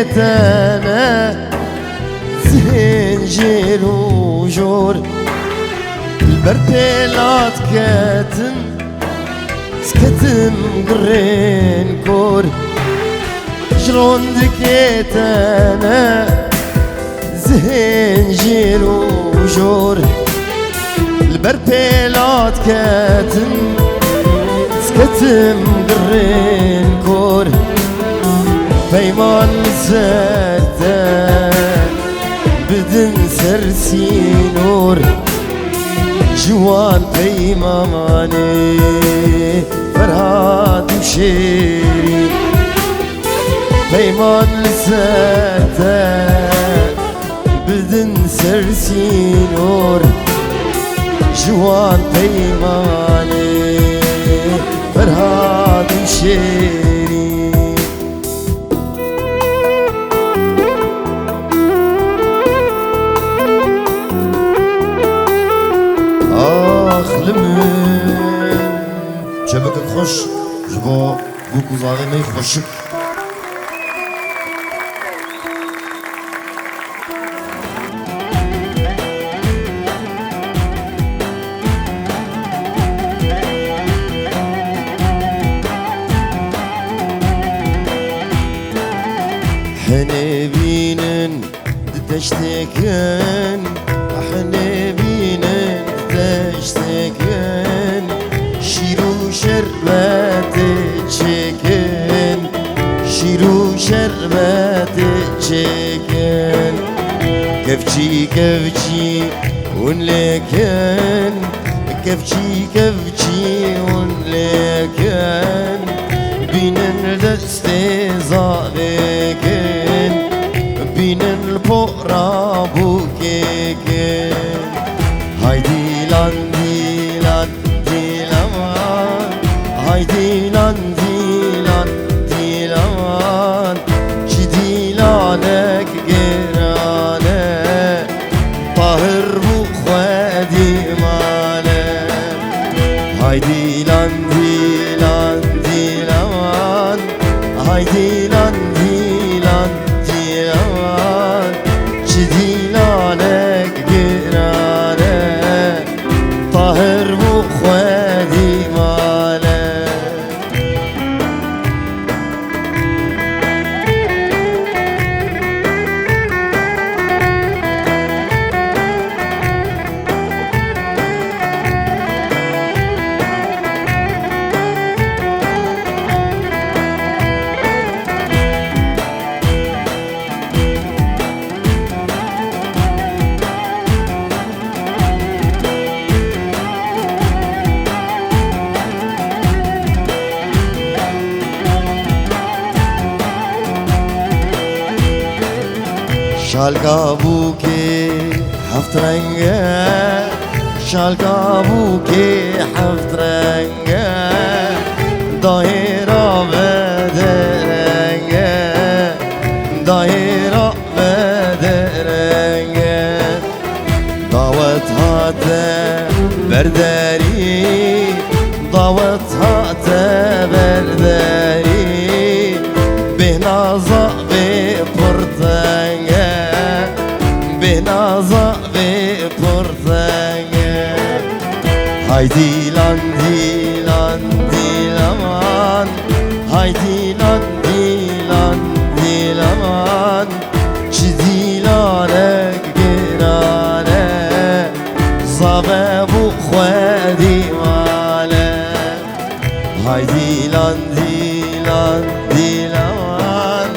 جروندكيتنا زنجير وجور البرتيلات كاتن سكتم قرين كور جروندكيتنا زنجير وجور البرتيلات كاتن سكتم قرين كور بيمان زرتا بدن سرسي نور جوان بيماني فرهاد وشيري بيمان زرتا بدن سرسي نور جوان بيماني فرهاد وشيري شبك خوش جبو بوكو زاغي خوشك حنبينن تشتكن حنبينن تشتكن شيرو شربت تشكن شيرو شربت تشكن كفشي كفشي ونلكن كفشي كفشي ونلكن بينن دستي زالكن بينن البقرة بوكيكن هايدي لان ديلان ديلان هايدي لان ديلان ديلان هاي ديلان ديلان ديلان چی دیلانک گرانه طاهر بو خوادی ماله شالقا بوكي حفت رنگه شالقا بوكي حفت رنگه دايرة بدرنگه دايرة بدرنگه دعوت هات برداري دعوت هات برداري بهنازا بپرتنگه بنازا بپرتنگه های دیلان دیلان دیلمان های دیلان دیلان دیلمان چی دیلانک گرانه زابه بو خوادی ماله های دیلان دیلان دیلمان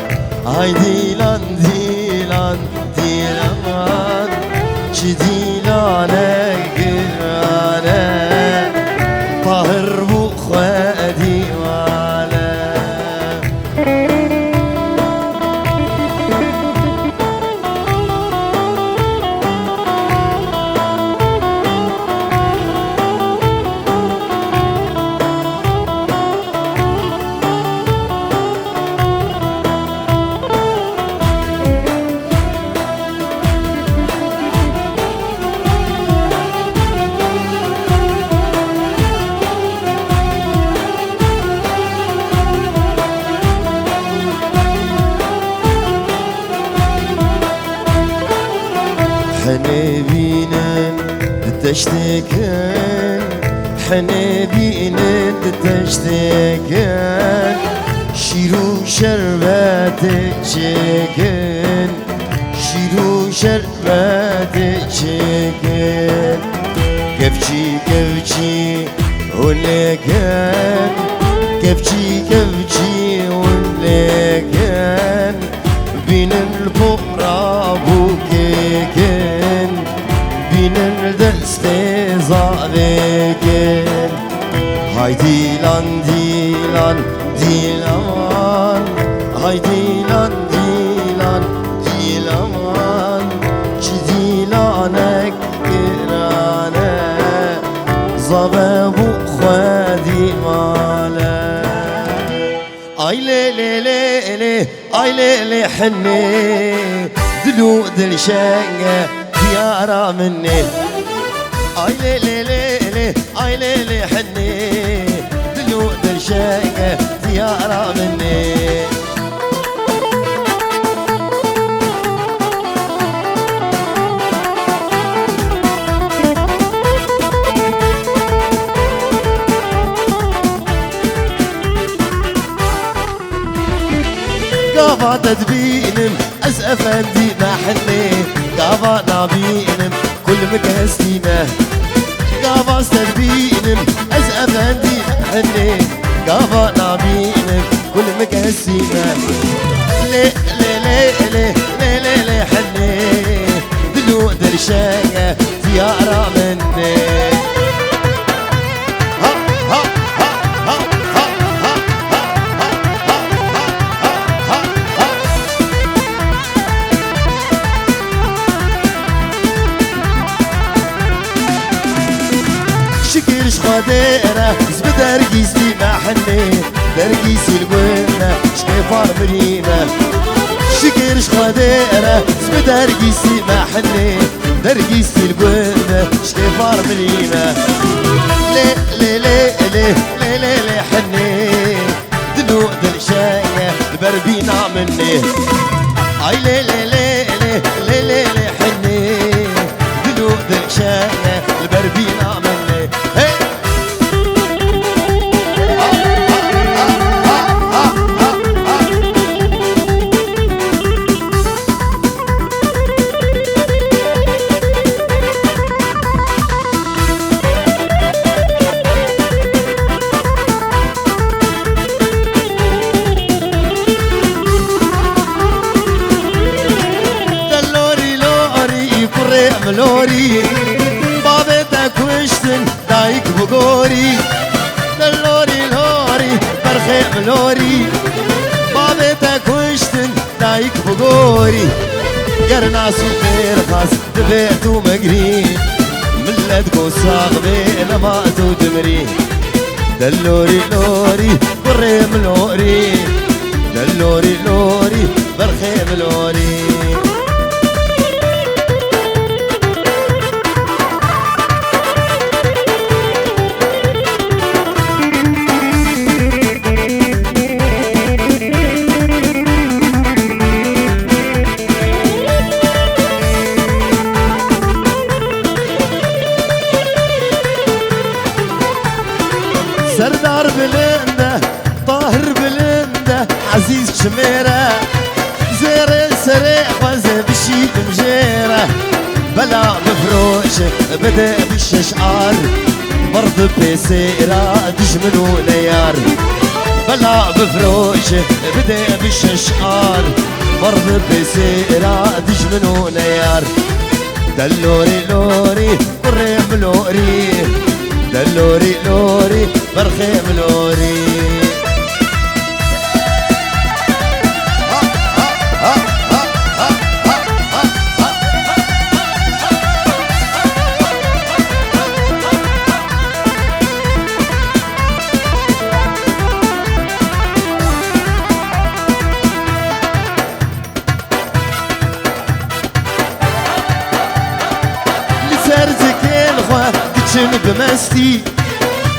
های دیلان دیلان دیلمان چی دیلانه گرانه طاهر بو خوادی ماله حني بينن تشتكن حني بينن تشتكن شيرو شربت تشكن شيرو شربت تشكن كفشي كفشي ولكن كفشي كفشي ولكن بين البقرة بوكيكن بين الدست زاركن هاي ديلان ديلان ديلان هاي ديلان ديلان ديلان چی دیلانک گرانه زبابو خوادی ماله آی لیلی لیلی آی لیلی حنی دلو دل شنگه دیارا منی آی لیلی لیلی آی لیلی حنی دلو دل شنگه دیارا منی قافا تدبينم أز أفندي ما حني قافا نابينم كل مكهستيمة قافا تدبينم أز أفندي ما حني قافا نابينم كل مكهستيمة لي لي لي لي لي لي لي حني دلو درشاية زيارة مني شكرش خديرة زبدر قيسي ما حني درقيسي القنة شكيفار مريمة شكرش خديرة زبدر قيسي ما حني درقيسي القنة شكيفار مريمة لي لي لي لي لي لي لي حني دلو دل شاية البربينا مني اي لي لي لي لي لي لي لي حني دلو دلشانة البربينا مني هي ملوري بابتك وشتن دايك بقوري دلوري لوري برخي ملوري بابتك وشتن دايك بقوري قرنا سوبر خاص دبيت ومقرين ملتكو صاغبين ما تدمري دلوري لوري بري ملوري دلوري لوري برخي ملوري سردار بلنده طاهر بلنده عزيز شميره زير سريع وزي بشي مجيره بلا مفروشه بدا بالششعار برض بسيرة تجملو ليار بلا مفروشه بدا بالششعار برض بسيرة تجملو ليار دلوري لوري قريم لوري دلوري لوري برخيم لوري لسرزك الخوا كتشم بمستي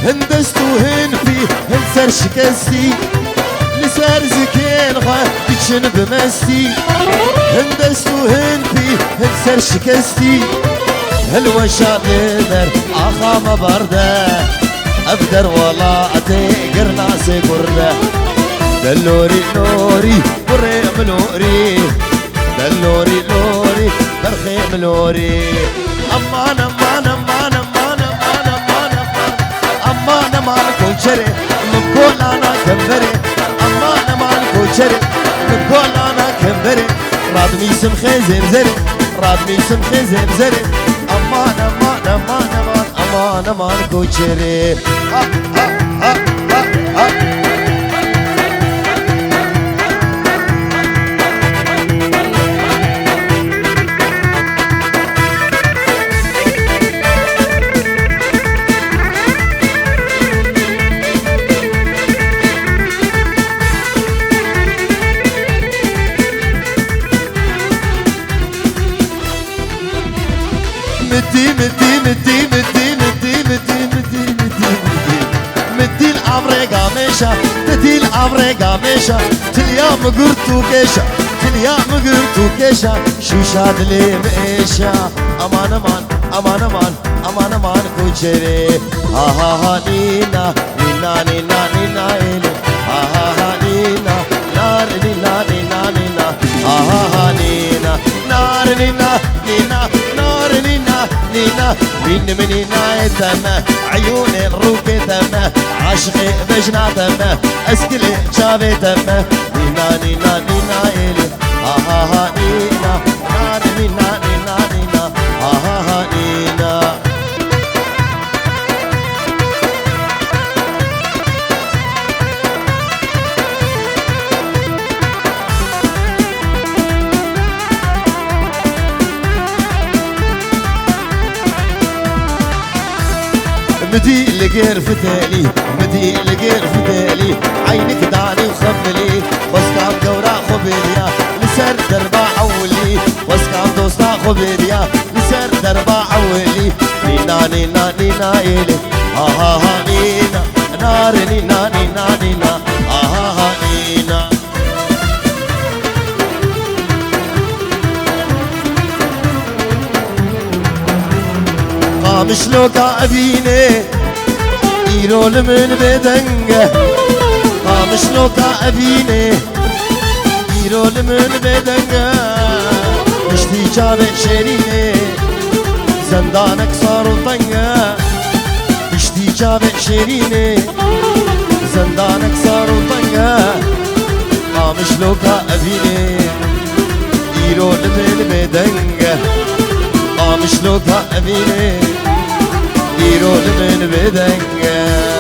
هندستو هن في هنسر شكستي لسار زكين غا كتشن بمستي هندستو هن في هنسر شكستي هلوى شاطر آخا ما برده أبدر ولا أتيقر ناسي برده دلوري لوري بريم لوري دلوري لوري برخيم لوري أمان أمان أمان أمان أمان مالكو شري نقول أنا كمبري أمان مالكو شري نقول أنا كمبري رادني سم خزر زري رادني سم خزر زري أمان أمان أمان أمان أمان مالكو شري مدي مدي مدي مدي مدي مدي مدي مدي مدي الأمر قامشة مدي الأمر قامشة تليام قرتو كيشة تليام قرتو كيشة شو شاد لي مئشة أمان أمان أمان أمان أمان أمان كوشري ها ها ها نينا نينا نينا نينا إلي ها ها ها نينا نار نينا نينا نينا ها ها ها نينا نار نينا نينا نار نينا نينا من منينا تمه عيوني الروك تمه عشقي بجنا تمه اسكلي شافي تمه نينا نينا نينا إلي ها ها ها نينا نار نينا نينا نينا ها ها ها نينا مدي لقير فتالي مدي لقير فتالي عينك دعني وخبلي واسكام دورا خبليا لسر دربا عولي واسكام دوستا خبليا لسر دربا عولي نينا نينا نينا إلي ها ها ها نينا نار نينا نينا نينا ها ها ها نينا قامش لوكا أبيني إيرو لمن بدنجة قامش لوكا أبيني إيرو لمن بدنجة مشتي جابت شيريني زندانك صاروا طنجة مشتي جابت شيريني زندانك صاروا طنجة قامش لوكا أبيني إيرو لمن بدنجة قامش لوكا أبيني إيرو لمن بدنجة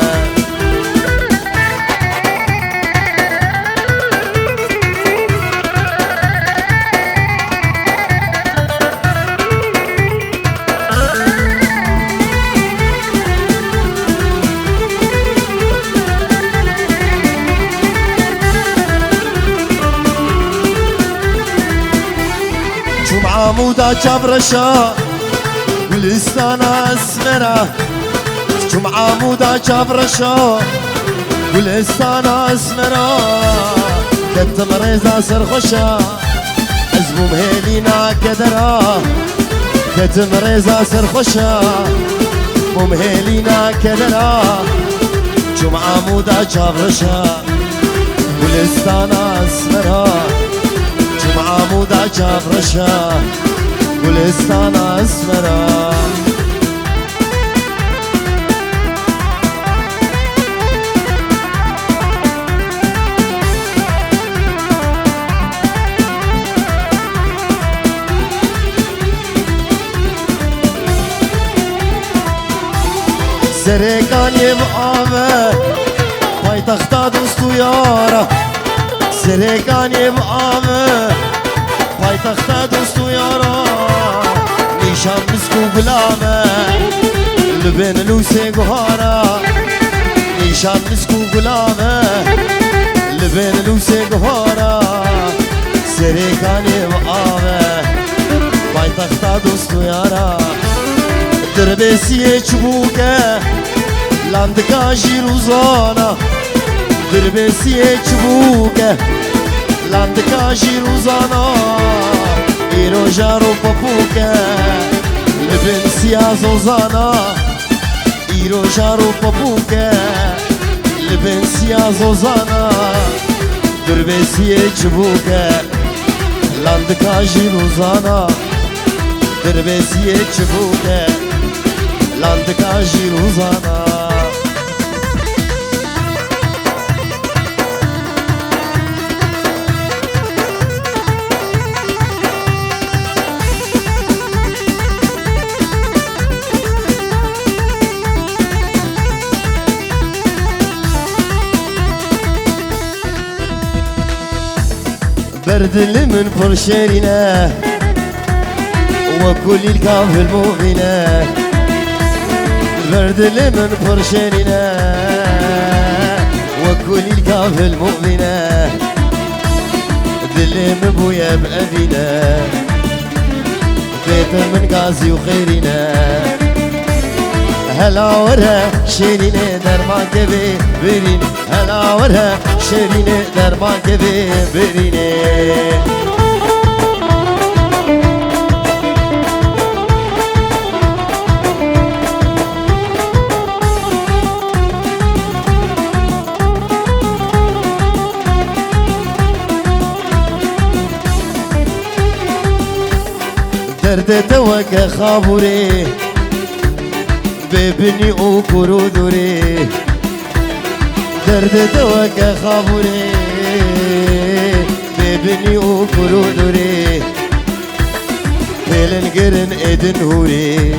عمودا جبرشا ولسانا اسمرا جم عمودا جبرشا ولسانا اسمرا كنت مريزا سرخشا ازبو مهيلينا كدرا كنت مريزا سرخشا ممهيلينا كدرا جم عمودا جبرشا ولسانا اسمرا عمودا جبرشا ولستان اسمرا سرکان يبقى باي تختا دوستو يارا سرکان يبقى باي تختا دوستو يارا نيشان مسكو غلامه لبين لوسي قهارا نيشان مسكو غلامه لبين لوسي قهارا سريكاني مقامه باي تختا دوستو يارا دربسيه چبوكه لاندكا جيروزانا دربسيه چبوكه لاندكا جيروزانا إيرو جارو بابوكا لبن سيازو زانا إيرو جارو بابوكا لبن سيازو زانا دربسيه چبوكا لاندكا جيروزانا دربسيه چبوكا لاندكا جيروزانا بردل من فرشيرنا وكل الكاف المؤمنة بردل من فرشيرنا وكل الكاف المؤمنة ذل بويا بأبينا بيت من قاسي وخيرنا هلا ورها شيريني درمان كبي برين هلا ورها شيريني درمان كبي بريني درد توك خابوري ببني وكرو دوري درد توك خابوري ببني وكرو دوري بيلن قرن ايدن هوري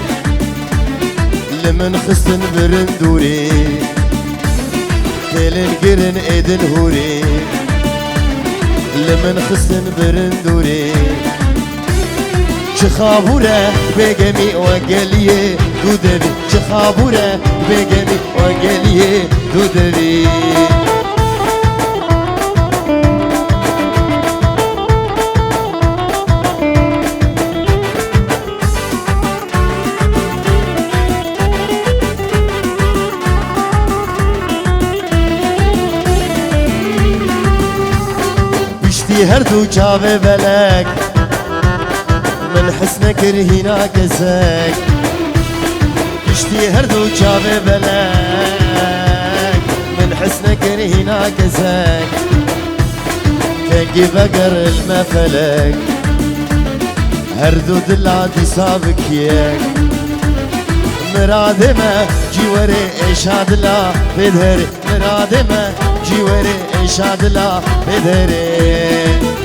لمن خصن برندوري بيلن قرن ايدن هوري لمن خصن برندوري چخابوره بگمی وانگلیه دودوی چخابوره بگمی وانگلیه دودوی بشتی هر دو چاوه بلک من حسنك رهينا كسك اشتي هردو چاوه بلک من حسنك رهينا كزاك كنجي بقر المفلك هردو دلاتي سابك ياك مرادمه جيوري اشاد لا بدهري مرادمه جيوري اشاد لا بدهري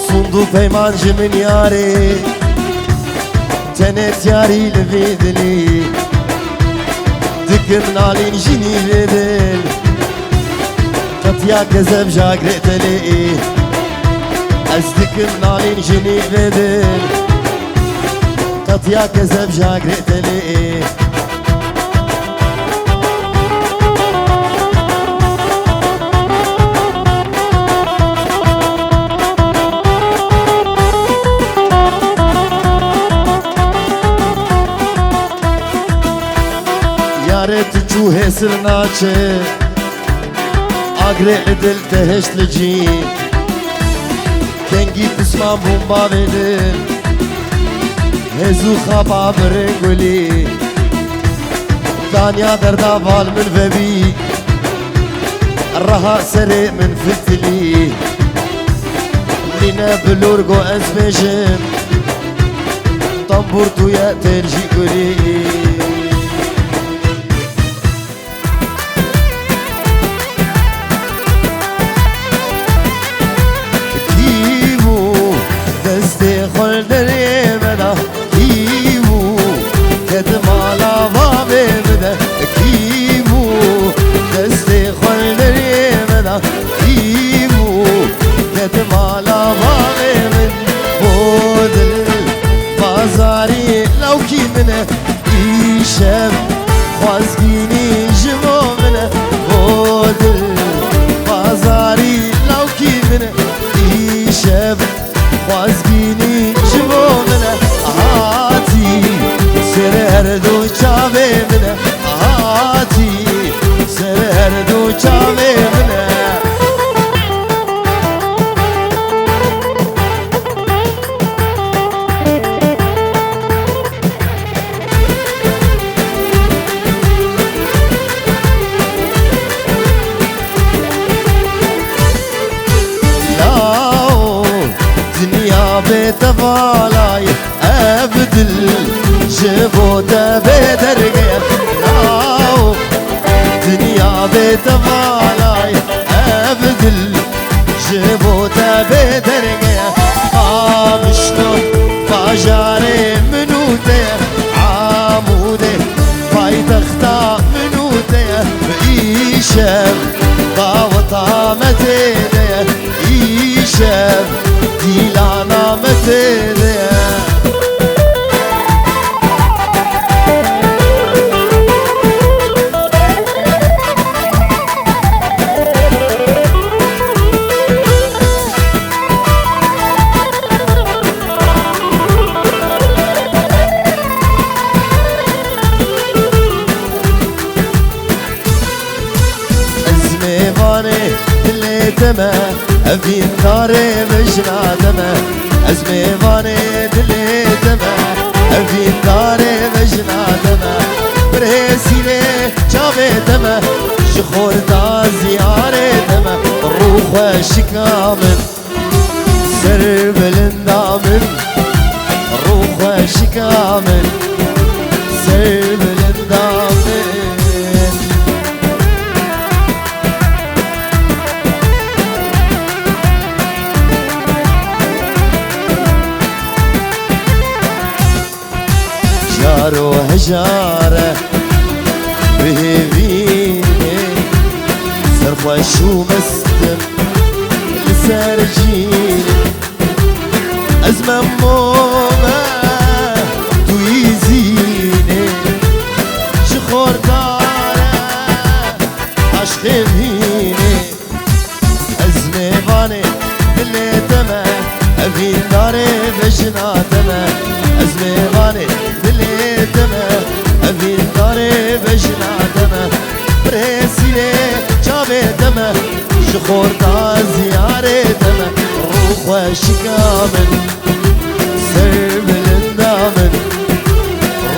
صندو پیمان جمن یاری تنت یاری لبیدلی دکم نالین جنی بدل قطیا کذب جاگرتلی از دکم نالین جنی بدل قطیا کذب جاگرتلی يارت جوه سرناچه اگره دل تهشت لجی کنگی پسمان بومبا بدل هزو خوابا برنگولی دانیا دردا وال من وبی الرها سري من فتلي لينا بلورغو ازمجم طنبورتو يا ترجي قولي دستی خل دری مدا کیمو کد مالا بابه مدا کیمو دستی خل دری مدا کیمو کد مالا بابه من بودل بازاری لو کی منه ایشم خوازگینی جمو منه بودل بازاری لو کی منه ایشم خوازگینی جبو منه آهاتی سر هر دو چاوه منه آهاتی سر هر دو چاوه منه بتفالاي ابدل جبوته بدرقه لاو دنيا بتفالاي ابدل جبوته بدرقه مشلو باجاري منوته عاموده بايتختا منوته ايشم باوطامته ايشم ديلانا متديا ازمي باني اللي تما ابي ناري مجنا دمه ازمي باني دلي دمه ابي ناري مجنا دمه برهسيلي جابي دمه شخور دا زياري دمه روح شكامن سر بلندامن روح شكامن سر بلندامن جارو هجاره بهيفيني صرف وشو مستم لسرجيني أزمة موما تويزيني شخور داره عشق مهيني أزمة باني دلي دمه أبي ناري بجنا دمه أزمة باني دلي خوردا زيارتنا روح وشكامن سرب الاندامن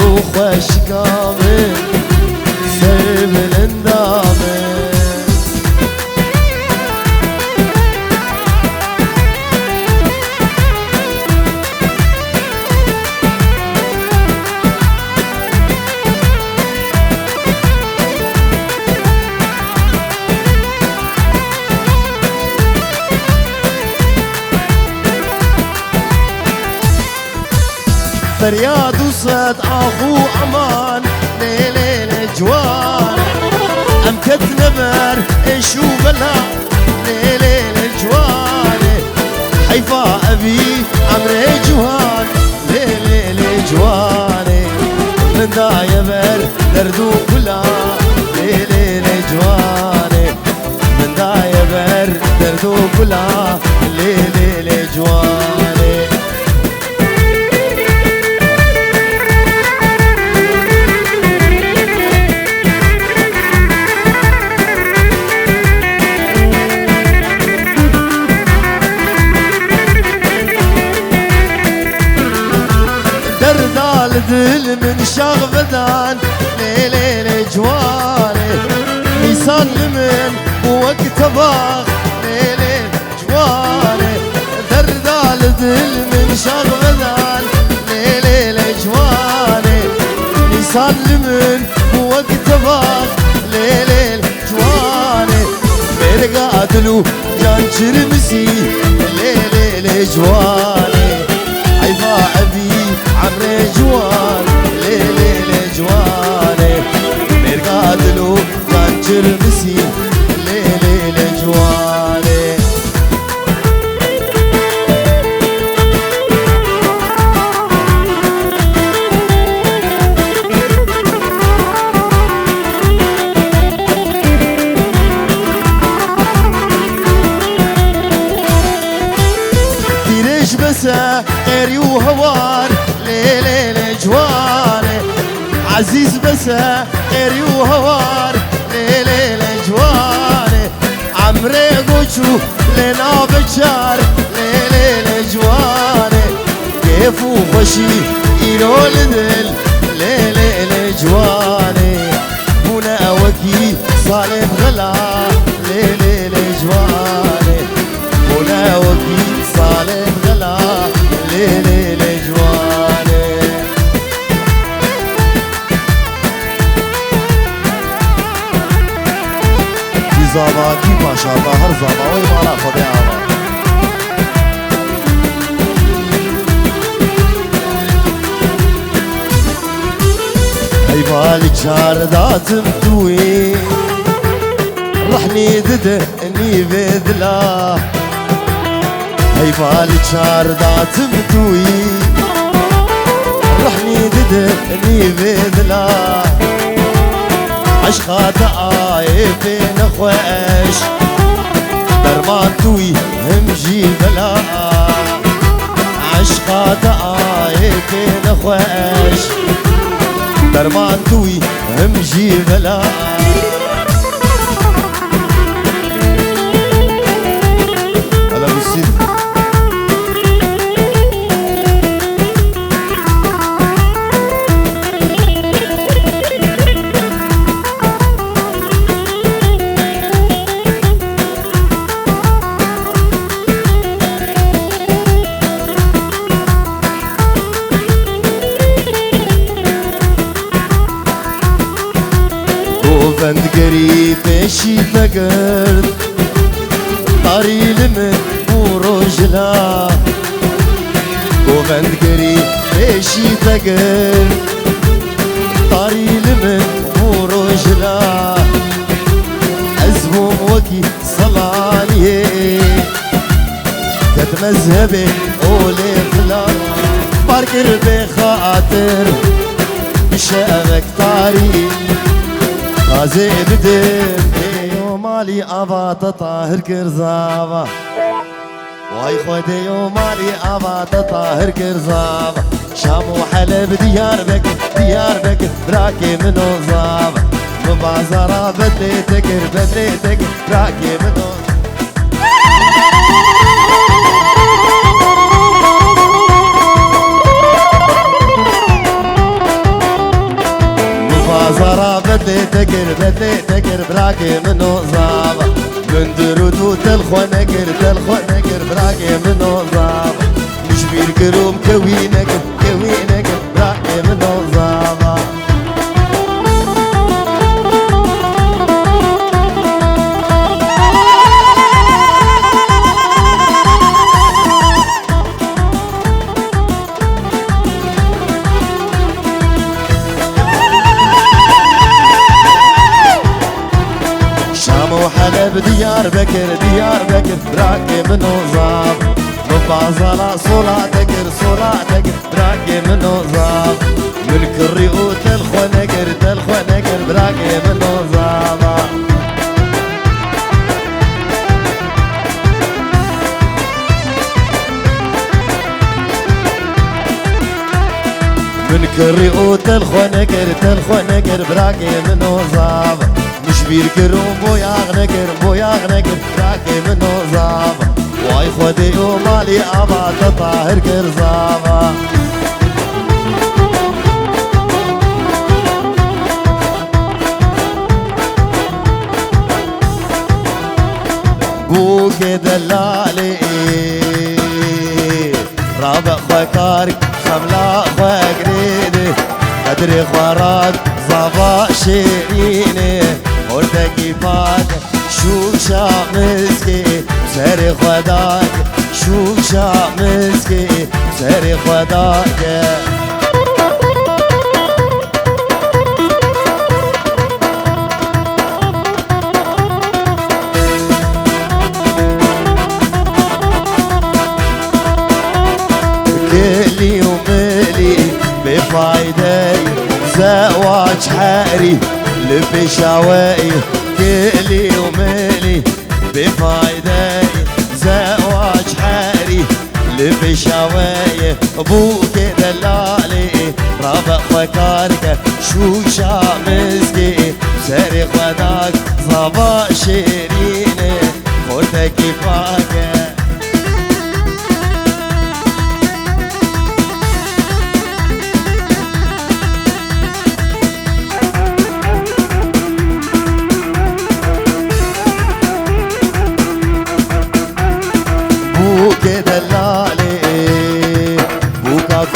روح وشكامن سرب الاندامن فرياد وصد اخو امان ليل الجوان ام كتنبر ايشو بلا ليل الجوان حيفا ابي عمري جوان ليل الجوان من دايبر دردو كلا ليل الجوان من دايبر دردو كلا ليل الجوان دل من شغبدان ليل جواني نيسان من وقت باغ ليل جواني دردال دل من شغبدان ليل جواني نيسان من وقت باغ ليل جواني مرقا دلو جان شرمسي ليل جواني عيفا عبي عمري جوان ليل جواني مرقادلو كان جرمسي ليل جواني تيريش بسا غيري وهوار ليل جواني عزيز بسا غيري وهوار ليل جواني عمري قوشو لنا بشار ليل جواني كيف وخشي إيرو لدل ليل جواني هنا وكي صالح غلا ليل جواني هنا وكي صالح غلا ليل جواني زابا کی پاشا با هر زابا وی مالا خودی آوا ای بالی چار داتم توی رحنی دده نی بدلا ای بالی چار داتم توی رحني ددني بدلا عشقات عايفين خوش درمان توي همجي بلا عشقات عايفين خوش درمان توي همجي بلا هلا بالسيد بند قريب شي فقر طاري لمن ورجلا بند قريب شي فقر طاري لمن ورجلا أزبوم وكي صلاني كت مذهبي أولي فلان باركر بخاطر بشأمك طاري غازي بدم يومالي أبات طاهر كرزابا واي خودي يومالي أبات طاهر كرزابا شام وحلب ديار بك براكي منو زابا ببازارا بدلي تكر براكي منو براكي منو زابا من درودو تلخو نقر براكي منو زابا مش بيرقروم كوي نقر براكي منو زابا ديار بكر براكي منو زاب مبازلا صلاة تقر براكي منو زاب ملك الريو تلخو نقر براكي منو زابا ملك الريو تلخو نقر براكي منو زابا مش بيركرون بوياغ نقر براكي منو زابا واي خودي ومالي أبا تطاهر كرزابا بوك دلالي رابع خوكارك خملا خوكريدي أدري خوارات زابا شيريني وردكي فات شو شامسكي سري خداك شو شامسكي سري خداك كلي وملي بفايدي زواج حاري لبي شواي كلي وملي بفايدي زواج حاري لبي شواي ابوك دلالي رابع فكارك شو شامسكي سري خداك صبا شيريني خورتك كيفاك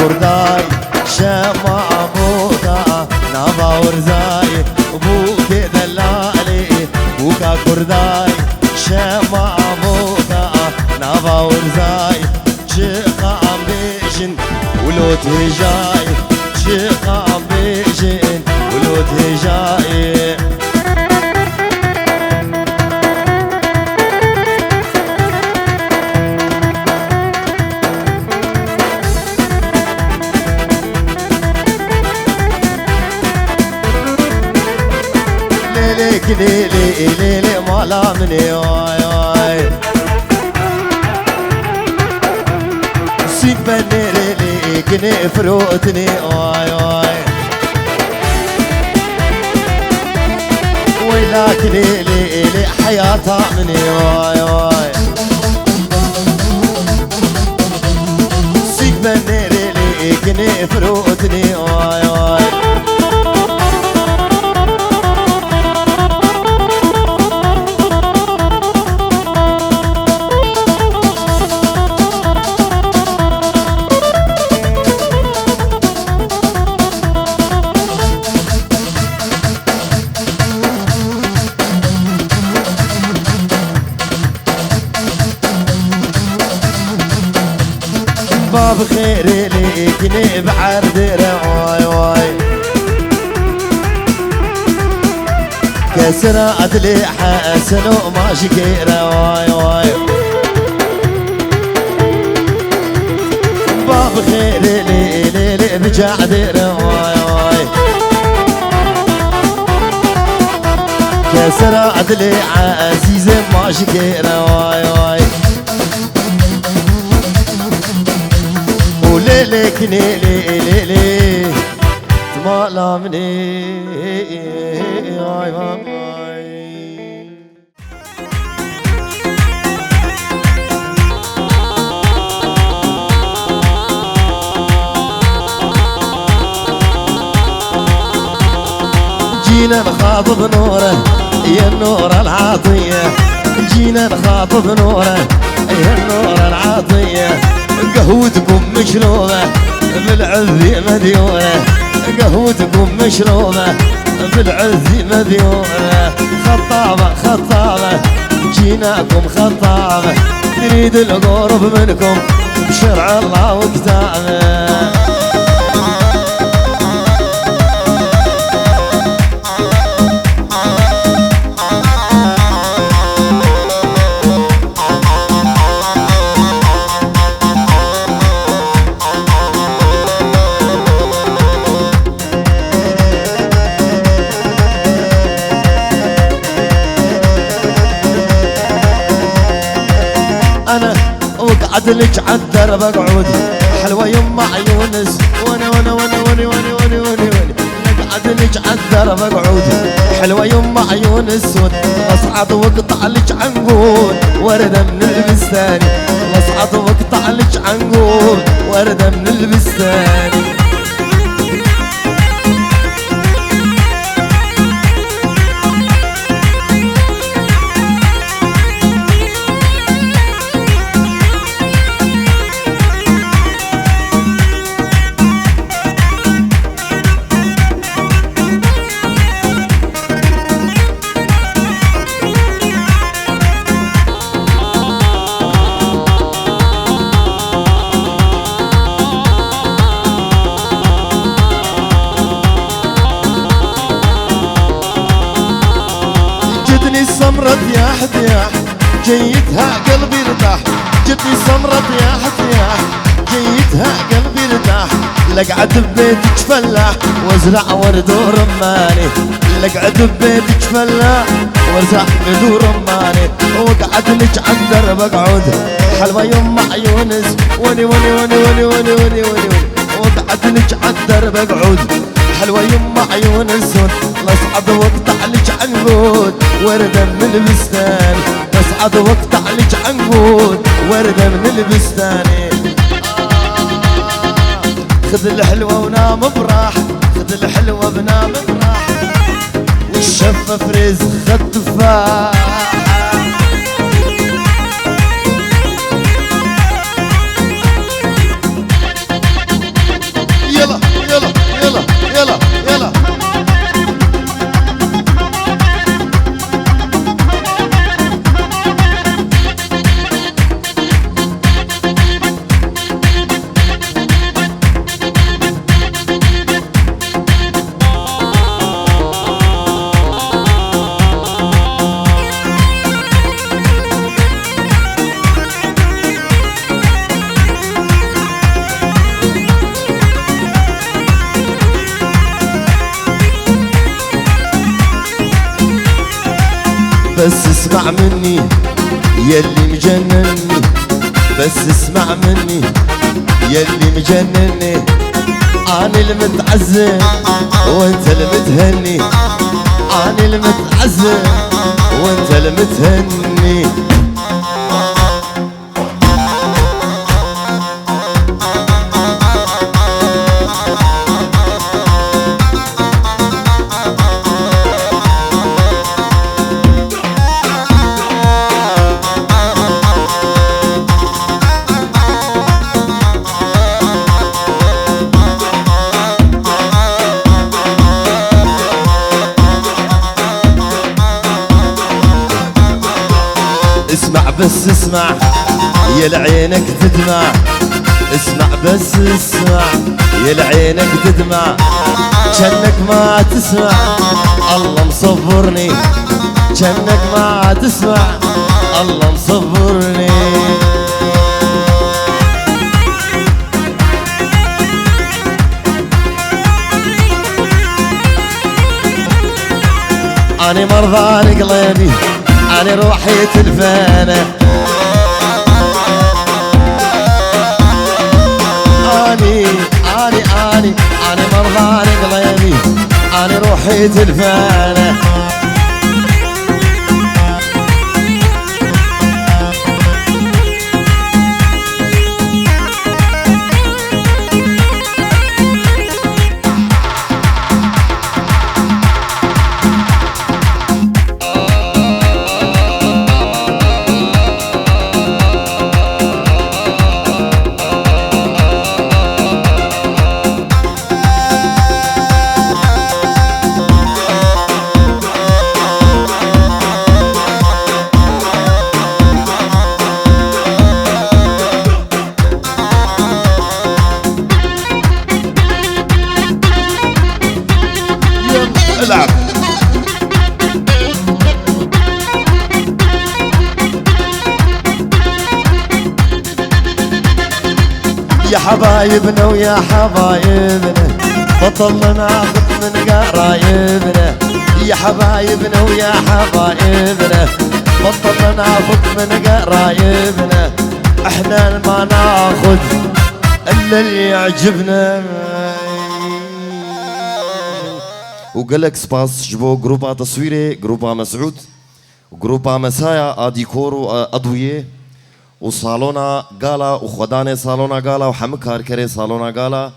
كرداي شمع بوكا نافا ورزاي بوك دلالي بوكا كرداي شمع بوكا نافا ورزاي شيخا عم بيجن ولو تهجاي شيخا عم بيجن ولو تهجاي ليلي مالا مني واي سيك بني ليلي كني فروتني واي ويلاك ليلي حياتها مني واي سيك بني ليلي كني فروتني واي باب خير ليكني بعرض واي كسر عدلي حسن وما شكير واي باب خير ليلي بجعدر واي كسر عدلي عزيز ما شكير واي وليلك ليلي تمالا مني جينا نخاف بنوره يا النور العطية جينا نخاطب نوره يا النور العطية قهوتكم مشروبة بالعذي مديونة قهوتكم مشروبة بالعذي مديونة خطابة خطابة جيناكم خطابة نريد القرب منكم بشرع الله وكتابه. انا وقعد لك عالدرب اقعد حلوه يما يونس وانا وانا وانا وانا وانا وانا وانا قعد لك عالدرب اقعد حلوه يما يونس اصعد واقطع لك عنقود ورده من البستان اصعد واقطع لك عنقود ورده من البستان. سمرت يا حدياح جيتها قلبي ارتاح جتني سمرت يا حدياح جيتها قلبي ارتاح لقعد ببيتك فلاح وازرع ورد ورماني لقعد ببيتك فلاح وازرع ورد ورماني وقعد لك عن درب اقعد حلوه يما يونس وني وني وني وني وني وني وني وقعد لك عن درب اقعد حلوه يما يونس اصعد واقطع لك عنقود ورده من البستان اصعد واقطع لك عنقود ورده من البستان. خذ الحلوه ونام براحه خذ الحلوه بنام براحه والشفه فريز خد تفاح. يلا يلا يلا يلا يلا بس اسمع مني يلي مجنني بس اسمع مني يلي مجنني انا المتعذب وانت المتهني انا المتعذب وانت المتهني. اسمع بس اسمع يا لعينك تدمع اسمع بس اسمع يا لعينك تدمع جنك ما تسمع الله مصبرني جنك ما تسمع الله مصبرني. أنا مرضان قلبي أنا روحي تلفانة أنا مرضان قلبي أنا روحي تلفانة. يا حبايبنا ويا حبايبنا بطلنا ناخذ من قرايبنا يا حبايبنا ويا حبايبنا بطلنا ناخذ من قرايبنا احنا ما ناخذ الا اللي يعجبنا. وقالك سباس جبو جروبا تصويري جروبا مسعود وجروبا مسايا ديكور وأضوية وصالونا قالا وخداني صالونا قالا وحمك هاركري صالونا قالا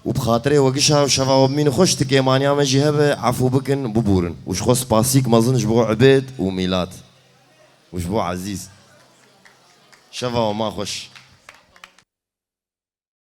وبخاطري وقشها وشفا ومين خوش تكيمانيا مجي هبه عفو بكن ببورن وش خو سباسيك مظن جبو عبيد وميلاد وجبو عزيز شفا وما خوش